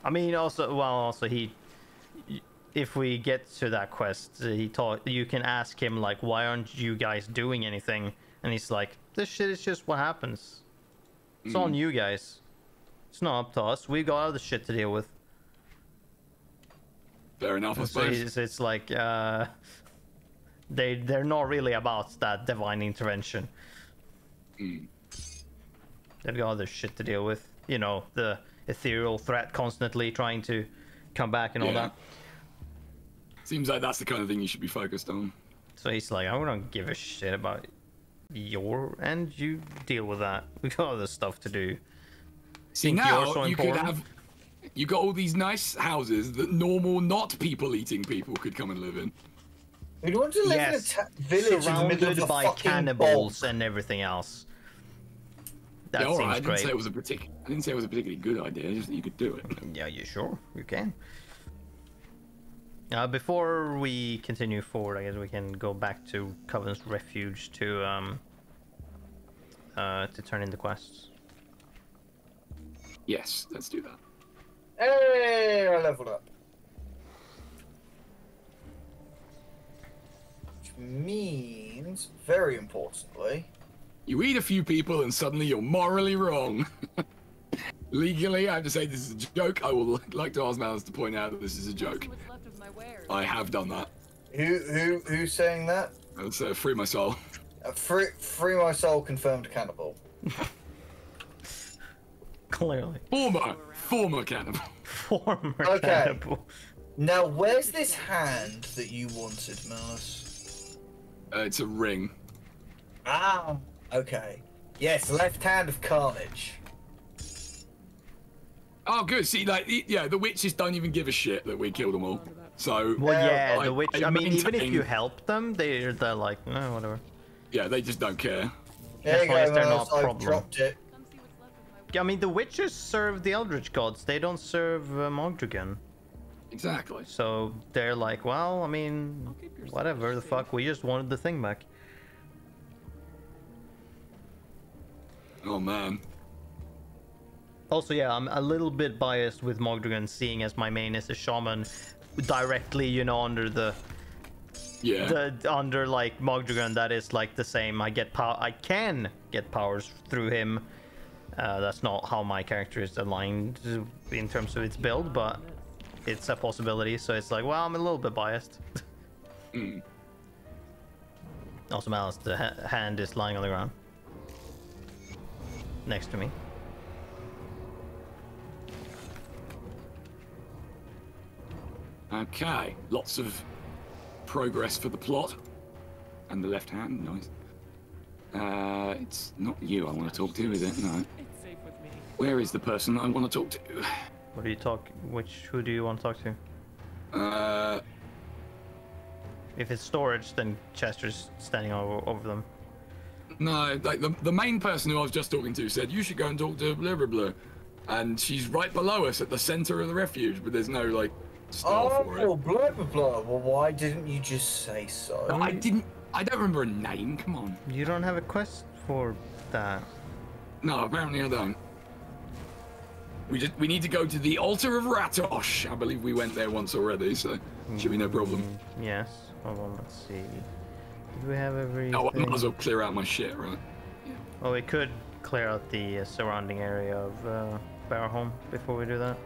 I mean, also he. If we get to that quest, you can ask him like, why aren't you guys doing anything? And he's like, this shit is just what happens. It's on you guys. It's not up to us. We got other shit to deal with. Fair enough, I suppose. So it's like they're not really about that divine intervention. They've got other shit to deal with. You know, the ethereal threat constantly trying to come back and all that. Seems like that's the kind of thing you should be focused on. So he's like, I don't give a shit about your end. You deal with that. We got other stuff to do. See, now you could have. You got all these nice houses that normal, not people-eating people could come and live in. We'd want to live in a village surrounded by cannibals and everything else. That seems I didn't great. say it was a particularly good idea. Just that you could do it. Yeah, you sure? You can. Before we continue forward, I guess we can go back to Covenant's Refuge to turn in the quests. Yes, let's do that. Hey, I leveled up. Which means, very importantly, you eat a few people and suddenly you're morally wrong. Legally, I have to say this is a joke. I would like to ask Malus to point out that this is a joke. I have done that. Who's saying that? Let's free my soul. Free my soul confirmed cannibal. Clearly. Former cannibal. Former cannibal. Now, where's this hand that you wanted, Malus? It's a ring. Ah, okay. Yes, left hand of carnage. Oh, good. See, like, the witches don't even give a shit that we killed them all. So. Well, yeah, the witch. I mean, even if you help them, they're like, no, whatever. Yeah, they just don't care. There you go, they're not a I've dropped it. I mean, the witches serve the Eldritch gods. They don't serve Mogdragon. Exactly. So they're like, well, I mean, whatever the fuck. We just wanted the thing back. Oh man. Also, yeah, I'm a little bit biased with Mogdragon, seeing as my main is a shaman, directly, you know, under the. Yeah. Under like Mogdragon, that is like the same. I can get powers through him. That's not how my character is aligned in terms of its build, but it's a possibility. So it's like, well, I'm a little bit biased. Also, Malus, the hand is lying on the ground next to me. Okay, lots of progress for the plot. And the left hand, nice. It's not you I want to talk to, is it? No. It's safe with me. Where is the person I want to talk to? What do you talk? Who do you want to talk to? If it's storage, then Chester's standing over them. No, like the main person who I was just talking to said you should go and talk to blah blah blah, and she's right below us at the center of the refuge, but there's no like star for it. Oh, blah blah blah. Well, why didn't you just say so? No, I didn't. I don't remember a name. Come on. You don't have a quest for that. No, apparently I don't. We need to go to the altar of Ratosh. I believe we went there once already, so should be no problem. Yes. Hold on. Let's see. Did we have everything? Oh, I might as well clear out my shit, right? Yeah. Well, we could clear out the surrounding area of Barrowholm before we do that.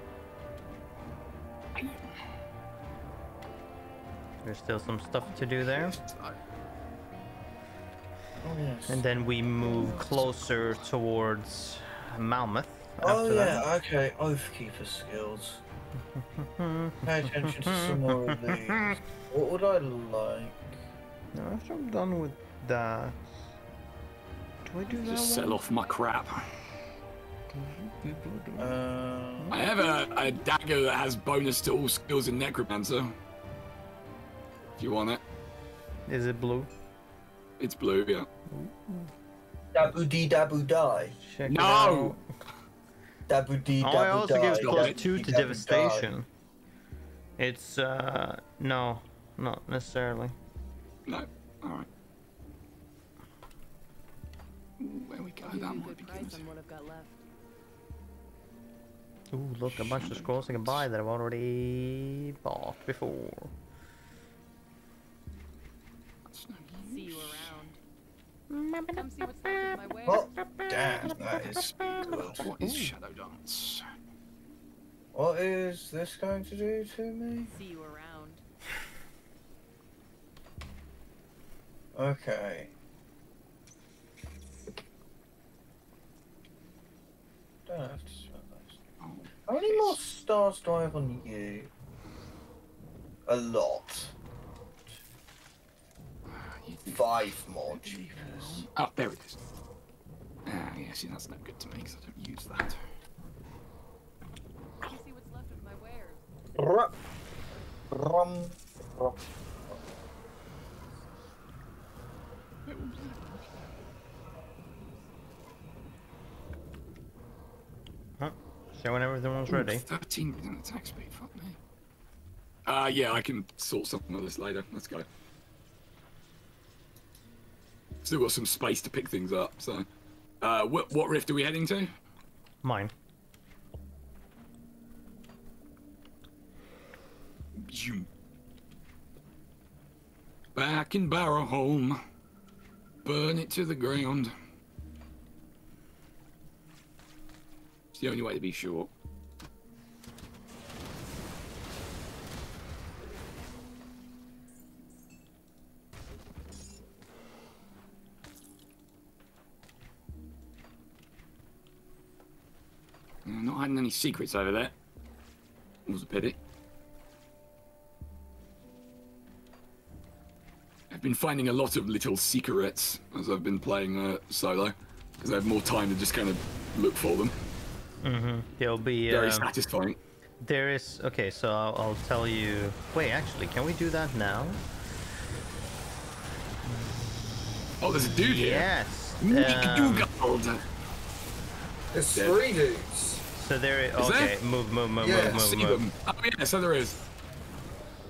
There's still some stuff to do there. Oh, yes. And then we move closer towards Malmouth. Oh yeah, okay. Oathkeeper skills. Pay attention to some more of these. What would I like? No, after I'm done with that, do I do that? Just sell off my crap. I have a dagger that has bonus to all skills in Necromancer. If you want it. Is it blue? It's blue, yeah. Dabu dee dabu die. Check No! Dabu dee dabu Oh, it also die. gives plus Dabu 2 dee to dabu devastation. It's no, not necessarily. No. Alright. Where we go, that might be good. On what I've got left. Ooh, look, a bunch of scrolls I can buy that I've already bought before. See you around. Come see what's left of my wares. Oh, damn, that is good. What is Shadow Dance? What is this going to do to me? See you around. Okay. Don't have to spend those. How many more stars do I have on you? A lot. 5 more, jeepers. Oh, there it is. Ah, yeah, see, that's no good to me because I don't use that. Come see what's left of my wares. Huh? So when everyone's ready. 13% attack speed, fuck me. Yeah, I can sort something of this later. Let's go. Still got some space to pick things up, so. What rift are we heading to? Mine. You. Back in Barrow Home. Burn it to the ground. It's the only way to be sure. Not hiding any secrets over there. It was a pity. I've been finding a lot of little secrets as I've been playing solo, because I have more time to just kind of look for them. Mm-hmm. There'll be very satisfying. There is okay, so I'll tell you. Wait, actually, can we do that now? Oh, there's a dude here. Yes. There's 3 dudes. So there is. Is Okay, there? move. Yeah, Them. Oh yeah, so there is.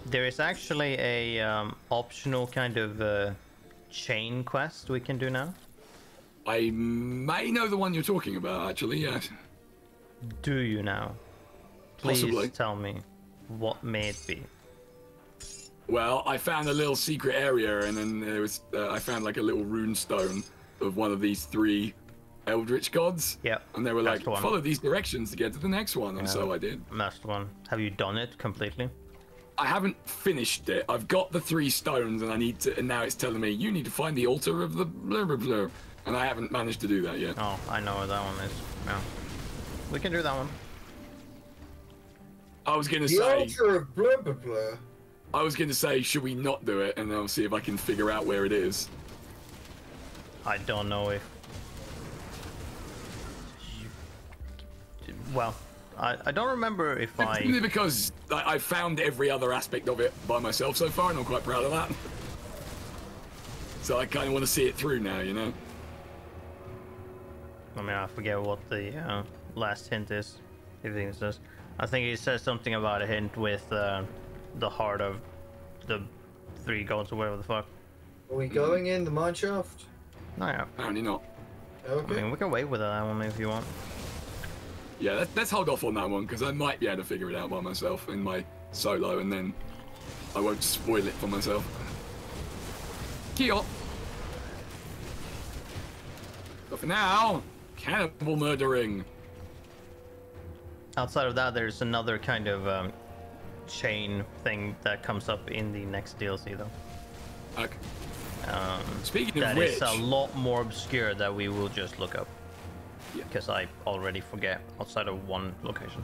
There is actually a optional kind of chain quest we can do now. I may know the one you're talking about, actually, yes. Do you now? Please Possibly. tell me what may it be. Well, I found a little secret area, and then there was I found like a little rune stone of one of these 3 Eldritch gods. Yep. And they were like, one. follow these directions to get to the next one, and so I did. Last one. Have you done it completely? I haven't finished it. I've got the 3 stones, and I need to. And now it's telling me you need to find the altar of the blah blah blah, and I haven't managed to do that yet. Oh, I know what that one is. Yeah. We can do that one. I was gonna The say. altar of blah blah blah. I was gonna say, should we not do it, and then I'll see if I can figure out where it is. I don't know if. Well, I don't remember if Simply because I found every other aspect of it by myself so far, and I'm quite proud of that. So I kind of want to see it through now, you know? I mean, I forget what the last hint is. If it says, I think it says something about a hint with the heart of the 3 gods or whatever the fuck. Are we going in the mineshaft? No, yeah. Apparently not. Okay. I mean, we can wait with that one if you want. Yeah, let's hold off on that one, because I might be able to figure it out by myself in my solo, and then I won't spoil it for myself. Kyo! But for now, cannibal murdering. Outside of that, there's another kind of chain thing that comes up in the next DLC, though. Okay. Speaking of That which, is a lot more obscure that we will just look up. Yeah. Because I already forget outside of one location.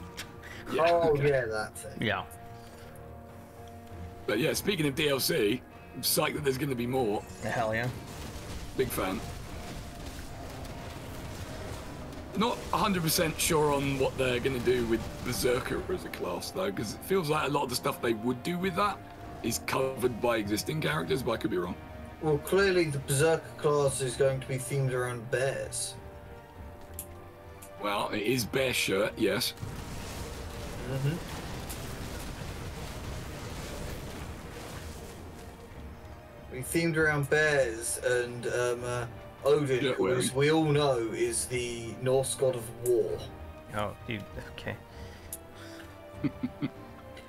yeah, Oh okay. yeah, that thing. Yeah. But yeah, speaking of DLC, I'm psyched that there's going to be more. Hell yeah. Big fan. Not 100% sure on what they're going to do with Berserker as a class, though, because it feels like a lot of the stuff they would do with that is covered by existing characters, but I could be wrong. Well, clearly the Berserker class is going to be themed around bears. Well, it is Bear Shirt, yes. Mm-hmm. We themed around bears, and Odin, Yeah, who, as we all know, is the Norse god of war. Oh, you okay?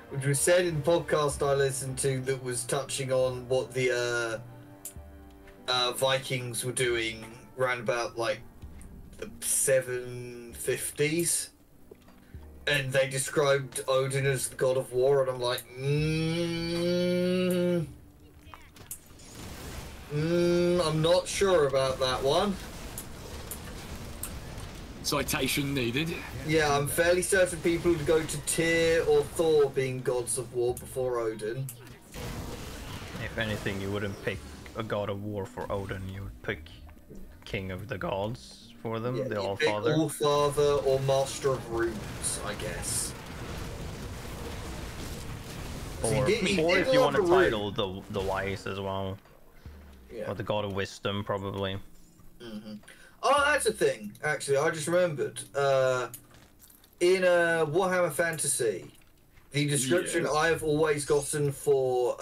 Which was said in the podcast I listened to that was touching on what the Vikings were doing around about like the 750s. And they described Odin as the god of war, and I'm like, I'm not sure about that one. Citation needed. Yeah, I'm fairly certain people would go to Tyr or Thor being gods of war before Odin. If anything, you wouldn't pick a god of war for Odin. You would pick king of the gods for them, Yeah, the you All pick Father. All Father or Master of Runes, I guess. Or, he did or if you love want to a rune. title the wise as well, Yeah. or the god of wisdom, probably. Oh, that's a thing. Actually, I just remembered. In Warhammer Fantasy, the description Yes. I've always gotten for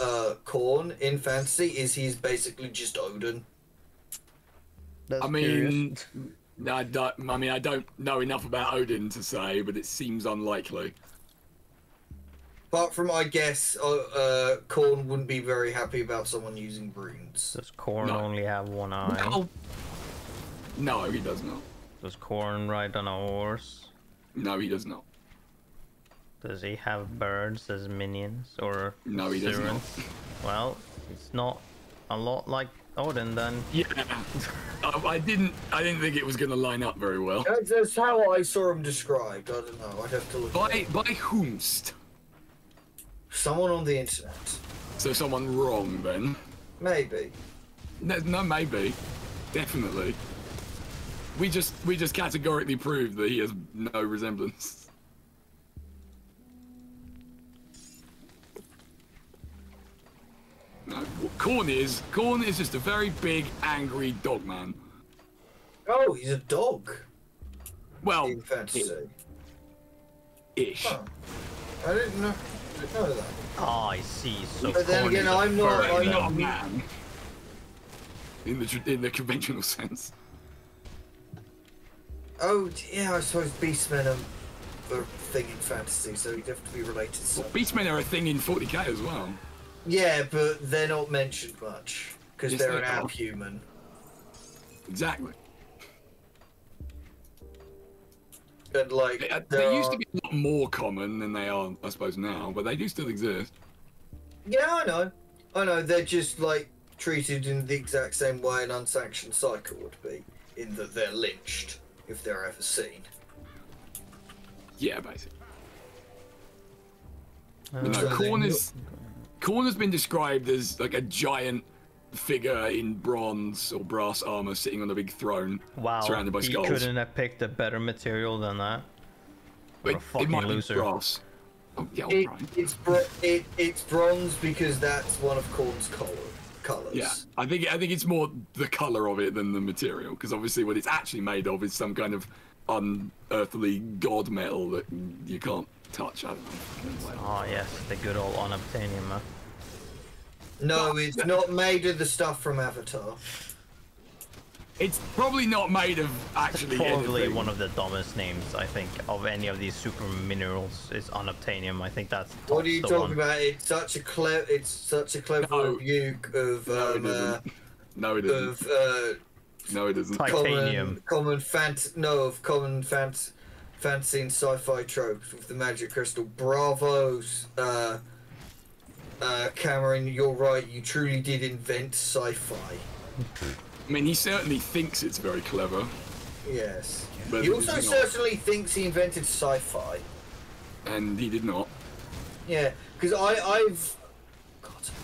Khorne in Fantasy is he's basically just Odin. That's I mean, I don't know enough about Odin to say, but it seems unlikely. Apart from, I guess, Khorne wouldn't be very happy about someone using runes. Does Korn No. only have one eye? No, he does not. Does Korn ride on a horse? No, he does not. Does he have birds as minions or No, he does not. servants? Well, it's not a lot like Odin then. Yeah, I didn't think it was going to line up very well. That's how I saw him described. I don't know. I'd have to look. By whomst? Someone on the internet. So someone wrong then? Maybe. No, maybe, definitely. We just categorically proved that he has no resemblance. No, what Khorne is just a very big, angry dog man. Oh, he's a dog Well, in Fantasy. ish. Oh, I didn't know that. Ah, I see. So But then Korn again, is a I'm not- furry I'm then. Not a man. In the conventional sense. Oh, yeah, I suppose Beastmen are a thing in Fantasy, so you'd have to be related to some. Beastmen are a thing in 40k as well. Yeah, but they're not mentioned much, because Yes, they're they an are. abhuman. Exactly. And, like, They used to be a lot more common than they are, I suppose, now, but they do still exist. Yeah, I know. They're just, like, treated in the exact same way an unsanctioned cycle would be, in that they're lynched if they're ever seen. Yeah, basically. Uh, You know, So Khorne has been described as like a giant figure in bronze or brass armor sitting on a big throne, Wow, surrounded by he skulls. couldn't have picked a better material than that. What a It fucking might loser. be brass. Oh, yeah, all It, right. it's bronze because that's one of Khorne's colours. Yeah, I think it's more the color of it than the material, because obviously what it's actually made of is some kind of unearthly god metal that you can't touch. I don't know. Ah, yes, the good old unobtainium. No, it's not made of the stuff from Avatar. It's probably not made of actually Probably anything. one of the dumbest names, I think, of any of these super minerals is unobtainium. I think that's What are you the talking one. about? It's such a clever No. rebuke of No, it isn't. No, it isn't. of No, it isn't. Titanium. common fantasy and sci-fi tropes with the magic crystal. Bravos, Cameron, you're right. You truly did invent sci-fi. I mean, he certainly thinks it's very clever. Yes. But He also it's not. certainly thinks he invented sci-fi. And he did not. Yeah, because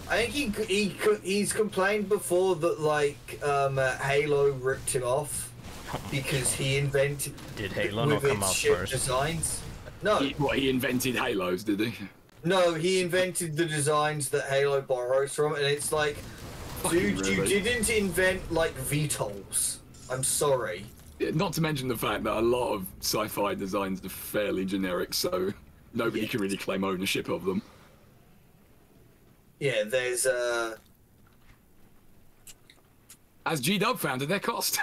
I think he's complained before that like Halo ripped him off because he invented Did Halo with not come its out ship first? designs. No, He invented Halos, did he? no, he invented the designs that Halo borrows from, and it's like, Fucking dude, you really? didn't invent like VTOLs. I'm sorry. Yeah, not to mention the fact that a lot of sci-fi designs are fairly generic, so nobody can really claim ownership of them. Yeah, there's As G-Dub found at their cost.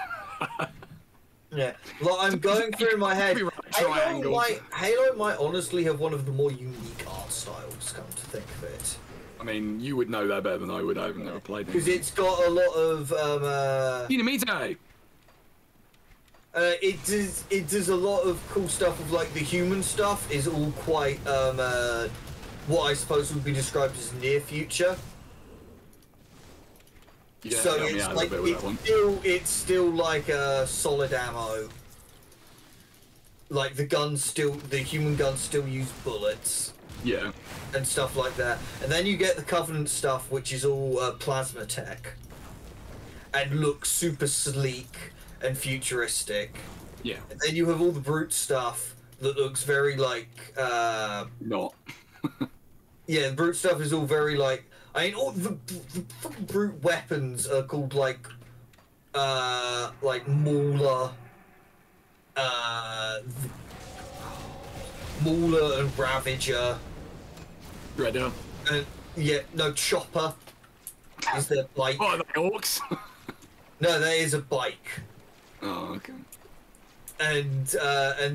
yeah. Well, I'm going through in my head. Copyright Halo might honestly have one of the more unique art styles, come to think of it. I mean, you would know that better than I would. I've never played it. Because it's got a lot of Dynamite! it does a lot of cool stuff of like the human stuff is all quite what I suppose would be described as near future. Yeah, So it's like it's still like solid ammo. Like the human guns still use bullets. Yeah. And stuff like that. And then you get the Covenant stuff, which is all plasma tech. And looks super sleek and futuristic. Yeah. And then you have all the brute stuff that looks very like not. Yeah, the brute stuff is all very like I mean all the fucking brute weapons are called like Mauler Mauler and Ravager. Redder. Yeah, no, Chopper is their bike. Oh, are they orcs? No, that is a bike. Oh, okay. And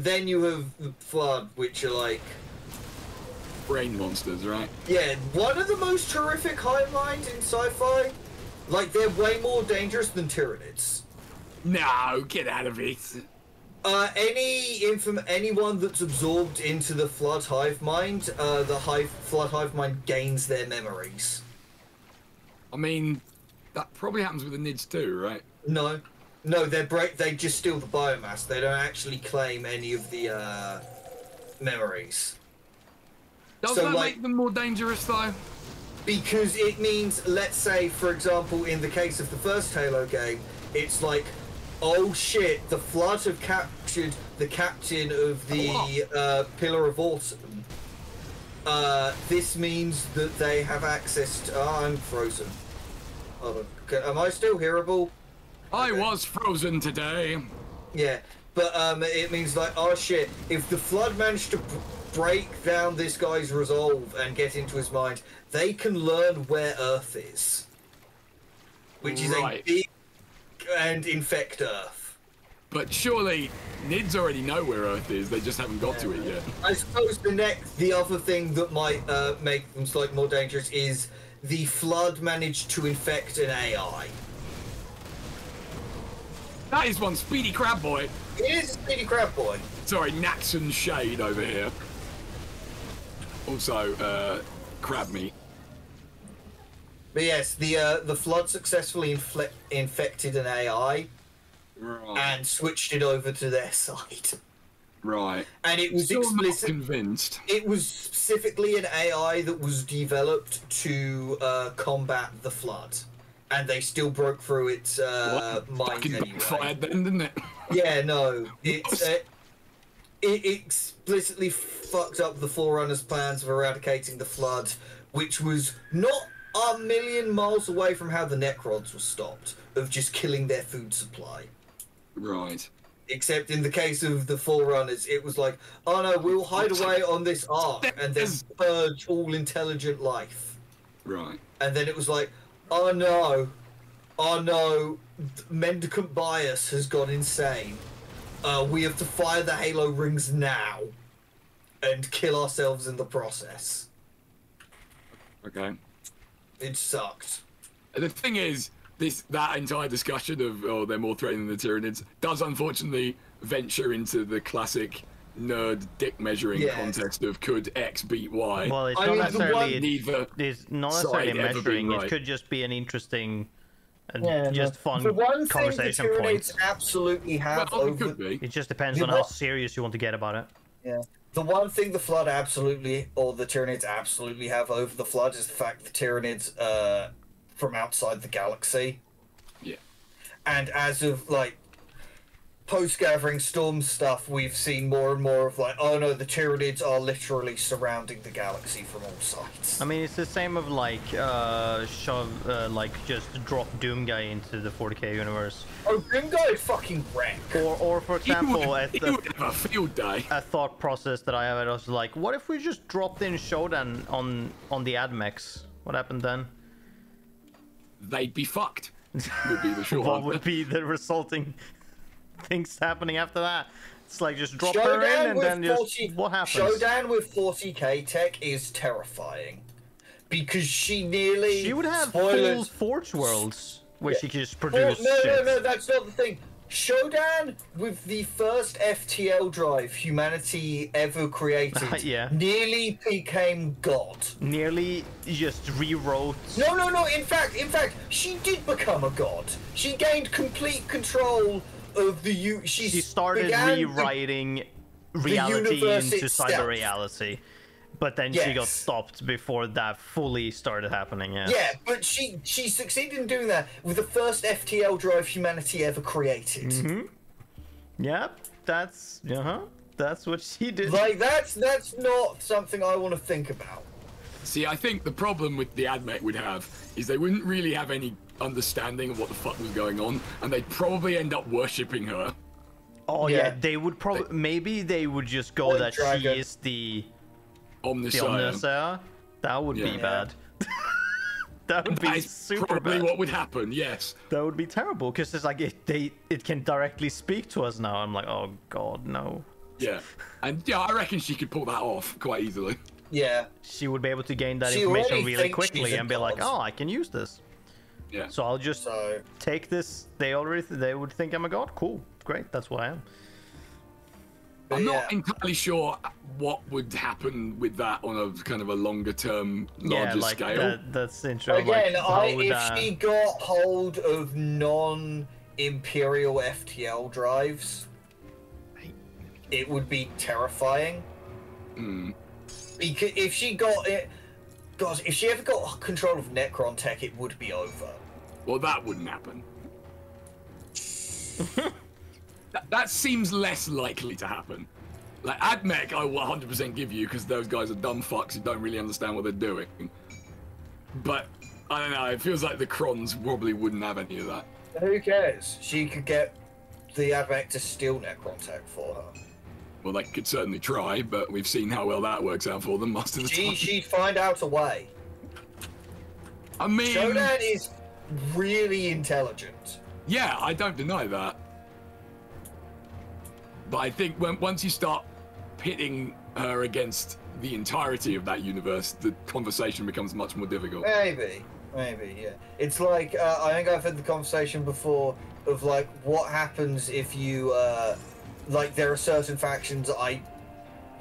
then you have the Flood, which are like brain monsters, right? Yeah, one of the most terrific hive minds in sci-fi. Like they're way more dangerous than Tyranids. No, get out of it. Anyone that's absorbed into the Flood hive mind, the Flood hive mind gains their memories. I mean, that probably happens with the Nids too, right? No, they just steal the biomass. They don't actually claim any of the memories. Does that make them more dangerous though? Because it means, let's say, for example, in the case of the first Halo game, it's like, oh shit, the Flood have captured the captain of the Pillar of Autumn. This means that they have access to... Oh, I'm frozen. Hold on. Am I still hearable? I was frozen today. Yeah, but it means like, oh shit, if the Flood managed to break down this guy's resolve and get into his mind, they can learn where Earth is. Which is a big... and infect Earth. But surely Nids already know where Earth is, they just haven't got to it yet. I suppose the other thing that might make them slightly more dangerous is the Flood managed to infect an AI. That is one speedy crab boy. It is a speedy crab boy. Sorry, Naxon Shade over here. Also, crab meat. But yes, the Flood successfully infected an AI and switched it over to their side. Right. And it was explicit. Convinced. It was specifically an AI that was developed to combat the Flood, and they still broke through its mind anyway. Backfired then, didn't it? Yeah, no, it explicitly fucked up the Forerunners' plans of eradicating the Flood, which was not a million miles away from how the Necrons were stopped, of just killing their food supply. Right. Except in the case of the Forerunners, it was like, oh no, we'll hide away on this ark and then purge all intelligent life. Right. And then it was like, oh no, mendicant bias has gone insane. We have to fire the Halo rings now and kill ourselves in the process. Okay. It sucked. The thing is, that entire discussion of they're more threatening than the Tyranids does unfortunately venture into the classic nerd dick measuring contest of could X beat Y. Well, it's not necessarily it's not necessarily measuring. It could just be an interesting just fun conversation point. The Tyranids absolutely have it just depends on how serious you want to get about it. Yeah. The one thing the Flood absolutely, or the Tyranids absolutely have over the Flood is the fact the Tyranids from outside the galaxy. Yeah. And as of, like, post-Gathering Storm stuff, we've seen more and more of, like, oh no, the Tyranids are literally surrounding the galaxy from all sides. I mean, it's the same of, like, just drop Doomguy into the 40k universe. Oh, Doomguy is fucking rank. Or for example, a field day. A thought process that I had, I was like, what if we just dropped in Shodan on the AdMechs? What happened then? They'd be fucked. Would be the short What would be the resulting? things happening after that. It's like just drop her in and then just what happens? Showdown with 40k tech is terrifying because she nearly. She would have spoilers, full Forge worlds where she could just produce. No, that's not the thing. Showdown with the first FTL drive humanity ever created nearly became God. Nearly just rewrote. No. In fact, she did become a god. She gained complete control of the She started rewriting reality into cyber reality. But then she got stopped before that fully started happening. Yeah, but she succeeded in doing that with the first FTL drive humanity ever created. Yep, that's what she did. Like that's not something I want to think about. See, I think the problem with the AdMech would have is they wouldn't really have any understanding of what the fuck was going on, and they'd probably end up worshipping her. Oh yeah, they would probably. Maybe they would just go that she is the Omnisayer. That would be bad. That would be super probably bad. What would happen? Yes. That would be terrible because it's like it can directly speak to us now. I'm like, oh god, no. Yeah, and I reckon she could pull that off quite easily. Yeah. She would be able to gain that information really quickly and be like, oh, I can use this. Yeah. So I'll just take this. They would think I'm a god. Cool, great. That's what I am. I'm not entirely sure what would happen with that on a kind of a longer term, larger scale. That's interesting. Again, if she got hold of non-Imperial FTL drives, it would be terrifying. Because if she got it, God, if she ever got control of Necron tech, it would be over. Well, that wouldn't happen. That seems less likely to happen. Like, AdMech, I will 100% give you, because those guys are dumb fucks who don't really understand what they're doing. But, I don't know, it feels like the Krons probably wouldn't have any of that. Who cares? She could get the AdMech to steal Necron tech for her. Well, they could certainly try, but we've seen how well that works out for them most of the time. She'd find out a way. I mean... Showdown is really intelligent. Yeah, I don't deny that. But I think once you start pitting her against the entirety of that universe, the conversation becomes much more difficult. Maybe, yeah. It's like, I think I've had the conversation before of like, what happens if you, like there are certain factions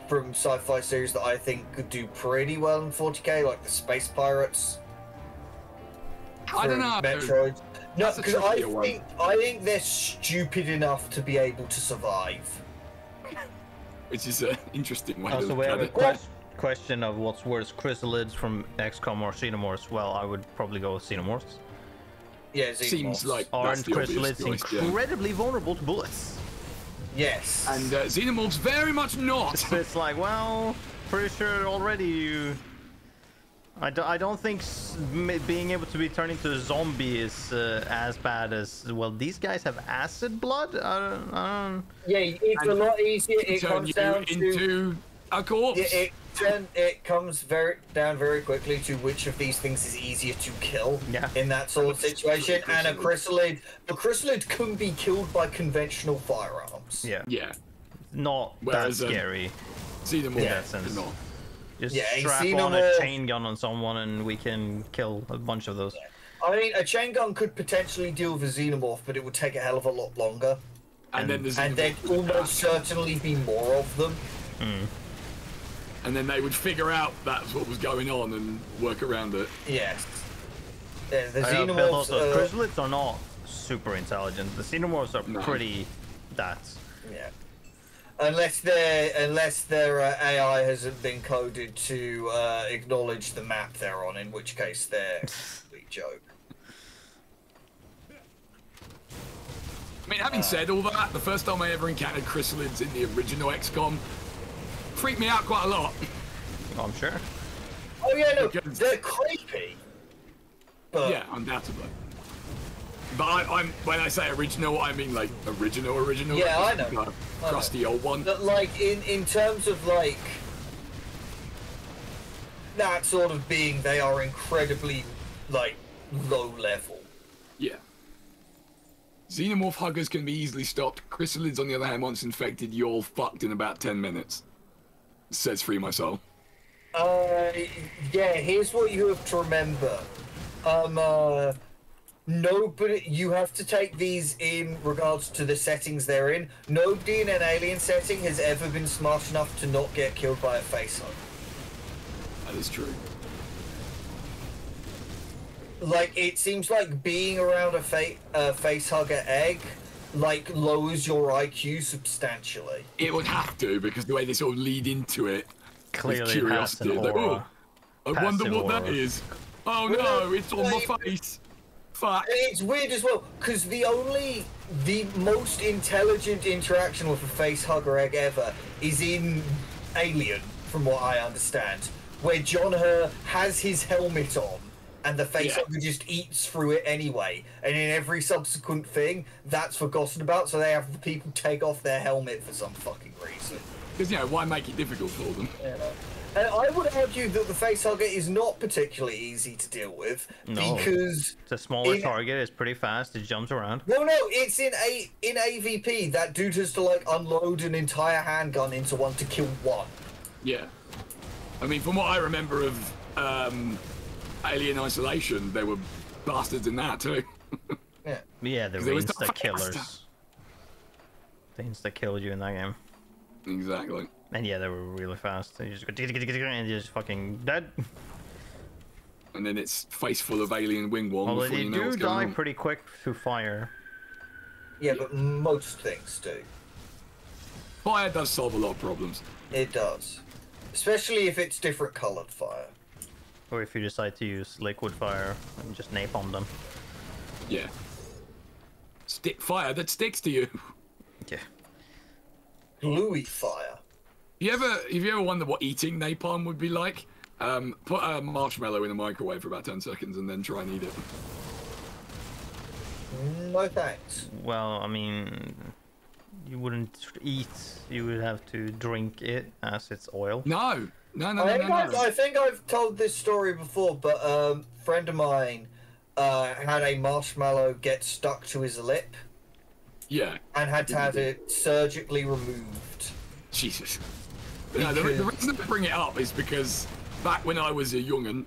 from sci-fi series that I think could do pretty well in 40k, like the Space Pirates. I don't know. Metroid. No, because I think they're stupid enough to be able to survive. Which is an interesting way to look look at it. We have a question of what's worse, chrysalids from XCOM or Xenomorphs. Well, I would probably go with Xenomorphs. Yeah, Xenomorphs. Seems like aren't chrysalids incredibly vulnerable to bullets? Yes. And Xenomorphs very much not. It's like, well, pretty sure already you... I don't think being able to be turned into a zombie is as bad as... Well, these guys have acid blood? Yeah, it's a lot easier. It comes down into a corpse. It comes down very quickly to which of these things is easier to kill in that sort of situation. And a chrysalid can be killed by conventional firearms. Yeah. Not that scary. Xenomorph in that sense. Not. Just strap on a chain gun on someone and we can kill a bunch of those. Yeah. I mean, a chain gun could potentially deal with a xenomorph, but it would take a hell of a lot longer. And then there'd almost certainly be more of them. And then they would figure out that's what was going on and work around it. Yes. Yeah, the xenomorphs... Chrysalids are not super intelligent. The xenomorphs are pretty... Yeah. Unless their AI hasn't been coded to acknowledge the map they're on, in which case they're a complete joke. I mean, having said all that, the first time I ever encountered chrysalids in the original XCOM freaked me out quite a lot. I'm sure. Oh yeah, no, they're creepy. But... Yeah, undoubtedly. But when I say original, I mean like original. Yeah, I know. Crusty old one. But like in terms of like that sort of being, they are incredibly like low level. Yeah. Xenomorph huggers can be easily stopped. Chrysalids, on the other hand, once infected, you're all fucked in about 10 minutes. Says Free My Soul. Yeah, here's what you have to remember. Nobody, you have to take these in regards to the settings they're in. Nobody in an alien setting has ever been smart enough to not get killed by a face hug. That is true. Like, it seems like being around a face hugger egg, like, lowers your IQ substantially. It would have to, because the way they sort of lead into it. Clearly curiosity. has an Like, aura. I wonder what Passive that aura. is. Oh no, it's on my face. Fuck. And it's weird as well, because the most intelligent interaction with a face hugger egg ever is in Alien, from what I understand, where John Hurt has his helmet on, and the face hugger just eats through it anyway. And in every subsequent thing, that's forgotten about, so they have the people take off their helmet for some fucking reason. Because, you know, why make it difficult for them? You know? And I would argue that the face hugger is not particularly easy to deal with, No. because It's a smaller target, it's pretty fast, it jumps around. well, no, it's in AVP. That dude has to like unload an entire handgun into one to kill one. Yeah. I mean, from what I remember of Alien Isolation, there were bastards in that too. Yeah. Yeah, the They were insta stuff killers. faster. They insta killed you in that game. Exactly. And yeah, they were really fast. They just go and you're just fucking dead. And then it's face full of alien wingworm Although before they you know do what's going die on. pretty quick through fire. Yeah, but most things do. Fire does solve a lot of problems. It does. Especially if it's different colored fire. Or if you decide to use liquid fire and just napalm them. Yeah. Stick fire that sticks to you. Yeah. Gluey fire. Have you ever wondered what eating napalm would be like? Put a marshmallow in a microwave for about 10 seconds and then try and eat it. No thanks. Well, I mean, you wouldn't eat, you would have to drink it as it's oil. No. I think I've told this story before, but a friend of mine had a marshmallow get stuck to his lip Yeah. and had to have it surgically removed. Jesus. No, the reason I bring it up is because back when I was a young'un,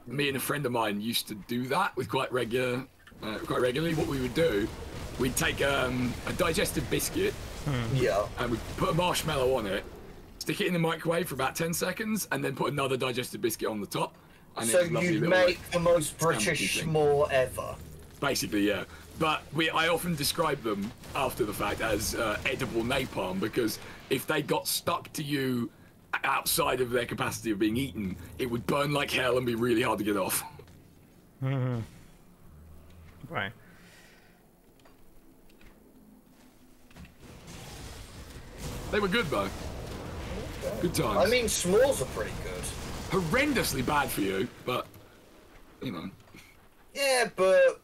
me and a friend of mine used to do that with quite regularly. What we would do, we'd take a digestive biscuit Yeah. and we'd put a marshmallow on it, stick it in the microwave for about 10 seconds, and then put another digestive biscuit on the top. And So it's a lovely you'd little, make the most British sandwichy thing. s'more ever. Basically, yeah. But I often describe them after the fact as edible napalm, because if they got stuck to you outside of their capacity of being eaten, it would burn like hell and be really hard to get off. Right. They were good though. Good times. I mean, s'mores are pretty good. Horrendously bad for you, but you know, Yeah, but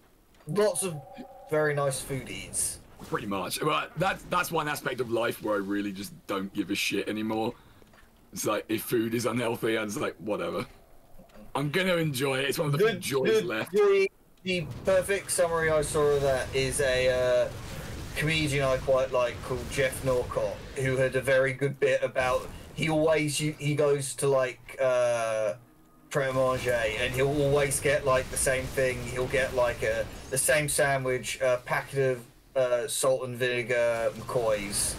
lots of very nice foodies. pretty much. But that's one aspect of life where I really just don't give a shit anymore. It's like if food is unhealthy, I'm just like whatever. I'm gonna enjoy it. It's one of the few joys left. The perfect summary I saw of that is a comedian I quite like called Jeff Norcott, who had a very good bit about he goes to like Pret a Manger and he'll always get like the same thing. He'll get like the same sandwich, a packet of salt and vinegar McCoys.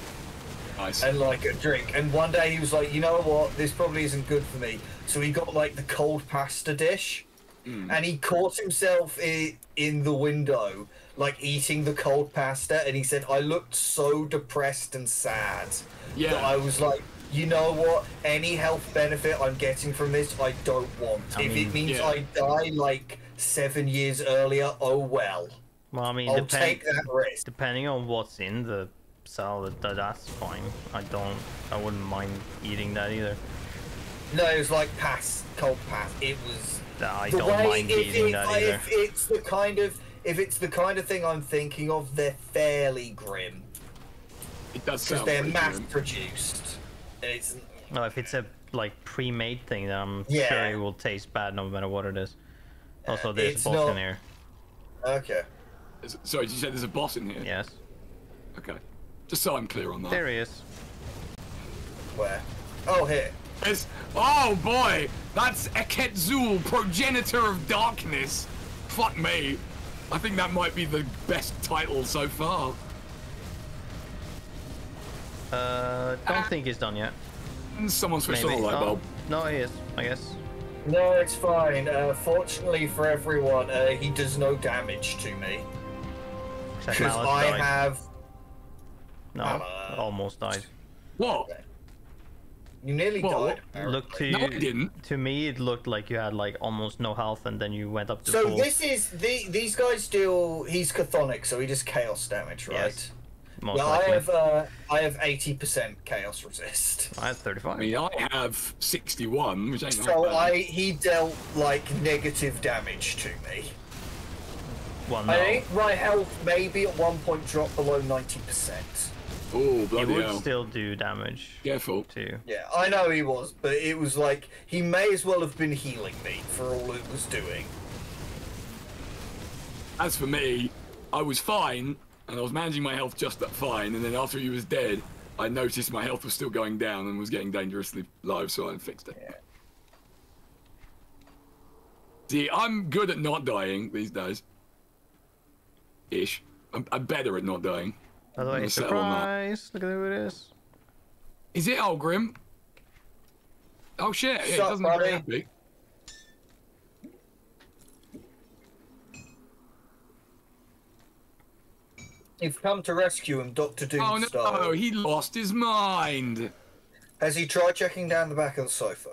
Nice. And like a drink. And one day he was like, you know what, this probably isn't good for me. So he got like the cold pasta dish, and he caught himself in the window, like eating the cold pasta. And he said, I looked so depressed and sad. Yeah. That I was like, you know what? Any health benefit I'm getting from this, I don't want. If it means yeah. I die like 7 years earlier, oh well. Well, I mean, I'll take that risk. depending on what's in the salad, that's fine. I wouldn't mind eating that either. No, it was like cold pass. It was. I The don't way, mind eating that either. if it's the kind of thing I'm thinking of, they're fairly grim It does because sound they're pretty mass grim. produced. And it's No, if it's a like pre-made thing, then I'm Yeah. sure it will taste bad no matter what it is. Also, there's it's a boss not- in here. okay. Sorry, did you say there's a boss in here? Yes. Okay. Just so I'm clear on that. There he is. Where? Oh, here. Oh boy! That's Eketzul, progenitor of darkness. Fuck me. I think that might be the best title so far. Don't think he's done yet. Someone switched on Maybe. the light bulb. No, he is, I guess. No, it's fine. Fortunately for everyone, he does no damage to me. Check Because Malus I died. have... No, almost died. What? You nearly What? died. Look to No, you. I didn't. To me, it looked like you had like almost no health, and then you went up to So full. this is... these guys deal... He's chthonic, so he does chaos damage, right? Yes. Most Well, likely. I have 80% chaos resist. I had 35. I mean, I have 61, which ain't So not bad. he dealt like negative damage to me. Well, no. I think my health maybe at one point dropped below 90%. Oh, He bloody would hell. still do damage Careful. too. Yeah, I know he was, but it was like he may as well have been healing me for all it was doing. As for me, I was fine, and I was managing my health just fine, and then after he was dead, I noticed my health was still going down and was getting dangerously low, so I fixed it. Yeah. See, I'm good at not dying these days. Ish. I'm better at not dying. By the I'm way, gonna settle on that. surprise! Look at who it is. Is it Algrim? Oh shit, yeah, it Sup, doesn't look very buddy? happy. You've come to rescue him, Dr. Doom Oh style. no, he lost his mind. Has he tried checking down the back of the sofa?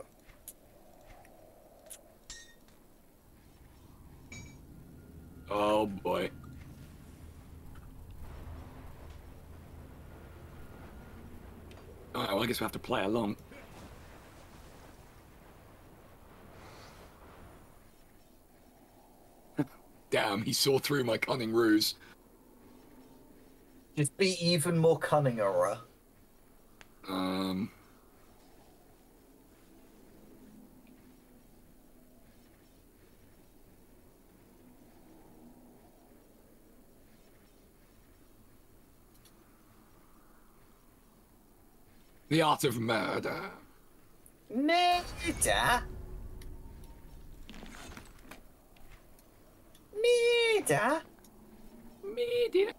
Oh boy. Alright, well I guess we have to play along. Damn, he saw through my cunning ruse. Just be even more cunning, Aura. The art of murder. Murder? Murder? Media.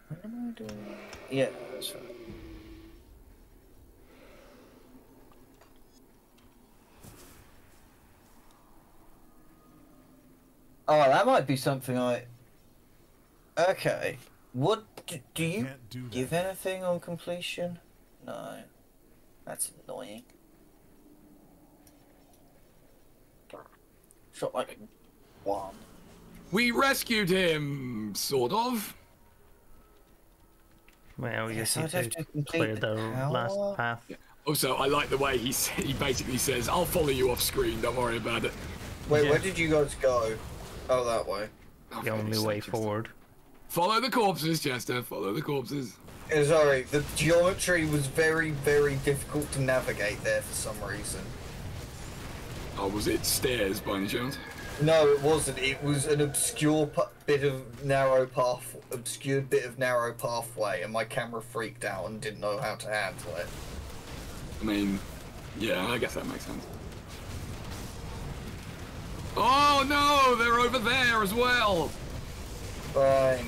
What am I doing? Yeah, that's fine. Oh, that might be something I... Okay. What... Do you Can't do that. give anything on completion? No. That's annoying. Shot like one. We rescued him, sort of. Well, we Yes, just I'd need have to to complete clear the the last tower. path. Also, I like the way he basically says, "I'll follow you off screen. Don't worry about it." Wait, Yeah. where did you guys go? Oh, that way. Oh, The for only God's way sake, Chester. forward. Follow the corpses, Chester. Follow the corpses. Sorry, the geometry was very, very difficult to navigate there for some reason. Oh, was it stairs by any chance? No, it wasn't. It was an obscured bit of narrow pathway, and my camera freaked out and didn't know how to handle it. I mean, yeah, I guess that makes sense. Oh no, they're over there as well. Fine.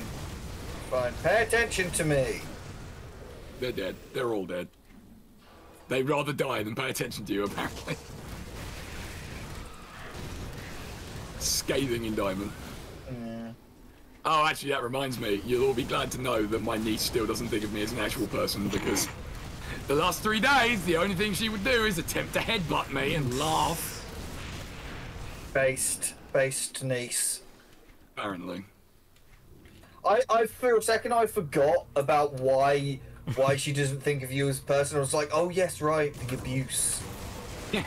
Fine. Pay attention to me. They're dead. They're all dead. They'd rather die than pay attention to you, apparently. Scathing indictment. Yeah. Oh, actually, that reminds me. You'll all be glad to know that my niece still doesn't think of me as an actual person because the last 3 days, the only thing she would do is attempt to headbutt me and laugh. Based niece. Apparently. I for a second I forgot about why she doesn't think of you as a person. I was like, oh yes, right, the abuse. Yeah.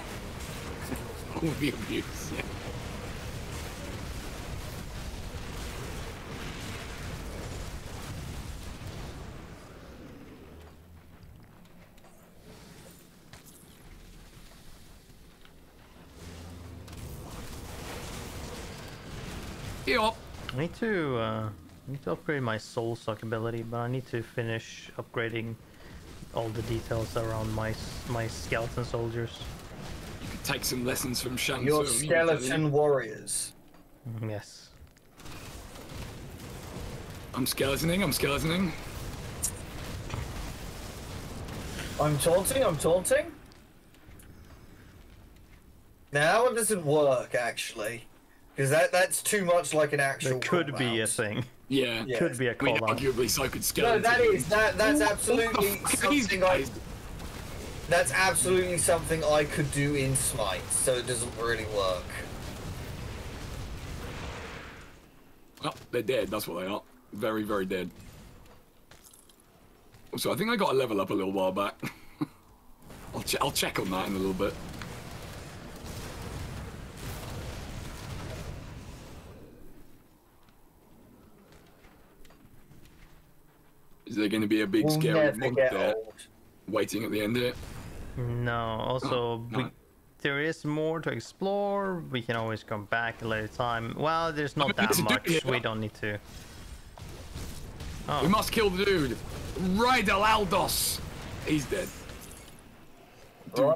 All the abuse, yeah. Yup. I need to upgrade my soul suck ability, but I need to finish upgrading all the details around my skeleton soldiers. You could take some lessons from Shang Your Tsung, skeleton warriors. Yes. I'm skeletoning, I'm skeletoning. I'm taunting. Now it doesn't work, actually. Because that's too much like an actual There could be a call-out. thing. Yeah. Yeah. Could be a I mean, call out. arguably so could No, skeleton. that's absolutely These something I... guys. That's absolutely something I could do in Smite, so it doesn't really work. Oh, they're dead, that's what they are. Very, very dead. So I think I got a level up a little while back. I'll check on that in a little bit. Is there going to be a big We'll scary never get monster old. waiting at the end of it? No, also, no. there is more to explore. We can always come back a later time. Well, there's not that much. We don't need to. We Oh, must kill the dude. Ride-a-Laldos. He's dead. Dude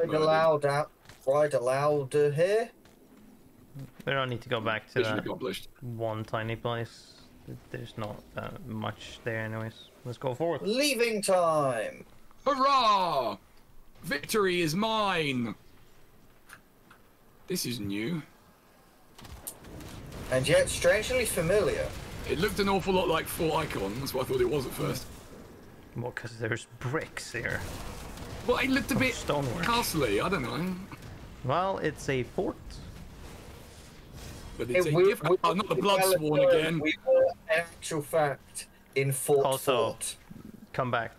Ride aloud here. we don't need to go back to Mission that accomplished. one tiny place. There's not that much there anyways. Let's go forward. Leaving time. Hurrah! Victory is mine! This is new. And yet strangely familiar. It looked an awful lot like Fort Icon, that's what I thought it was at first. Well, because there's bricks here. Well, it looked a bit stonework. castle-y, I don't know. Well, it's a fort. But it's a different... Oh, not the Bloodsworn again. We were, in actual fact, in Fort. Come back.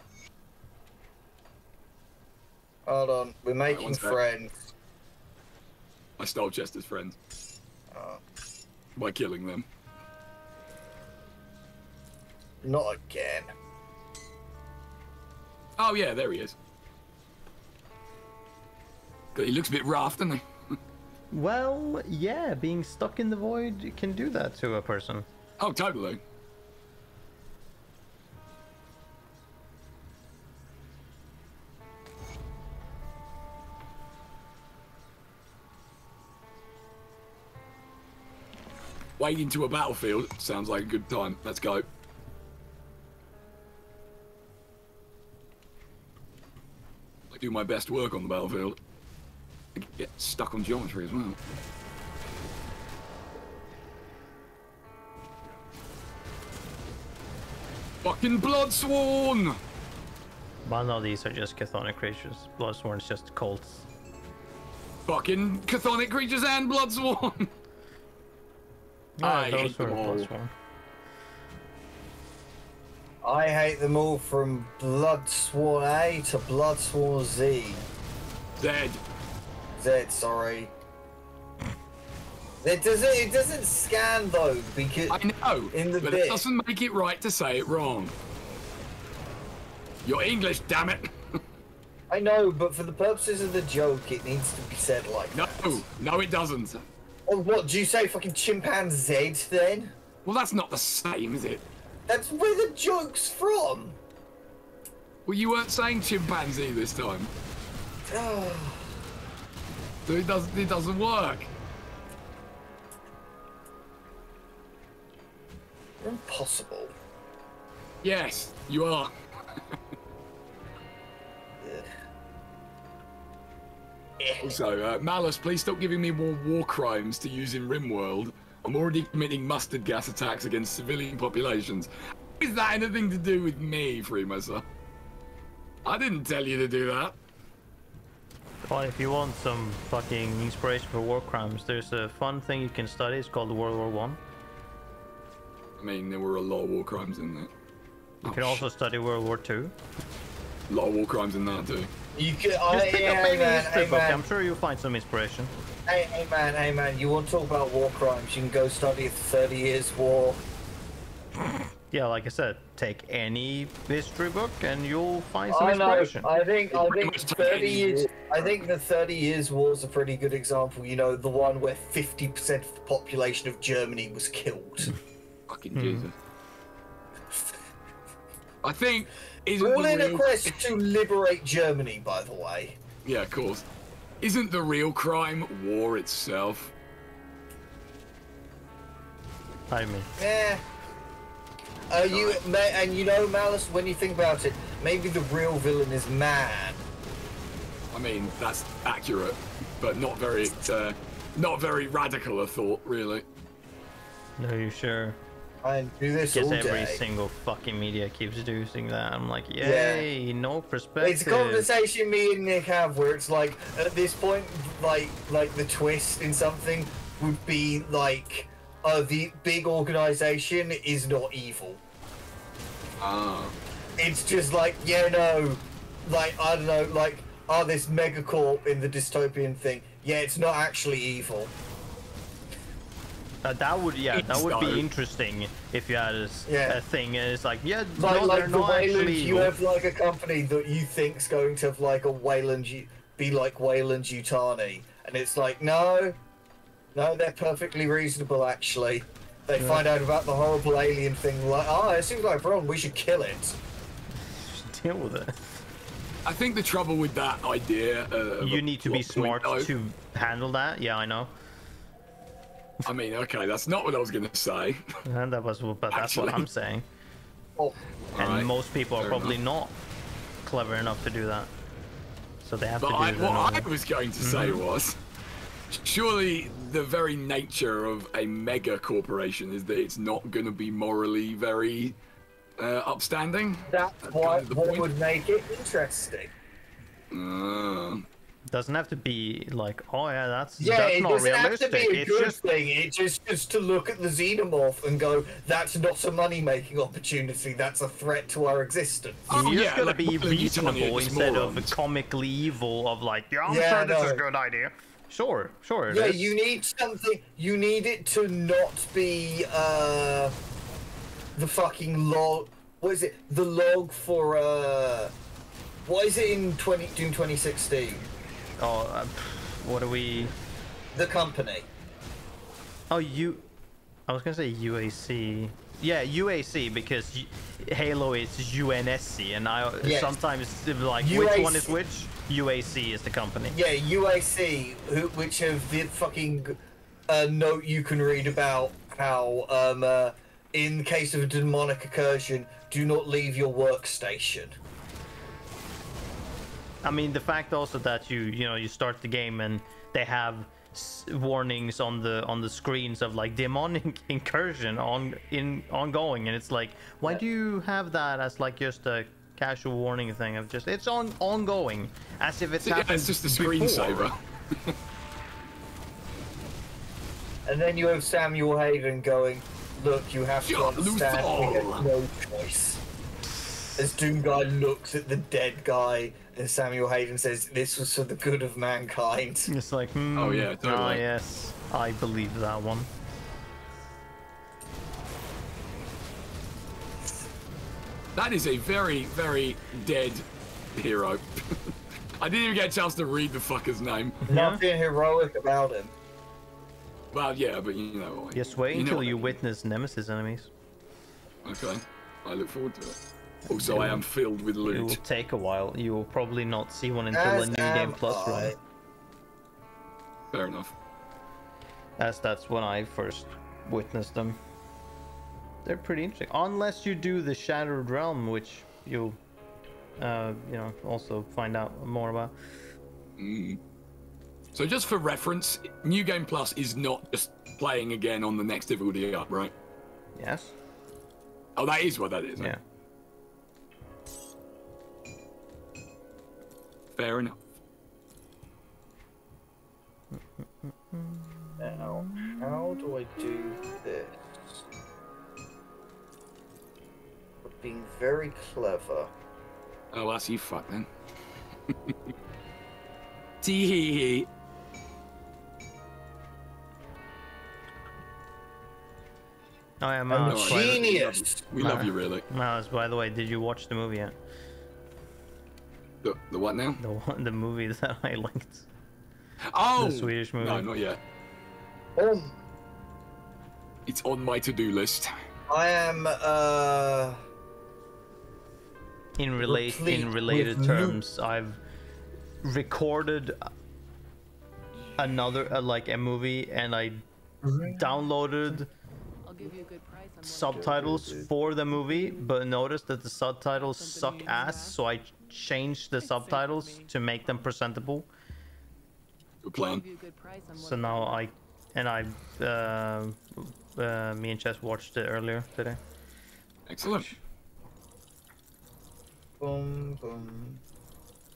Hold on, we're making one sec. friends. I stole Chester's friends. Oh, By killing them. not again. Oh yeah, there he is. He looks a bit rough, doesn't he? Well, yeah, being stuck in the void can do that to a person. Oh, totally. Wade into a battlefield sounds like a good time. Let's go. I do my best work on the battlefield. I get stuck on geometry as well. Fucking Bloodsworn! But no, these are just chthonic creatures. Bloodsworn's just cults. Fucking chthonic creatures and Bloodsworn! I those hate were them all. Bloodsworn. I hate them all from Bloodsworn A to Bloodsworn Z. Dead. Z, sorry. It doesn't scan though, because I know, in the but bit. it doesn't make it right to say it wrong. You're English, damn it! I know, but for the purposes of the joke, it needs to be said like No, that. no it doesn't. Oh, what, do you say fucking chimpanzee then? Well, that's not the same, is it? That's where the joke's from! Well, you weren't saying chimpanzee this time. So it doesn't work. Impossible. Yes, you are. Also, Malus, please stop giving me more war crimes to use in RimWorld. I'm already committing mustard gas attacks against civilian populations. Is that anything to do with me, Freemason? I didn't tell you to do that. Well, if you want some fucking inspiration for war crimes, there's a fun thing you can study. It's called World War One. I mean, there were a lot of war crimes in there. You can also study World War Two. A lot of war crimes in that too. You could, Just pick up any history book. man. I'm sure you'll find some inspiration. Hey man, you want to talk about war crimes? You can go study the 30 Years' War. Yeah, like I said, take any history book and you'll find some I know. inspiration. I think much 30 years. take I think the 30 Years War is a pretty good example. You know, the one where 50% of the population of Germany was killed. Fucking Jesus. I think isn't All the in a real... quest to liberate Germany, by the way. Yeah, of course. Isn't the real crime war itself? I mean, Yeah. And you know, Malice, when you think about it, maybe the real villain is man. I mean, that's accurate, but not very radical a thought, really. no, you sure? I do this Guess all every day. single fucking media keeps doing that. I'm like, yay, no perspective. It's a conversation me and Nick have where it's like, at this point, like the twist in something would be like, the big organization is not evil. Ah. It's just like, yeah, no, like, I don't know, like, this megacorp in the dystopian thing, yeah, it's not actually evil. That would So- be interesting if you had a thing and it's like, yeah, no, Like they're the not Wayland, actually you evil. have like a company that you think's going to have like a Wayland, be like Wayland Yutani, and it's like, no, they're perfectly reasonable actually. They find out about the horrible alien thing, like, it seems like a problem, we should kill it. Deal with it. I think the trouble with that idea... You need to be smart though, to handle that. Yeah, I know. I mean, okay, that's not what I was going to say. And that's what Actually. I'm saying. Oh, And Alright, most people are fair probably enough. not clever enough to do that. So they have But to do what the I normal. was going to say was, surely the very nature of a mega corporation is that it's not going to be morally very upstanding. that's That's what kind of the point. would make it interesting. Doesn't have to be like, oh yeah, that's Yeah, it not doesn't have to realistic. be a It's good just thing. It's just to look at the xenomorph and go, that's not a money-making opportunity. That's a threat to our existence. Oh, you yeah, just gotta like be Wayland Yutani are reasonable just instead of morons. comically evil of like, yeah, I'm Yeah, sure this is no. a good idea. Sure, it Yeah, is. you need something. You need it to not be the fucking log. What is it? The log for what is it in June 2016? Oh, what do we? The company. Oh, I was gonna say UAC. Yeah, UAC because Halo is UNSC, and I Yes. sometimes like which UAC. one is which. UAC is the company. Yeah, UAC, which have the fucking note you can read about how in case of a demonic incursion, do not leave your workstation. I mean, the fact also that you start the game and they have warnings on the screens of like demonic incursion ongoing, and it's like, why do you have that as like just a casual warning thing of just it's ongoing, as if it's happened It's just a before. screensaver. And then you have Samuel Hayden going, look, you have to John understand we Luther. had no choice. As Doom Guy looks at the dead guy, and Samuel Hayden says, this was for the good of mankind. It's like, Oh, yeah, ah, totally. yes, I believe that one. That is a very, very dead hero. I didn't even get a chance to read the fucker's name. Nothing heroic about him. Well, yeah, but you know. Just wait you know until what I you mean. witness Nemesis enemies. Okay, I look forward to it. Also, I am filled with It will loot. take a while. You will probably not see one until As a New am Game Plus I. run. Fair enough. As that's when I first witnessed them. They're pretty interesting. Unless you do the Shattered Realm, which you'll, also find out more about. So just for reference, New Game Plus is not just playing again on the next difficulty up, right? Yes. Oh, that is what that is. Yeah. Fair enough. Now, how do I do this? Being very clever. Oh, that's you fuck then. I am I'm a Mouse. genius. We love you, really. Mouse, by the way, did you watch the movie yet? The what now? The movie that I liked. Oh! The Swedish movie. No, not yet. Um, It's on my to-do list. I am In replete related with terms, I've recorded another like a movie, and I downloaded I'll give you a good price on what subtitles for the movie, but noticed that the subtitles suck ass, so I changed the subtitles to make them presentable. Good I'll plan. give you a good price on what So now me and Chess watched it earlier today. Excellent. boom boom.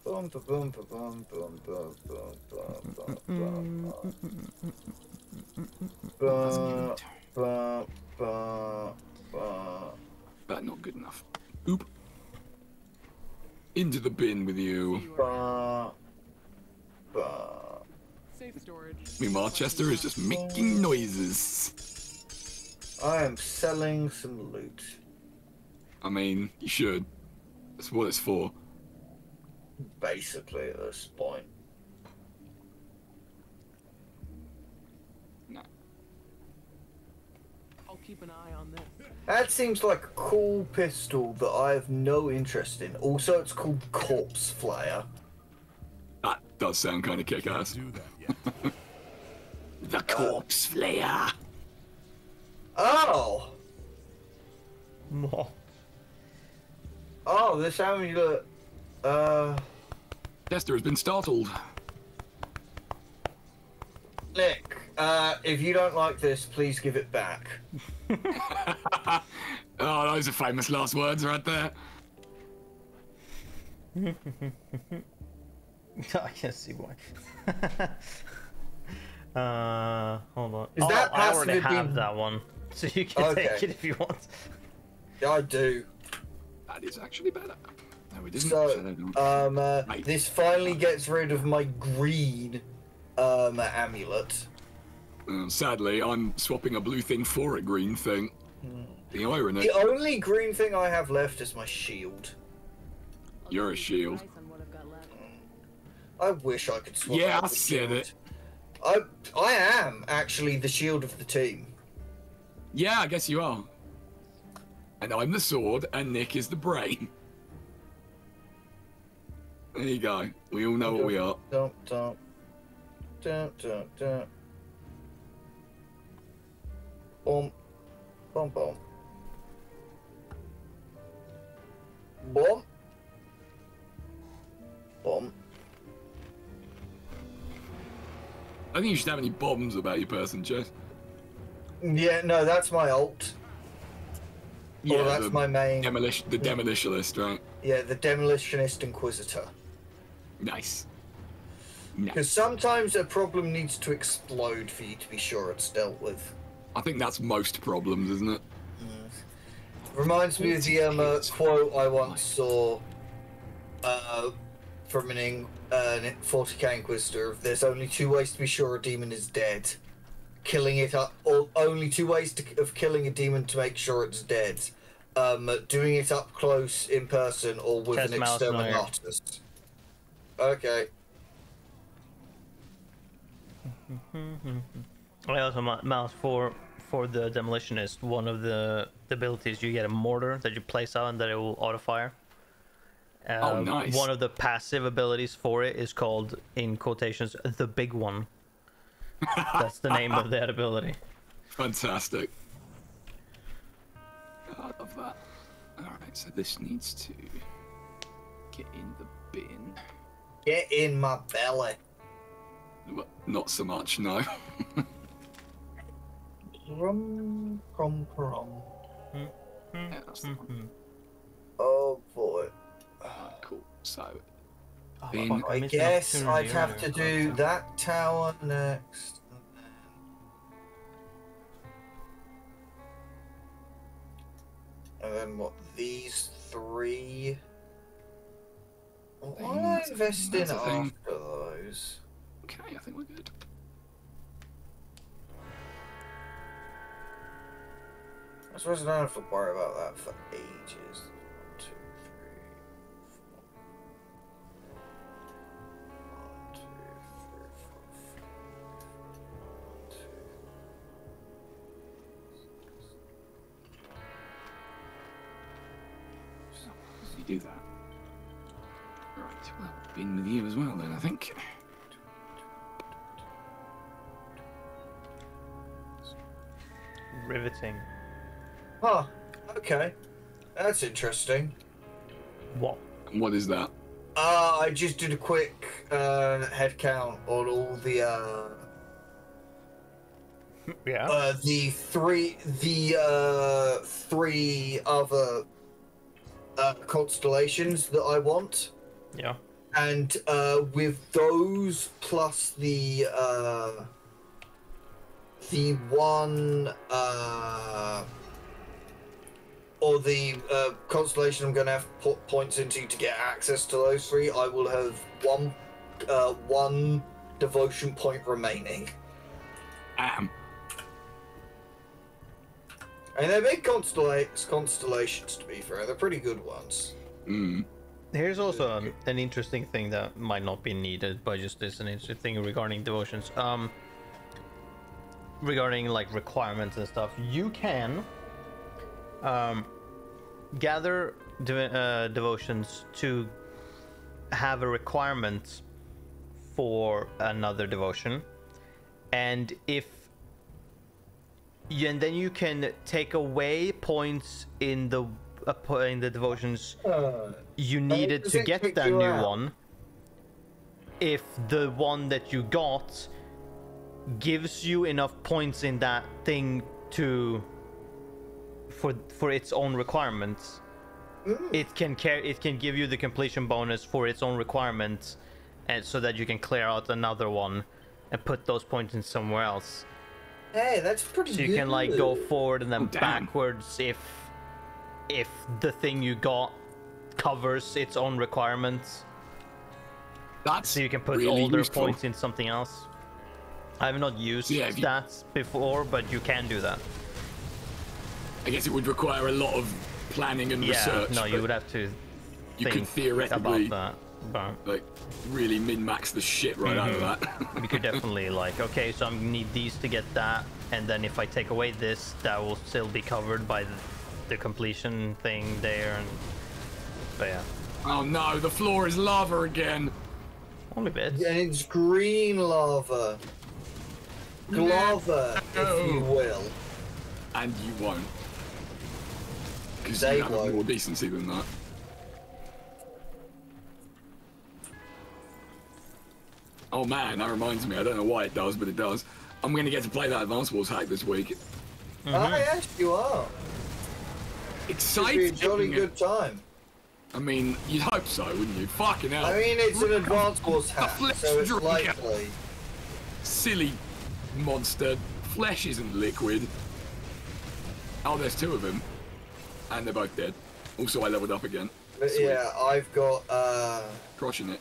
Boom boom boom boom boom boom boom boom boom boom boom. But not good enough. Oop. Into the bin with you. safe storage. Meanwhile, Chester is just making noises. I am selling some loot. I mean, you should. That's what it's for. Basically, at this point. No. I'll keep an eye on this. That seems like a cool pistol that I have no interest in. Also, it's called Corpse Flare. That does sound kind of kick-ass. Do that yet. The corpse flare. Oh! Oh, this amulet. Chester has been startled. Nick, if you don't like this, please give it back. Oh, those are famous last words right there. I can see why. Hold on. Is that I already passive have being- that one, so you can take Okay. it if you want. Yeah, I do. That is actually better. No, it isn't. So, Right. this finally gets rid of my green, amulet. Sadly, I'm swapping a blue thing for a green thing. The irony. The only green thing I have left is my shield. I'll You're give a you shield. price on what I've got left. I wish I could swap Yeah, out I the said shield. it. I am actually the shield of the team. Yeah, I guess you are. And I'm the sword, and Nick is the brain. There you go. We all know what we are. Dum, dum. Dum, dum, dum. Boom. Boom, boom. Boom. Boom. I think you should have any bombs about your person, Chess. Yeah, no, that's my ult. Yeah, that's the my main. the demolitionist, right? Yeah, the Demolitionist Inquisitor. Nice. Because sometimes a problem needs to explode for you to be sure it's dealt with. I think that's most problems, isn't it? Reminds me of the quote I once saw from an 40k Inquisitor. There's only two ways to be sure a demon is dead. Killing it up, or only two ways of killing a demon to make sure it's dead. Doing it up close in person or with Chest an mouse exterminatus. Okay. I also mouse for the demolitionist. One of the abilities, you get a mortar that you place out and that it will auto fire. Oh, nice. One of the passive abilities for it is called, in quotations, the big one. That's the name of that ability. Fantastic. Oh, I love that. Alright, so this needs to get in the bin. Get in my belly. Well, not so much, no. Rum, crum, crum. Yeah, that's the one. Oh boy. Alright, cool. So, Oh, bin. fuck, I missed an guess opportunity I'd have to earlier. do that tower next. And then what? These three. Why don't I invest in That's a thing. after those? Okay, I think we're good. I suppose I don't have to worry about that for ages. 1, 2, 3, 4. 1, 2, 3, 4, 5, 2. You do that. Right, well, been with you as well then, I think. Riveting. Huh. Okay. That's interesting. What? What is that? I just did a quick head count on all the Yeah. the three other constellations that I want, Yeah. and with those plus the one or the constellation I'm going to have to put points into to get access to those three, I will have one devotion point remaining. And they're big constellations, to be fair. They're pretty good ones. Mm. Here's also an interesting thing that might not be needed, but just is an interesting thing regarding devotions. Regarding like requirements and stuff, you can gather devotions to have a requirement for another devotion, and then you can take away points in the devotions you needed to get that new one if the one that you got gives you enough points in that thing for its own requirements. It can give you the completion bonus for its own requirements, and so that you can clear out another one and put those points in somewhere else. Hey, that's pretty good. So you can like go forward and then backwards if the thing you got covers its own requirements. So you can put really older useful. points in something else. I have not used stats before, but you can do that. I guess it would require a lot of planning and research. No, you would have to You think could theoretically about that. But like really min-max the shit right out of that. you could definitely like, okay, so I need these to get that, and then if I take away this, that will still be covered by the completion thing there. And but yeah, Oh no, the floor is lava again. only bits. And it's green lava. Glava, if you will. And you won't. Because They you have won't. more decency than that. Oh man, that reminds me. I don't know why it does, but it does. I'm going to get to play that Advance Wars hack this week. Ah, yes, you are. It's gonna be a Exciting. jolly good time. I mean, you'd hope so, wouldn't you? Fucking hell. I mean, it's an Advance Wars hack, flesh so it's drinker. likely. Silly monster. Flesh isn't liquid. Oh, there's two of them. And they're both dead. Also, I leveled up again. But Sweet. yeah, I've got, Crushing it.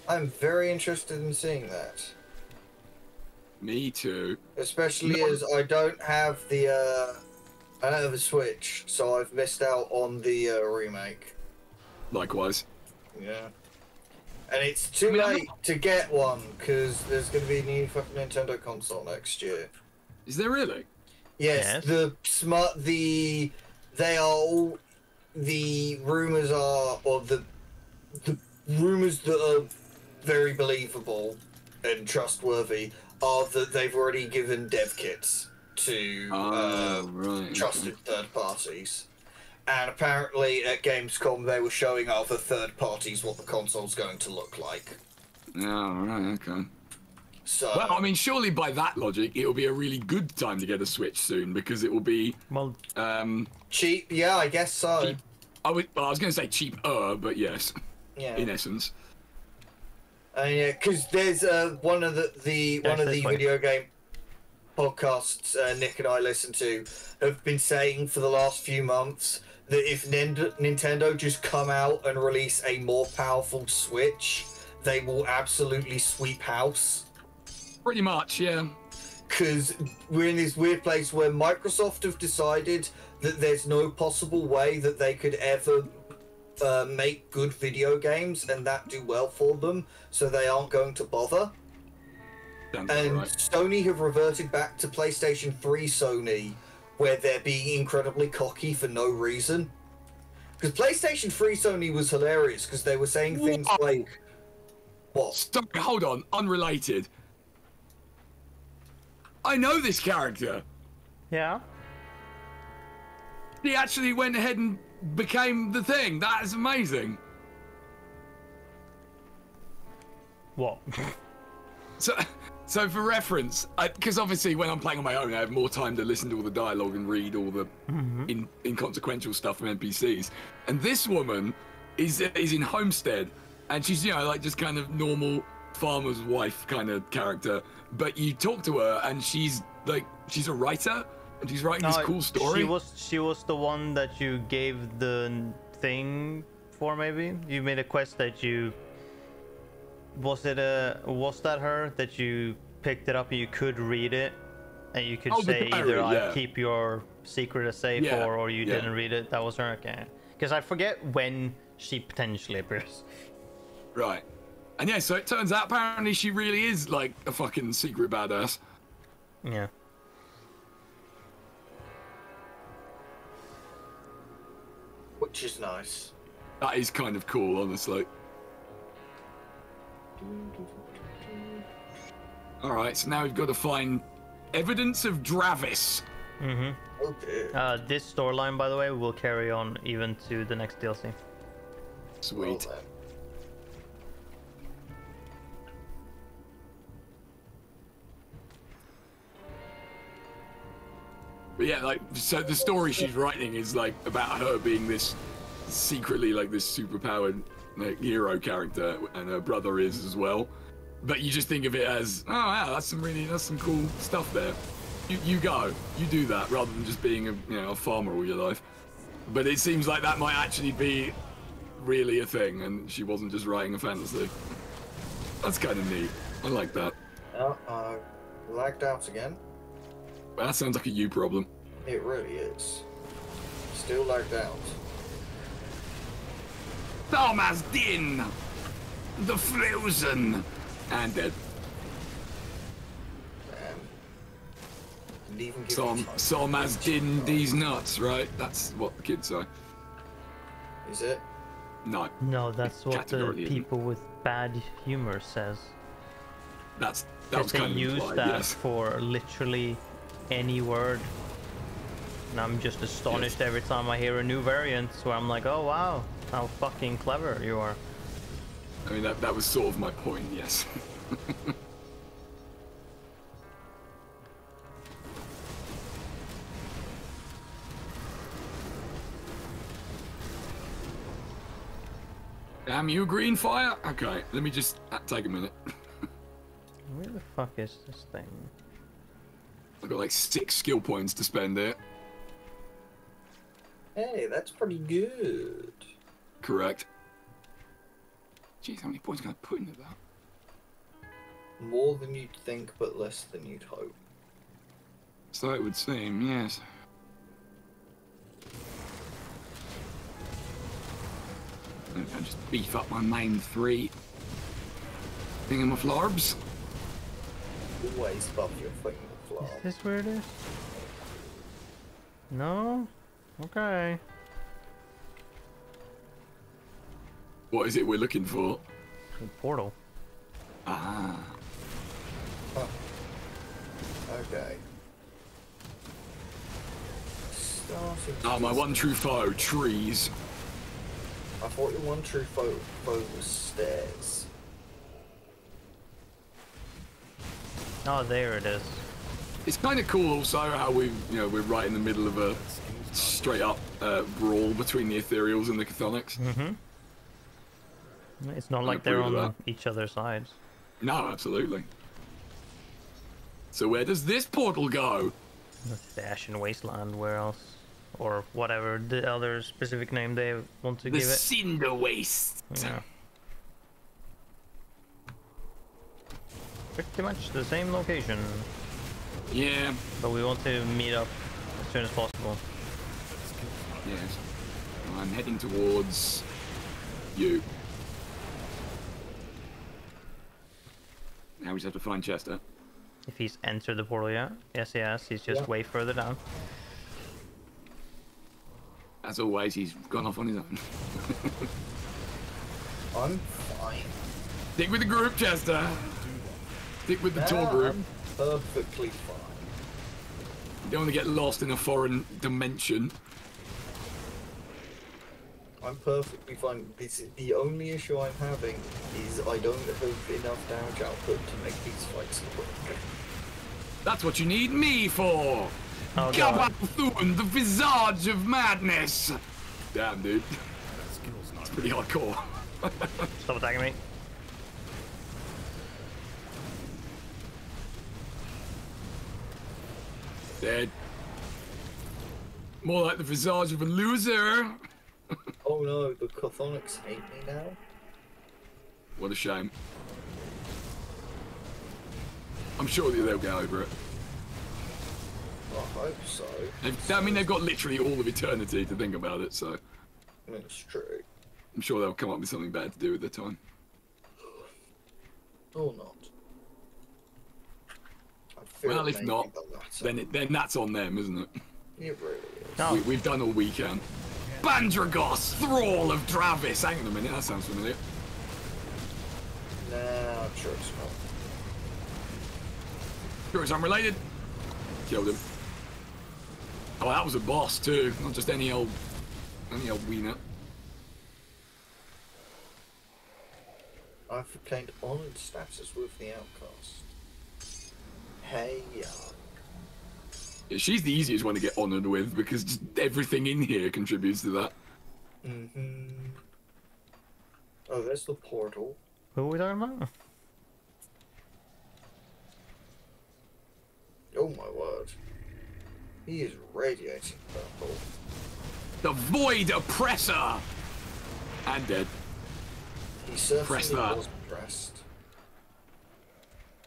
I'm very interested in seeing that. Me too. Especially No. as I don't have the, I don't have a Switch, so I've missed out on the, remake. Likewise. Yeah. And it's too late to get one, because there's going to be a new fucking Nintendo console next year. Is there really? Yes, Yes. the rumors are, or the rumors that are very believable and trustworthy are that they've already given dev kits to Right. trusted third parties. And apparently at Gamescom they were showing other third parties what the console's going to look like. Oh, right, okay. So, Well, I mean, surely by that logic, it'll be a really good time to get a Switch soon, because it will be, Well, cheap, yeah, I guess so. cheap. I was going to say cheaper, but yes, Yeah. in essence. Yeah, because there's one of the that's fine. video game podcasts Nick and I listen to have been saying for the last few months that if Nintendo just come out and release a more powerful Switch, they will absolutely sweep house. Pretty much, yeah. because we're in this weird place where Microsoft have decided that there's no possible way that they could ever make good video games and that do well for them, so they aren't going to bother. And Sony have reverted back to PlayStation 3 Sony, where they're being incredibly cocky for no reason. Because PlayStation 3 Sony was hilarious, because they were saying things like... What? Stop, hold on, unrelated. I know this character. Yeah? He actually went ahead and became the thing. That is amazing. What? So for reference, because obviously when I'm playing on my own, I have more time to listen to all the dialogue and read all the inconsequential stuff from NPCs. And this woman is in Homestead, and she's, you know, like just kind of normal farmer's wife kind of character. But you talk to her, and she's a writer, and she's writing this cool story. She was the one that you gave the thing for, maybe? You made a quest that you... Was that her that you picked it up and you could read it, and you could say either I keep your secret as safe or you didn't read it? That was her, okay. Because I forget when she potentially appears. Right. And yeah, so it turns out apparently she really is like a fucking secret badass. Yeah. Which is nice. That is kind of cool, honestly. Alright, so now we've got to find evidence of Dravis. Okay. This storyline, by the way, will carry on even to the next DLC. Sweet. Well, But yeah, like, so the story she's writing is like about her being this secretly like this superpowered like hero character, and her brother is as well. But you just think of it as, oh wow, that's some cool stuff there. You do that rather than just being a farmer all your life. But it seems like that might actually be really a thing, and she wasn't just writing a fantasy. That's kind of neat. I like that. Lagged out again. Well, that sounds like a you problem. It really is. Still lagged out. Thomas Din! The Frozen! And dead. Didn't even give Thomas Din these nuts, right? That's what the kids say. Is it? No. No, that's what the people with bad humor says. That was kind of they use implied, that yes. for literally any word. And I'm just astonished every time I hear a new variant where I'm like, oh wow, how fucking clever you are. I mean, that was sort of my point, yes. Damn you, green fire! Okay, let me just take a minute. Where the fuck is this thing? I've got like 6 skill points to spend it. Hey, that's pretty good. Correct. Jeez, how many points can I put into that? More than you'd think, but less than you'd hope. So it would seem, yes. I'll just beef up my main 3 thingamaflarbs. Always above your thing. Is this where it is? No? Okay. What is it we're looking for? A portal. Ah. Huh. Okay. Starting Oh, my one true foe, trees. I thought your one true foe was stairs. Oh, there it is. It's kind of cool also how we're right in the middle of a straight up brawl between the Ethereals and the Chthonics. It's not like they're on each other's sides. No, absolutely. So where does this portal go? The Ashen Wasteland, where else? Or whatever the other specific name they want to give it. The Cinder Waste. Yeah. Pretty much the same location. Yeah. But we want to meet up as soon as possible. Yes. I'm heading towards you. Now we just have to find Chester. If he's entered the portal yet. Yes, he has. He's just way further down. As always, he's gone off on his own. I'm fine. Stick with the group, Chester. Stick with the tour group. I'm perfectly fine. You don't want to get lost in a foreign dimension. I'm perfectly fine. The only issue I'm having is I don't have enough damage output to make these fights work. That's what you need me for! Oh, Gabathun, the visage of madness! Damn, dude. It's pretty hardcore. Stop attacking me. Dead. More like the visage of a loser. Oh no, the Chthonics hate me now? What a shame. I'm sure that they'll get over it. I hope so. I mean, they've got literally all of eternity to think about it, so... It's true. I'm sure they'll come up with something better to do with their time. Or not. Well, if not, then that's on them, isn't it? It really is. No. We've done all we can. Bandragos, thrall of Dravis. Hang on a minute, that sounds familiar. Nah, I'm sure it's not. Sure it's unrelated. Killed him. Oh, that was a boss too, not just any old wiener. I've obtained honored status with the outcast. Hey, Yeah, she's the easiest one to get honored with because just everything in here contributes to that. Oh, there's the portal. Who are we talking about? Oh my word. He is radiating purple. The Void Oppressor! And dead. He certainly Press that. was oppressed.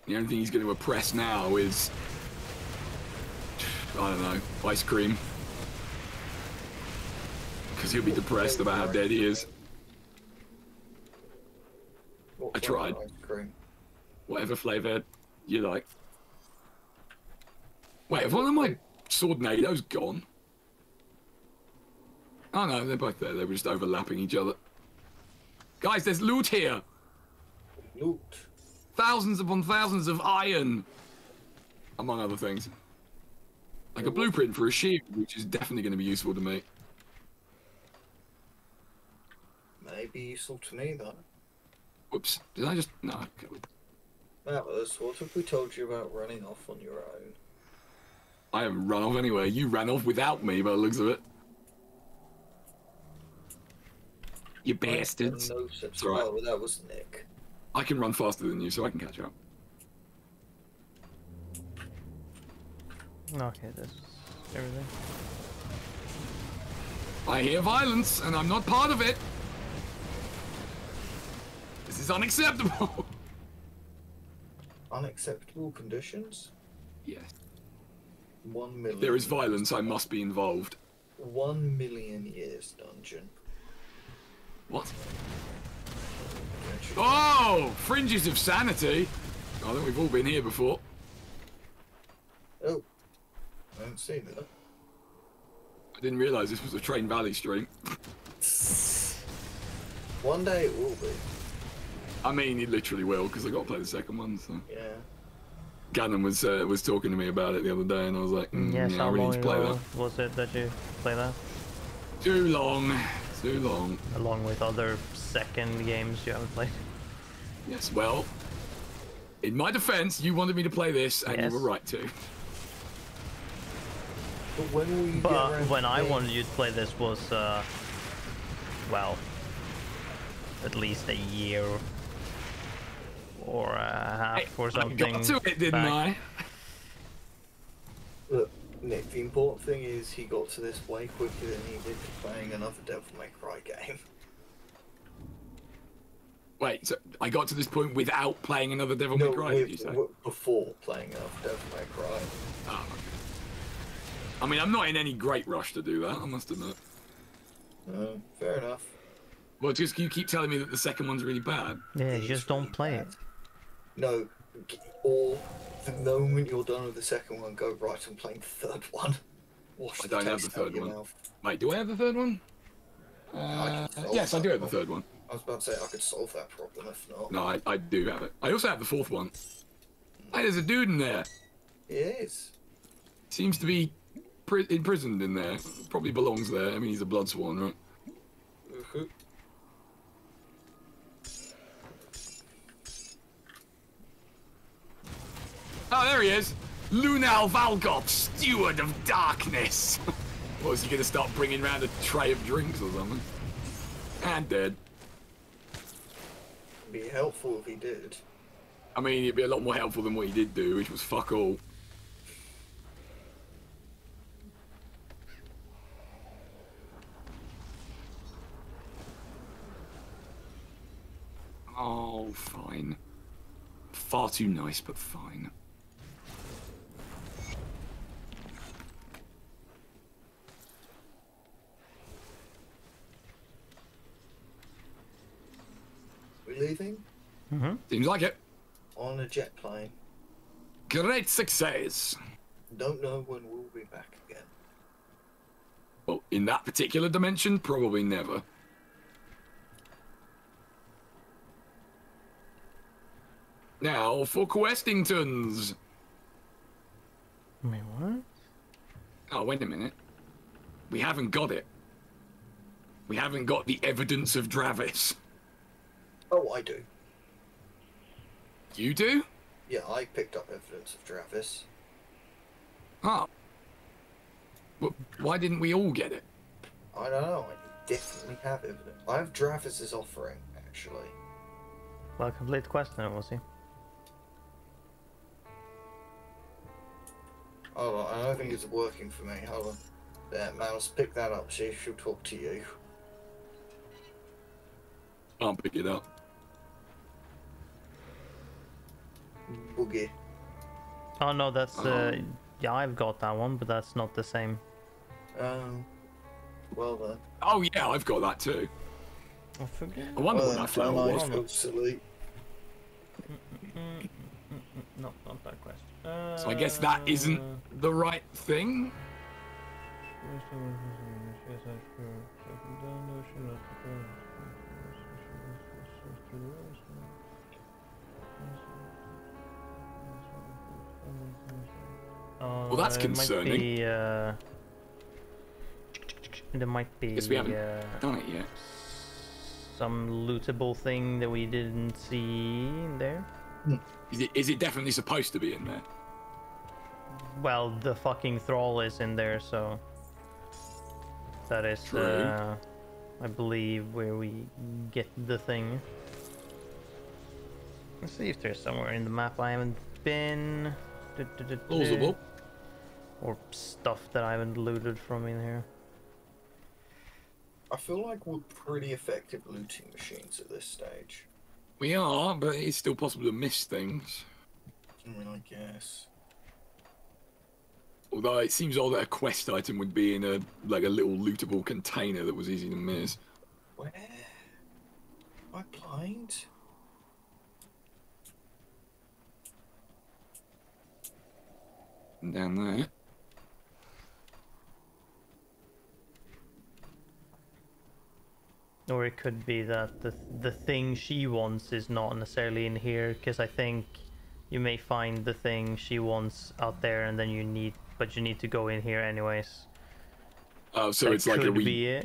The only thing he's going to oppress now is... I don't know, ice cream. Because he'll be depressed about how dead he is. What I tried. ice cream? Whatever flavour you like. Wait, have one of my swordnadoes gone? Oh no, they're both there. They were just overlapping each other. Guys, there's loot here. Loot. Thousands upon thousands of iron. Among other things. Like a blueprint for a shield, which is definitely going to be useful to me. Maybe useful to me, though. Whoops. Did I just... No. Okay. Malus, what have we told you about running off on your own? I haven't run off anywhere. You ran off without me by the looks of it. You bastards. No such. It's alright. Oh, that was Nick. I can run faster than you, so I can catch up. Okay, that's everything. I hear violence, and I'm not part of it. This is unacceptable. Unacceptable conditions? Yes. 1 million. If there is violence, I must be involved. 1 million years dungeon. What? Oh! Fringes of sanity! I think we've all been here before. Oh. I haven't seen that. I didn't realise this was a Train Valley stream. One day it will be. I mean, it literally will, because I got to play the second one, so... Yeah. Gannon was talking to me about it the other day, and I was like, Yes, yeah, I how really long need to play ago that. was it that you played that? Too long. Too long. Along with other second games you haven't played. Yes, well, in my defense, you wanted me to play this, and Yes. you were right to. But when will you get But around when to I playing- wanted you to play this was, well, at least a year or a half or something. I got to it, didn't back. I? Look, Nick, the important thing is he got to this way quicker than he did to playing another Devil May Cry game. Wait, so I got to this point without playing another Devil May Cry, did you say? Before playing another Devil May Cry. Oh, okay. I mean, I'm not in any great rush to do that, I must admit. Fair enough. Well, just you keep telling me that the second one's really bad. Yeah, you just don't play it. No, or the moment you're done with the second one, go right and play the third one. I don't have the third one. Wait, do I have the third one? Yes, I do have the third one. I was about to say I could solve that problem if not. No, I do have it. I also have the fourth one. Hey, there's a dude in there. He is. Seems to be imprisoned in there. Probably belongs there. I mean, he's a bloodsworn, right? Oh, there he is! Lunal Valgop, Steward of Darkness! What, was he gonna start bringing round a tray of drinks or something? And dead. It'd be helpful if he did. I mean, it'd be a lot more helpful than what he did do, which was fuck all. Oh, fine. Far too nice, but fine. We leaving? Mm-hmm. Seems like it. On a jet plane. Great success. Don't know when we'll be back again. Well, in that particular dimension, probably never. Now for Questingtons. Wait, what? Oh, wait a minute. We haven't got it. We haven't got the evidence of Dravis. Oh, I do. You do? Yeah, I picked up evidence of Travis. Oh. Well, why didn't we all get it? I don't know. I definitely have evidence. I have Travis's offering, actually. Well, complete quest then, we'll see. Hold on, I don't think it's working for me. Hold on. There, Mouse, pick that up, see if she'll talk to you. Can't pick it up. Boogie. Oh no, that's yeah, I've got that one, but that's not the same. Well then. Oh yeah, I've got that too. I forget. I wonder what that flower was. Silly. No, not that quest. So I guess that isn't the right thing. Well, that's concerning. There might be. Guess we haven't done it yet. Some lootable thing that we didn't see in there. Is it definitely supposed to be in there? Well, the fucking thrall is in there, so that is, I believe, where we get the thing. Let's see if there's somewhere in the map I haven't been. Plausible. Or stuff that I haven't looted from in here. I feel like we're pretty effective looting machines at this stage. We are, but it's still possible to miss things. I mean, I guess. Although it seems odd that a quest item would be in a little lootable container that was easy to miss. Where? Am I blind? And down there. Or it could be that the thing she wants is not necessarily in here, because I think you may find the thing she wants out there, and then you need to go in here anyways. Oh, so that it's like we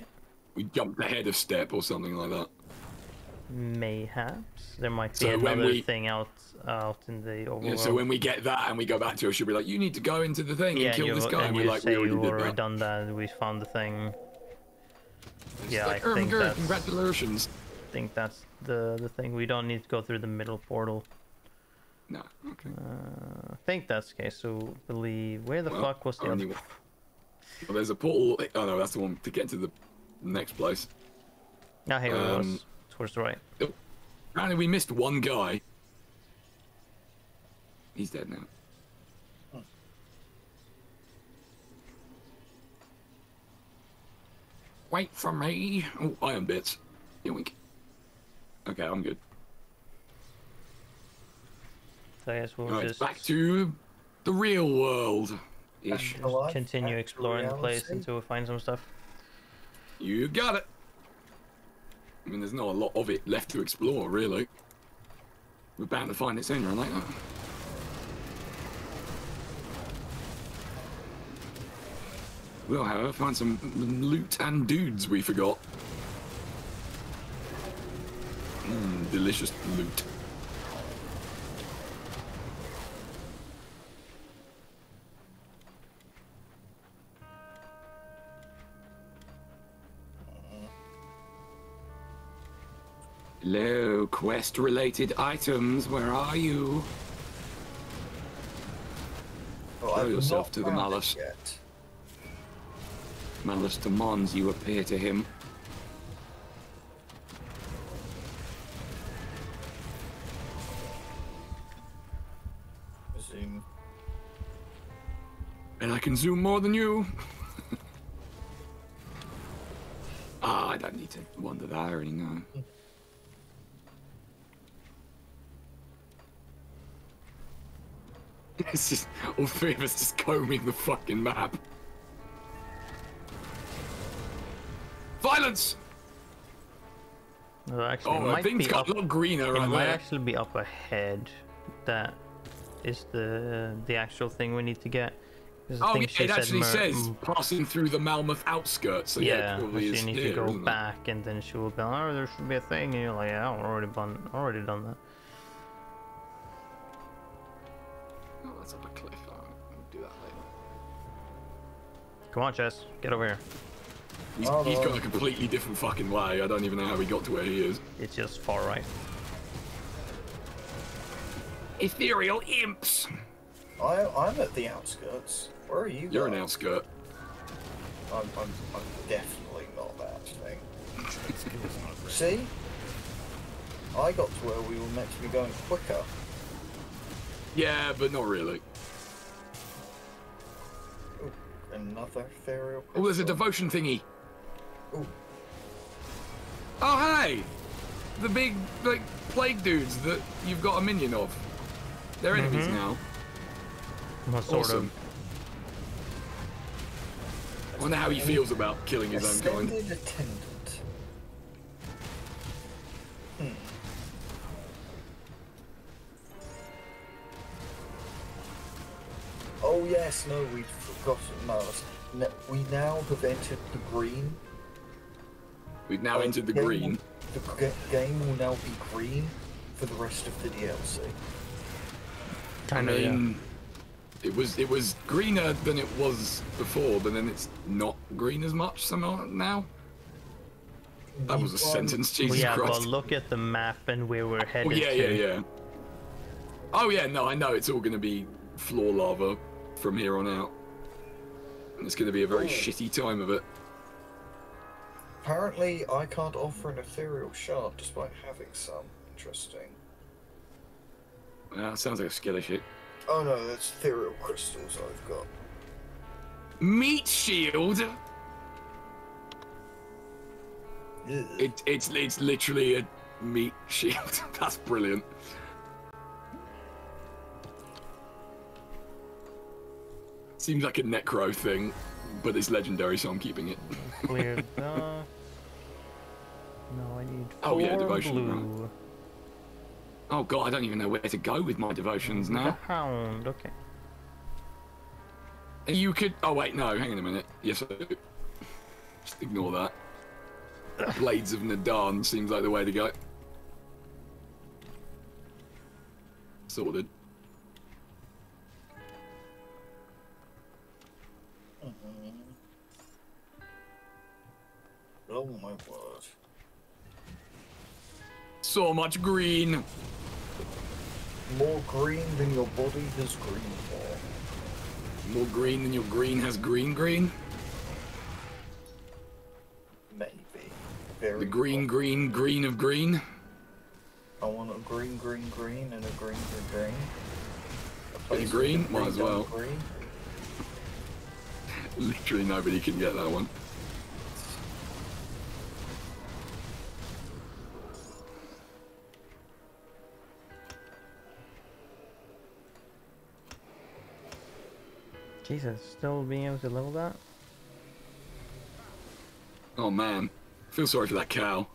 jumped ahead a step or something like that. Mayhaps there might be So another thing out in the overworld. Yeah, so when we get that and we go back to her, she'll be like, "You need to go into the thing and kill this guy." And we're like, "We already did done that. And we found the thing." It's yeah, like, I think that's. Congratulations. I think that's the thing. We don't need to go through the middle portal. No. Okay. I think that's the case. So believe where the fuck was the other? Well, there's a portal. Oh no, that's the one to get to the next place. Ah, here it was. Towards the right. Yep. Apparently we missed one guy. He's dead now. Wait for me. Oh, iron bits. Yoink. Okay, I'm good. So I guess we'll Right, just back to the real world. Ish. continue exploring the place until we find some stuff. You got it. I mean, there's not a lot of it left to explore, really. We're bound to find it sooner or later. We'll, however, find some loot and dudes we forgot. Delicious loot. Hello, quest-related items. Where are you? Well, Show I've yourself not to the found it Malus. yet. Malus demands you appear to him. Zoom. And I can zoom more than you. Ah, I don't need to wonder that, I already know. It's just all three of us just combing the fucking map. Violence! Well, actually, it Oh, might things be got up. a lot greener It right might there. actually be up ahead. That is the actual thing we need to get. 'Cause I Oh, think yeah, she it said actually says passing through the Malmouth outskirts. So yeah, it yeah, probably so is you need here, to go isn't it? back, and then she will be like, oh, there should be a thing, and you're like, yeah, I've already done that. Oh, that's up a cliff. I'll do that later. Come on, Chess, get over here. He's gone a completely different fucking way. I don't even know how he got to where he is. It's just far right. Ethereal imps! I'm at the outskirts. Where are you? You're guys? an outskirt. I'm definitely not that thing. See? I got to where we were meant to be going quicker. Yeah, but not really. Ooh, another ethereal crystal. Oh, there's a devotion thingy. Ooh. Oh, hey! The big, like, plague dudes that you've got a minion of. They're enemies now. Well, sort Awesome. I wonder how he feels about killing his own kind. Ascended attendant. Oh yes, no, we'd forgotten Mars. We now have entered the green. We've now entered the green. The game will now be green for the rest of the DLC. I mean, it was greener than it was before, but then it's not green as much somehow now. That was a sentence, Jesus yeah, Christ. well, look at the map and where we're headed Oh, yeah, to. yeah. Oh, yeah, no, I know it's all going to be floor lava from here on out. And it's going to be a very shitty time of it. Apparently, I can't offer an ethereal shard despite having some. Interesting. Sounds like a skill issue. Oh no, that's ethereal crystals I've got. Meat shield? Ugh. It's literally a meat shield. That's brilliant. Seems like a necro thing, but it's legendary, so I'm keeping it. Cleared. No, I need Oh, yeah, 4 devotion, blue. right. Oh god, I don't even know where to go with my devotions now. The hound, okay. You could. Oh wait, no. Hang on a minute. Yes, I do. Just ignore that. Blades of Nadan seems like the way to go. Sorted. Oh my word. So much green. More green than your body has green for. More green than your green has green. Maybe. Very The green of green. I want a green, green, green, and a green, green, green. A green? Might as well. Green. Literally nobody can get that one. Jesus, still being able to level that? Oh man, feel sorry for that cow.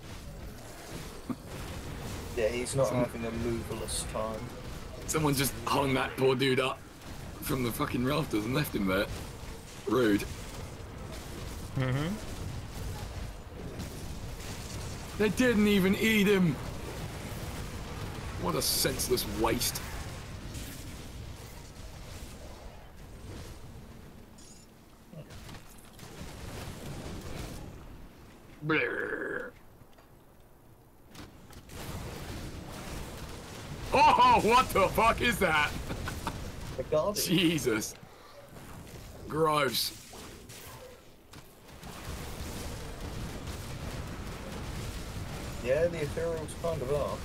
Yeah, he's not having a moveless time. Someone just hung that poor dude up from the fucking rafters and left him there. Rude. Mm-hmm. They didn't even eat him. What a senseless waste. Blur. Oh, what the fuck is that? The Guardian. Jesus. Gross. Yeah, the Ethereals kind of are.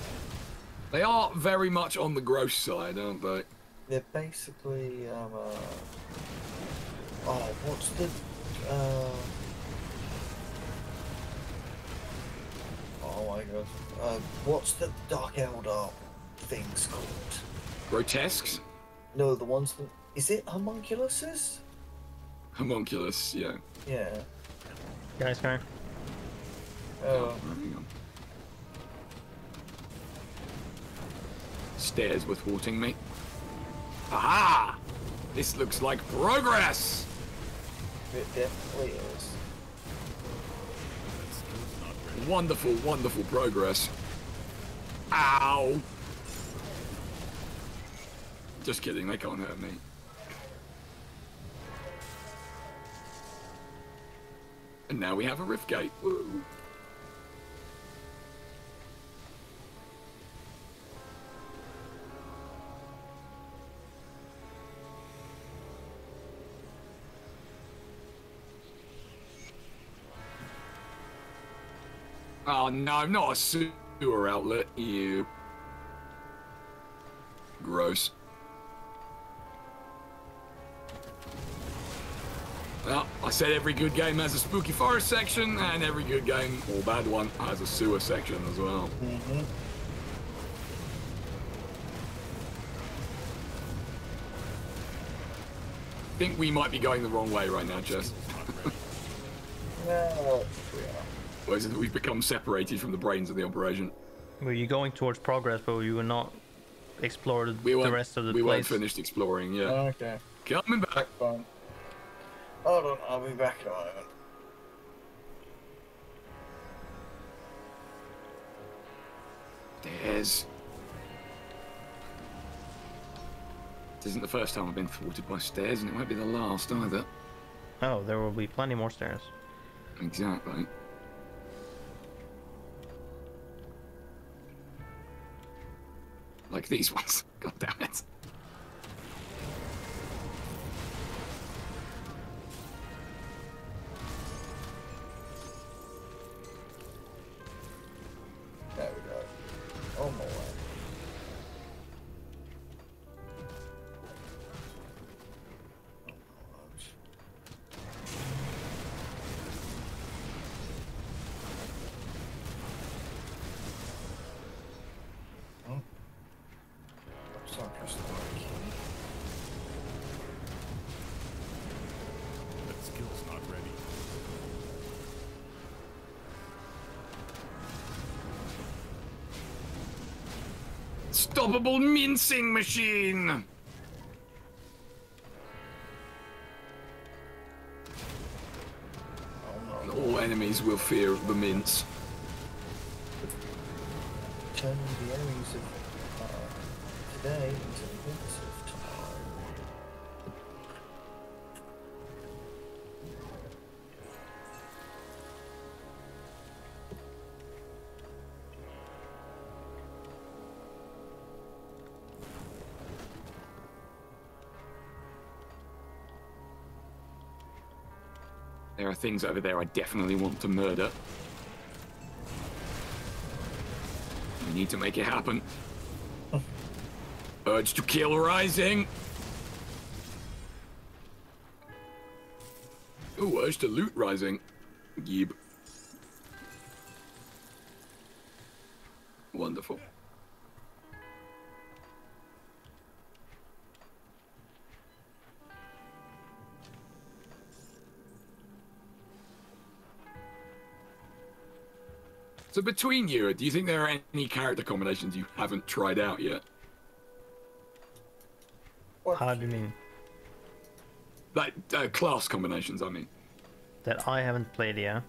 They are very much on the gross side, aren't they? They're basically, oh, what's the, oh my god. What's the Dark Eldar things called? Grotesques? No, the ones that... Is it homunculuses? Homunculus, yeah. Yeah. Guys, come here. Oh. Hang on. Stairs were thwarting me. Aha! This looks like progress! It definitely is. Wonderful, wonderful progress. Ow! Just kidding, they can't hurt me. And now we have a rift gate. Woo. Oh no, not a sewer outlet. Ew. Gross. Well, I said every good game has a spooky forest section, and every good game, or bad one, has a sewer section as well. Mm-hmm. I think we might be going the wrong way right now, Jess. No, we are. Or is it that we've become separated from the brains of the operation? Were you going towards progress, but you were not explored the rest of the We place? weren't finished exploring, yeah. Okay, Coming back. fine. Hold on, I'll be back in a moment. Stairs. This isn't the first time I've been thwarted by stairs, and it won't be the last either. Oh, there will be plenty more stairs. Exactly. Like these ones. God damn it. There we go. On my way. That skill's not ready. Stoppable mincing machine! And all enemies will fear the mince. Turning the enemies of today into the winds of tomorrow. There are things over there I definitely want to murder. And need to make it happen. Urge to kill rising. Ooh, urge to loot rising. Yeeb. Wonderful. So between you, do you think there are any character combinations you haven't tried out yet? How do you mean? Like class combinations, I mean. That I haven't played yet.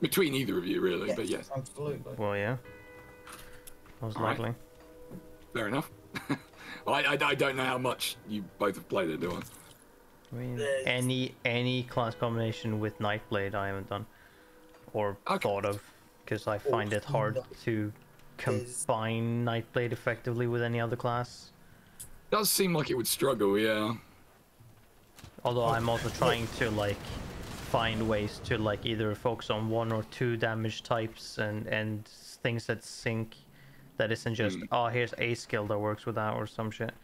Between either of you, really, Yes, but yes. absolutely. Well, yeah. Most Alright. likely. Fair enough. I don't know how much you both have played it, do I? I mean, any class combination with Nightblade I haven't done. Or thought of. Because I find it hard to combine Nightblade effectively with any other class. Does seem like it would struggle, yeah. Although I'm also trying to like find ways to like either focus on 1 or 2 damage types and things that sync, that isn't just oh here's a skill that works with that or some shit.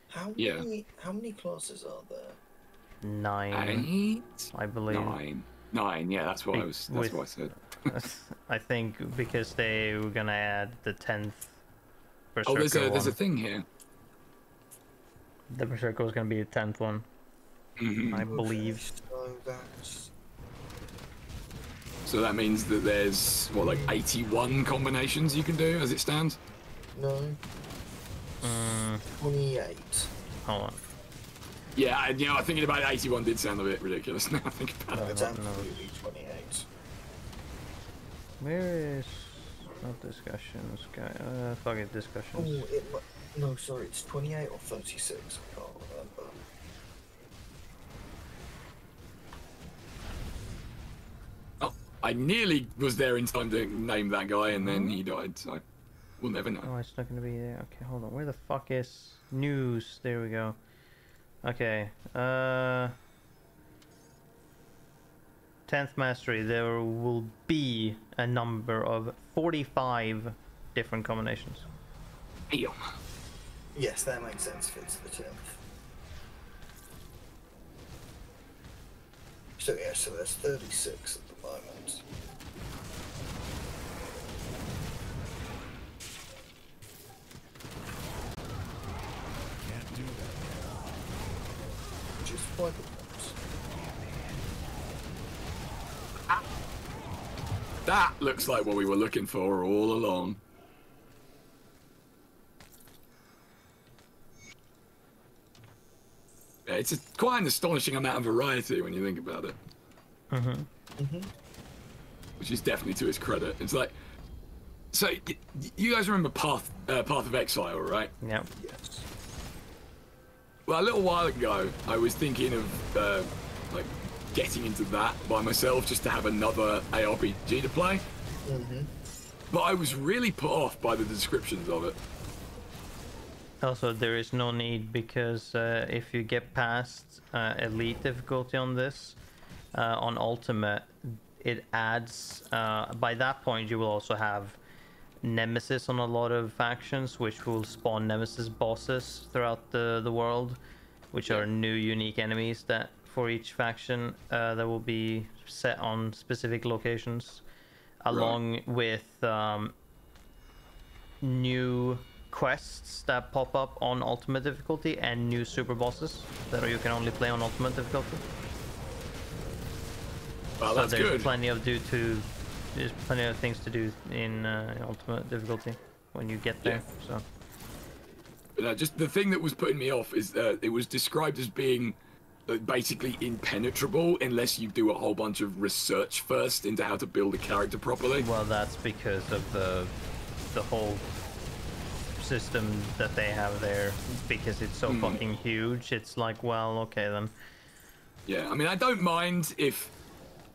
How many classes are there? 9, I believe. 9, yeah, that's what I was. That's what I said. I think because they were gonna add the 10th Berserker. Oh, there's a thing here. The Berserker was gonna be the 10th one. I believe. So that means that there's what, like 81 combinations you can do as it stands? No. 28. Hold on. Yeah, and you know, thinking about it, 81 did sound a bit ridiculous now I think about it. It's absolutely 28. Where is not discussions, guy? Fuck it, discussions. Oh, no, sorry, it's 28 or 36. I can't remember. Oh, I nearly was there in time to name that guy, and then he died. So we'll never know. Oh, it's not gonna be there. Okay, hold on. Where the fuck is news? There we go. Okay. 10th mastery. There will be a number of 45 different combinations. Damn. Yes, that makes sense if it's the 10th. So yeah, so there's 36 at the moment. Can't do that. Which is quite a lot. That looks like what we were looking for all along. Yeah, it's quite an astonishing amount of variety when you think about it. Which is definitely to its credit. It's like, so you guys remember Path of Exile, right? Yep. Yes. Well, a little while ago, I was thinking of like getting into that by myself just to have another ARPG to play. But I was really put off by the descriptions of it. Also, there is no need because if you get past elite difficulty on this, on ultimate, it adds. By that point, you will also have nemesis on a lot of factions, which will spawn nemesis bosses throughout the world, which are new, unique enemies that for each faction that will be set on specific locations, along with new quests that pop up on ultimate difficulty and new super bosses that you can only play on ultimate difficulty. Well, So that's there's good. plenty of things to do in ultimate difficulty when you get there. Yeah. So But, just the thing that was putting me off is it was described as being basically impenetrable unless you do a whole bunch of research first into how to build a character properly. well, that's because of the whole system that they have there, because it's so fucking huge. It's like, well, okay then. Yeah, I mean, I don't mind if,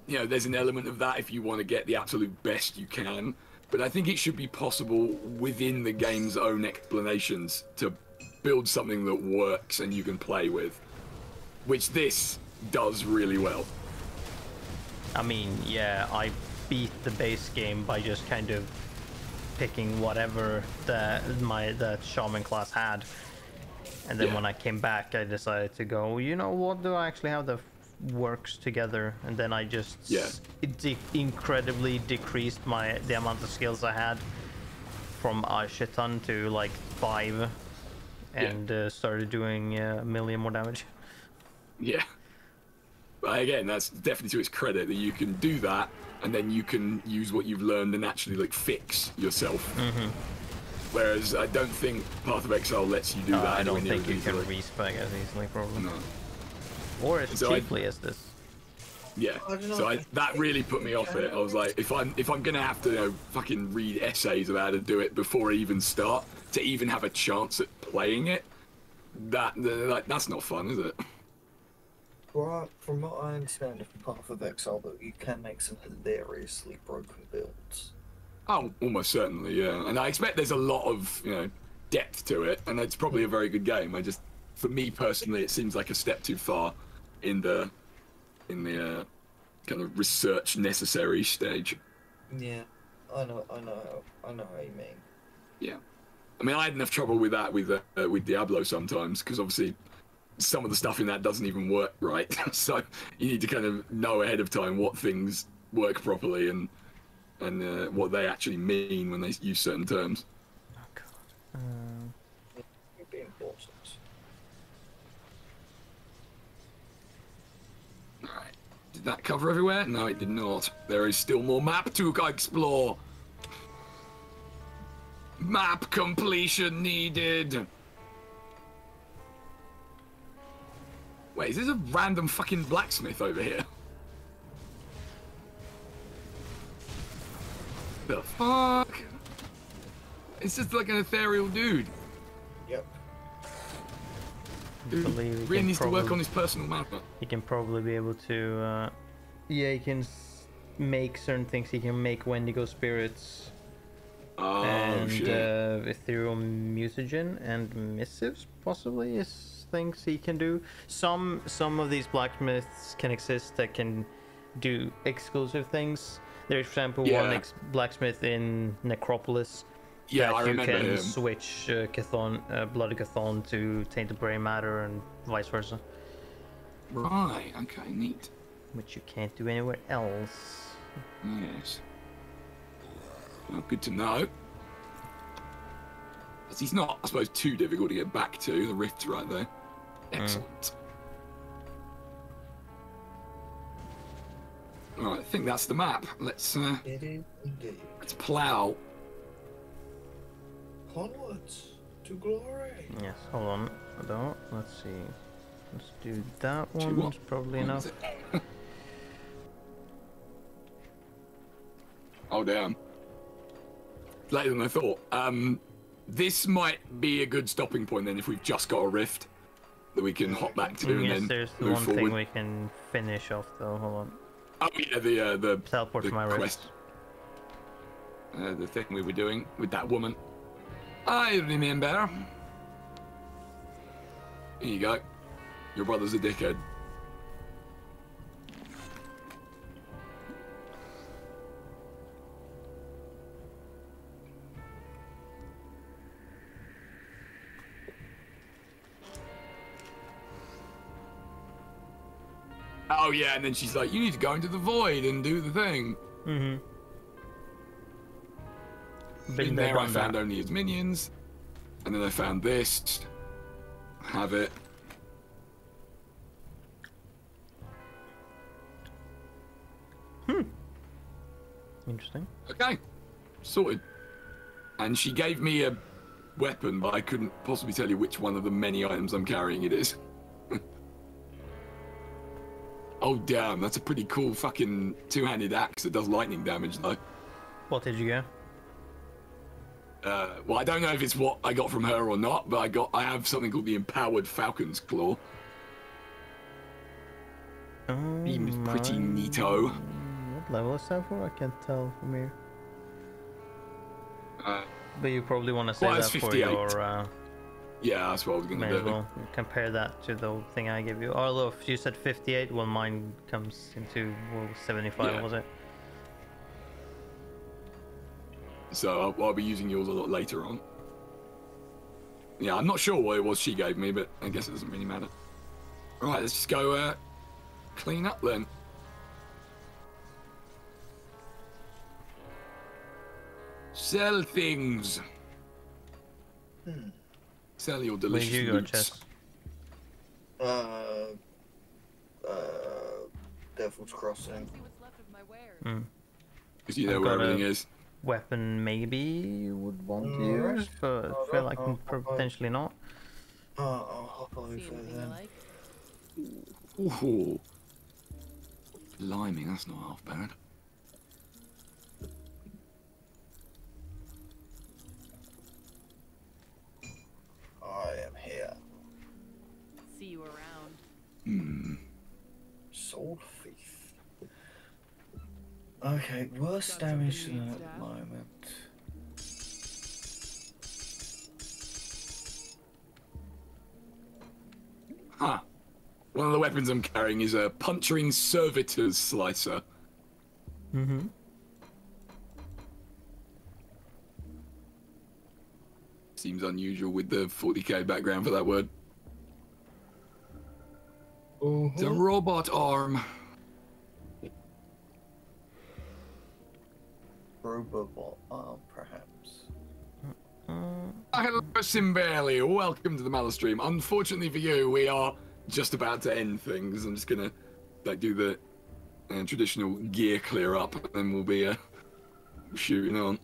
you know, there's an element of that if you want to get the absolute best you can, but I think it should be possible within the game's own explanations to build something that works and you can play with, which this does really well. I mean, yeah, I beat the base game by just kind of picking whatever that shaman class had. And then when I came back, I decided to go, you know what, do I actually have the works together? And then I just incredibly decreased the amount of skills I had from a shit ton to like 5, and started doing a million more damage. Yeah. But again, that's definitely to its credit that you can do that, and then you can use what you've learned and actually like fix yourself. Whereas I don't think Path of Exile lets you do that. I don't think you can respec as easily, probably. No. Or as cheaply as this. Yeah. So that really put me off it. I was like, if I'm gonna have to fucking read essays about how to do it before I even start to even have a chance at playing it, that's not fun, is it? Well, from what I understand of Path of Exile, though, you can make some hilariously broken builds. Oh, almost certainly, yeah. And I expect there's a lot of, depth to it, and it's probably a very good game. For me personally, it seems like a step too far in the kind of research necessary stage. Yeah, I know how you mean. Yeah, I mean, I had enough trouble with that with Diablo sometimes, because obviously some of the stuff in that doesn't even work right. So you need to kind of know ahead of time what things work properly and what they actually mean when they use certain terms. Oh god. It'd be important. Alright. Did that cover everywhere? No, it did not. There is still more map to explore. Map completion needed. Wait, is this a random fucking blacksmith over here? The fuck? It's just like an ethereal dude. Yep. Dude really needs to work on his personal map. He can probably be able to, he can make certain things. He can make Wendigo spirits. Oh, and shit. ethereal mutagen and missives possibly is things he can do. Some of these blacksmiths can exist that can do exclusive things. There's, for example, one blacksmith in Necropolis. Yeah, that I remember you can him. switch Bloody Chthon to Tainted Brain Matter and vice versa. Right, okay, neat. Which you can't do anywhere else. Yes. Well, good to know. Because he's not, I suppose, too difficult to get back to. The rift's right there. Excellent. Alright, I think that's the map. Let's It is indeed. let's plow. Onwards to glory. Yes, hold on. Let's see. Let's do that Do one. what? It's probably What enough. is it? Oh damn. Later than I thought. This might be a good stopping point then if we've just got a rift that we can hop back to and Yes, then there's the move one forward. thing we can finish off though. Hold on. Oh yeah, the Teleport to my quest. wrist. The thing we were doing with that woman. I remember. Here you go. Your brother's a dickhead. Oh yeah, and then she's like, you need to go into the void and do the thing. Mm-hmm. In there I found only his minions. And then I found this. Have it. Interesting. Okay. Sorted. And she gave me a weapon, but I couldn't possibly tell you which one of the many items I'm carrying it is. Oh damn, that's a pretty cool fucking two-handed axe that does lightning damage though. What did you get? Well, I don't know if it's what I got from her or not, but I have something called the Empowered Falcon's Claw. Seems pretty neato. What level is that for? I can't tell from here. But you probably want to say well, that it's for 58. your... Yeah, that's what I was may gonna as do. well compare that to the thing I gave you. Although if you said 58, well mine comes into 75, Yeah. was it? So I'll be using yours a lot later on. Yeah, I'm not sure what it was she gave me, but I guess it doesn't really matter. Alright, let's just go clean up then. Sell things. Sell your delicious Where you go, loots. Chess? Devil's Crossing. See what's left of my wares. Because you know I've where got a- everything is. Weapon maybe you would want to use, but I feel like potentially not. I'll hop over See anything you then. like? Ooh. Blimey, that's not half bad. I am here. See you around. Soul Thief. Okay, worst Got something damage you need, at the Steph? moment. Huh. One of the weapons I'm carrying is a puncturing servitor's slicer. Mm-hmm. Seems unusual with the 40k background for that word. It's a robot arm. Robobot arm, perhaps. Hello, Simbali. Welcome to the Malus stream. Unfortunately for you, we are just about to end things. I'm just gonna do the traditional gear clear up, and then we'll be shooting on.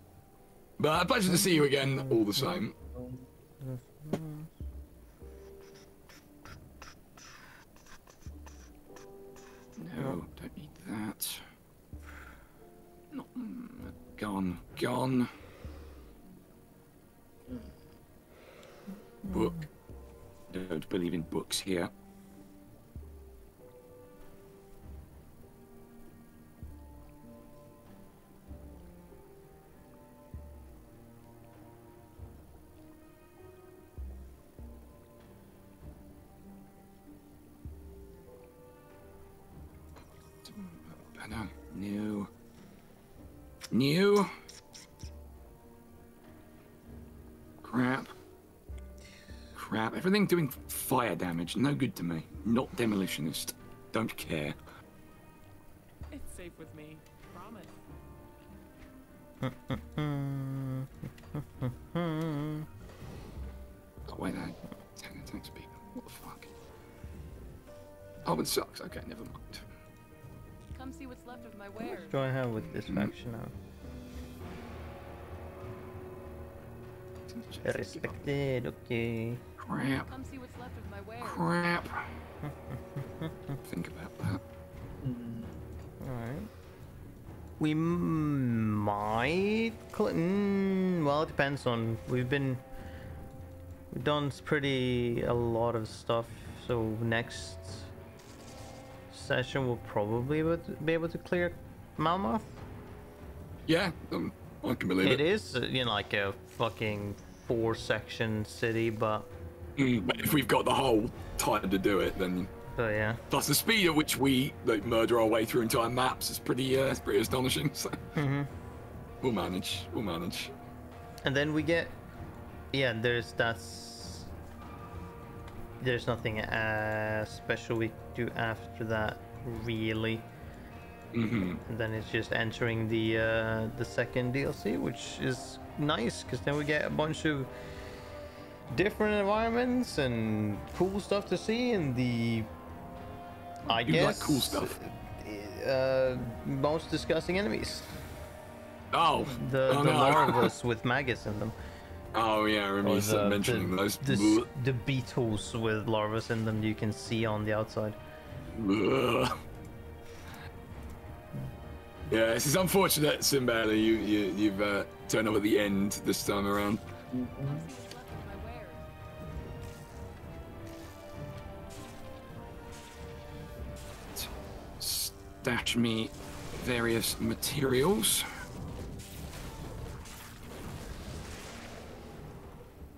But a pleasure to see you again, all the same. No, don't need that. No, gone. Book. Don't believe in books here. No. New. Crap. Everything doing fire damage. No good to me. Not demolitionist. Don't care. It's safe with me. Promise. Oh, wait, no. 10 attack speed. What the fuck? Oh, it sucks. Okay, never mind. Come see what's left of my wares. What do I have with this faction now? Respected, okay. Crap. Come see what's left of my wares. Crap. Think about that. Alright. We might... well, it depends on... We've done a lot of stuff, so next session we'll probably be able to clear Malmoth. Yeah, I can believe it. It is, like a fucking 4-section city, but But if we've got the whole time to do it, then... But yeah. Plus the speed at which we murder our way through entire maps is pretty astonishing. So we'll manage. And then we get, there's nothing special we do after that, really. And then it's just entering the second DLC, which is nice because then we get a bunch of different environments and cool stuff to see, and I guess like cool stuff. Most disgusting enemies. Oh, The no. larvas with maggots in them. Oh yeah, I remember you mentioning those. The beetles with larvas in them you can see on the outside. Ugh. Yeah, this is unfortunate, Simbala. You've turned up at the end this time around. Come see what's left of my wares. Stash me various materials.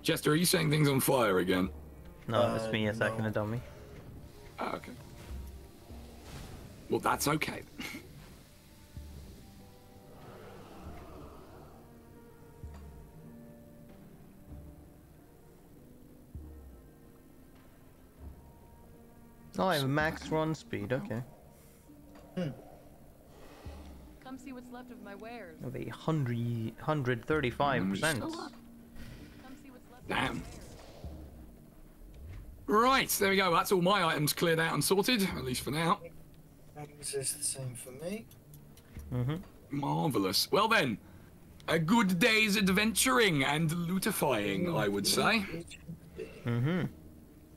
Chester, are you setting things on fire again? No, it's me attacking a dummy. Oh, okay. Well, that's okay. Oh, I have max run speed. Okay. Come see what's left of my wares. Of 135%. Come see what's left Damn. of my wares. Right, there we go. That's all my items cleared out and sorted, at least for now. This is the same for me. Marvelous. Well then, a good day's adventuring and lootifying, I would say.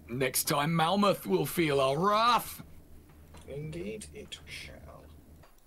Next time, Malmuth will feel our wrath. Indeed, it shall.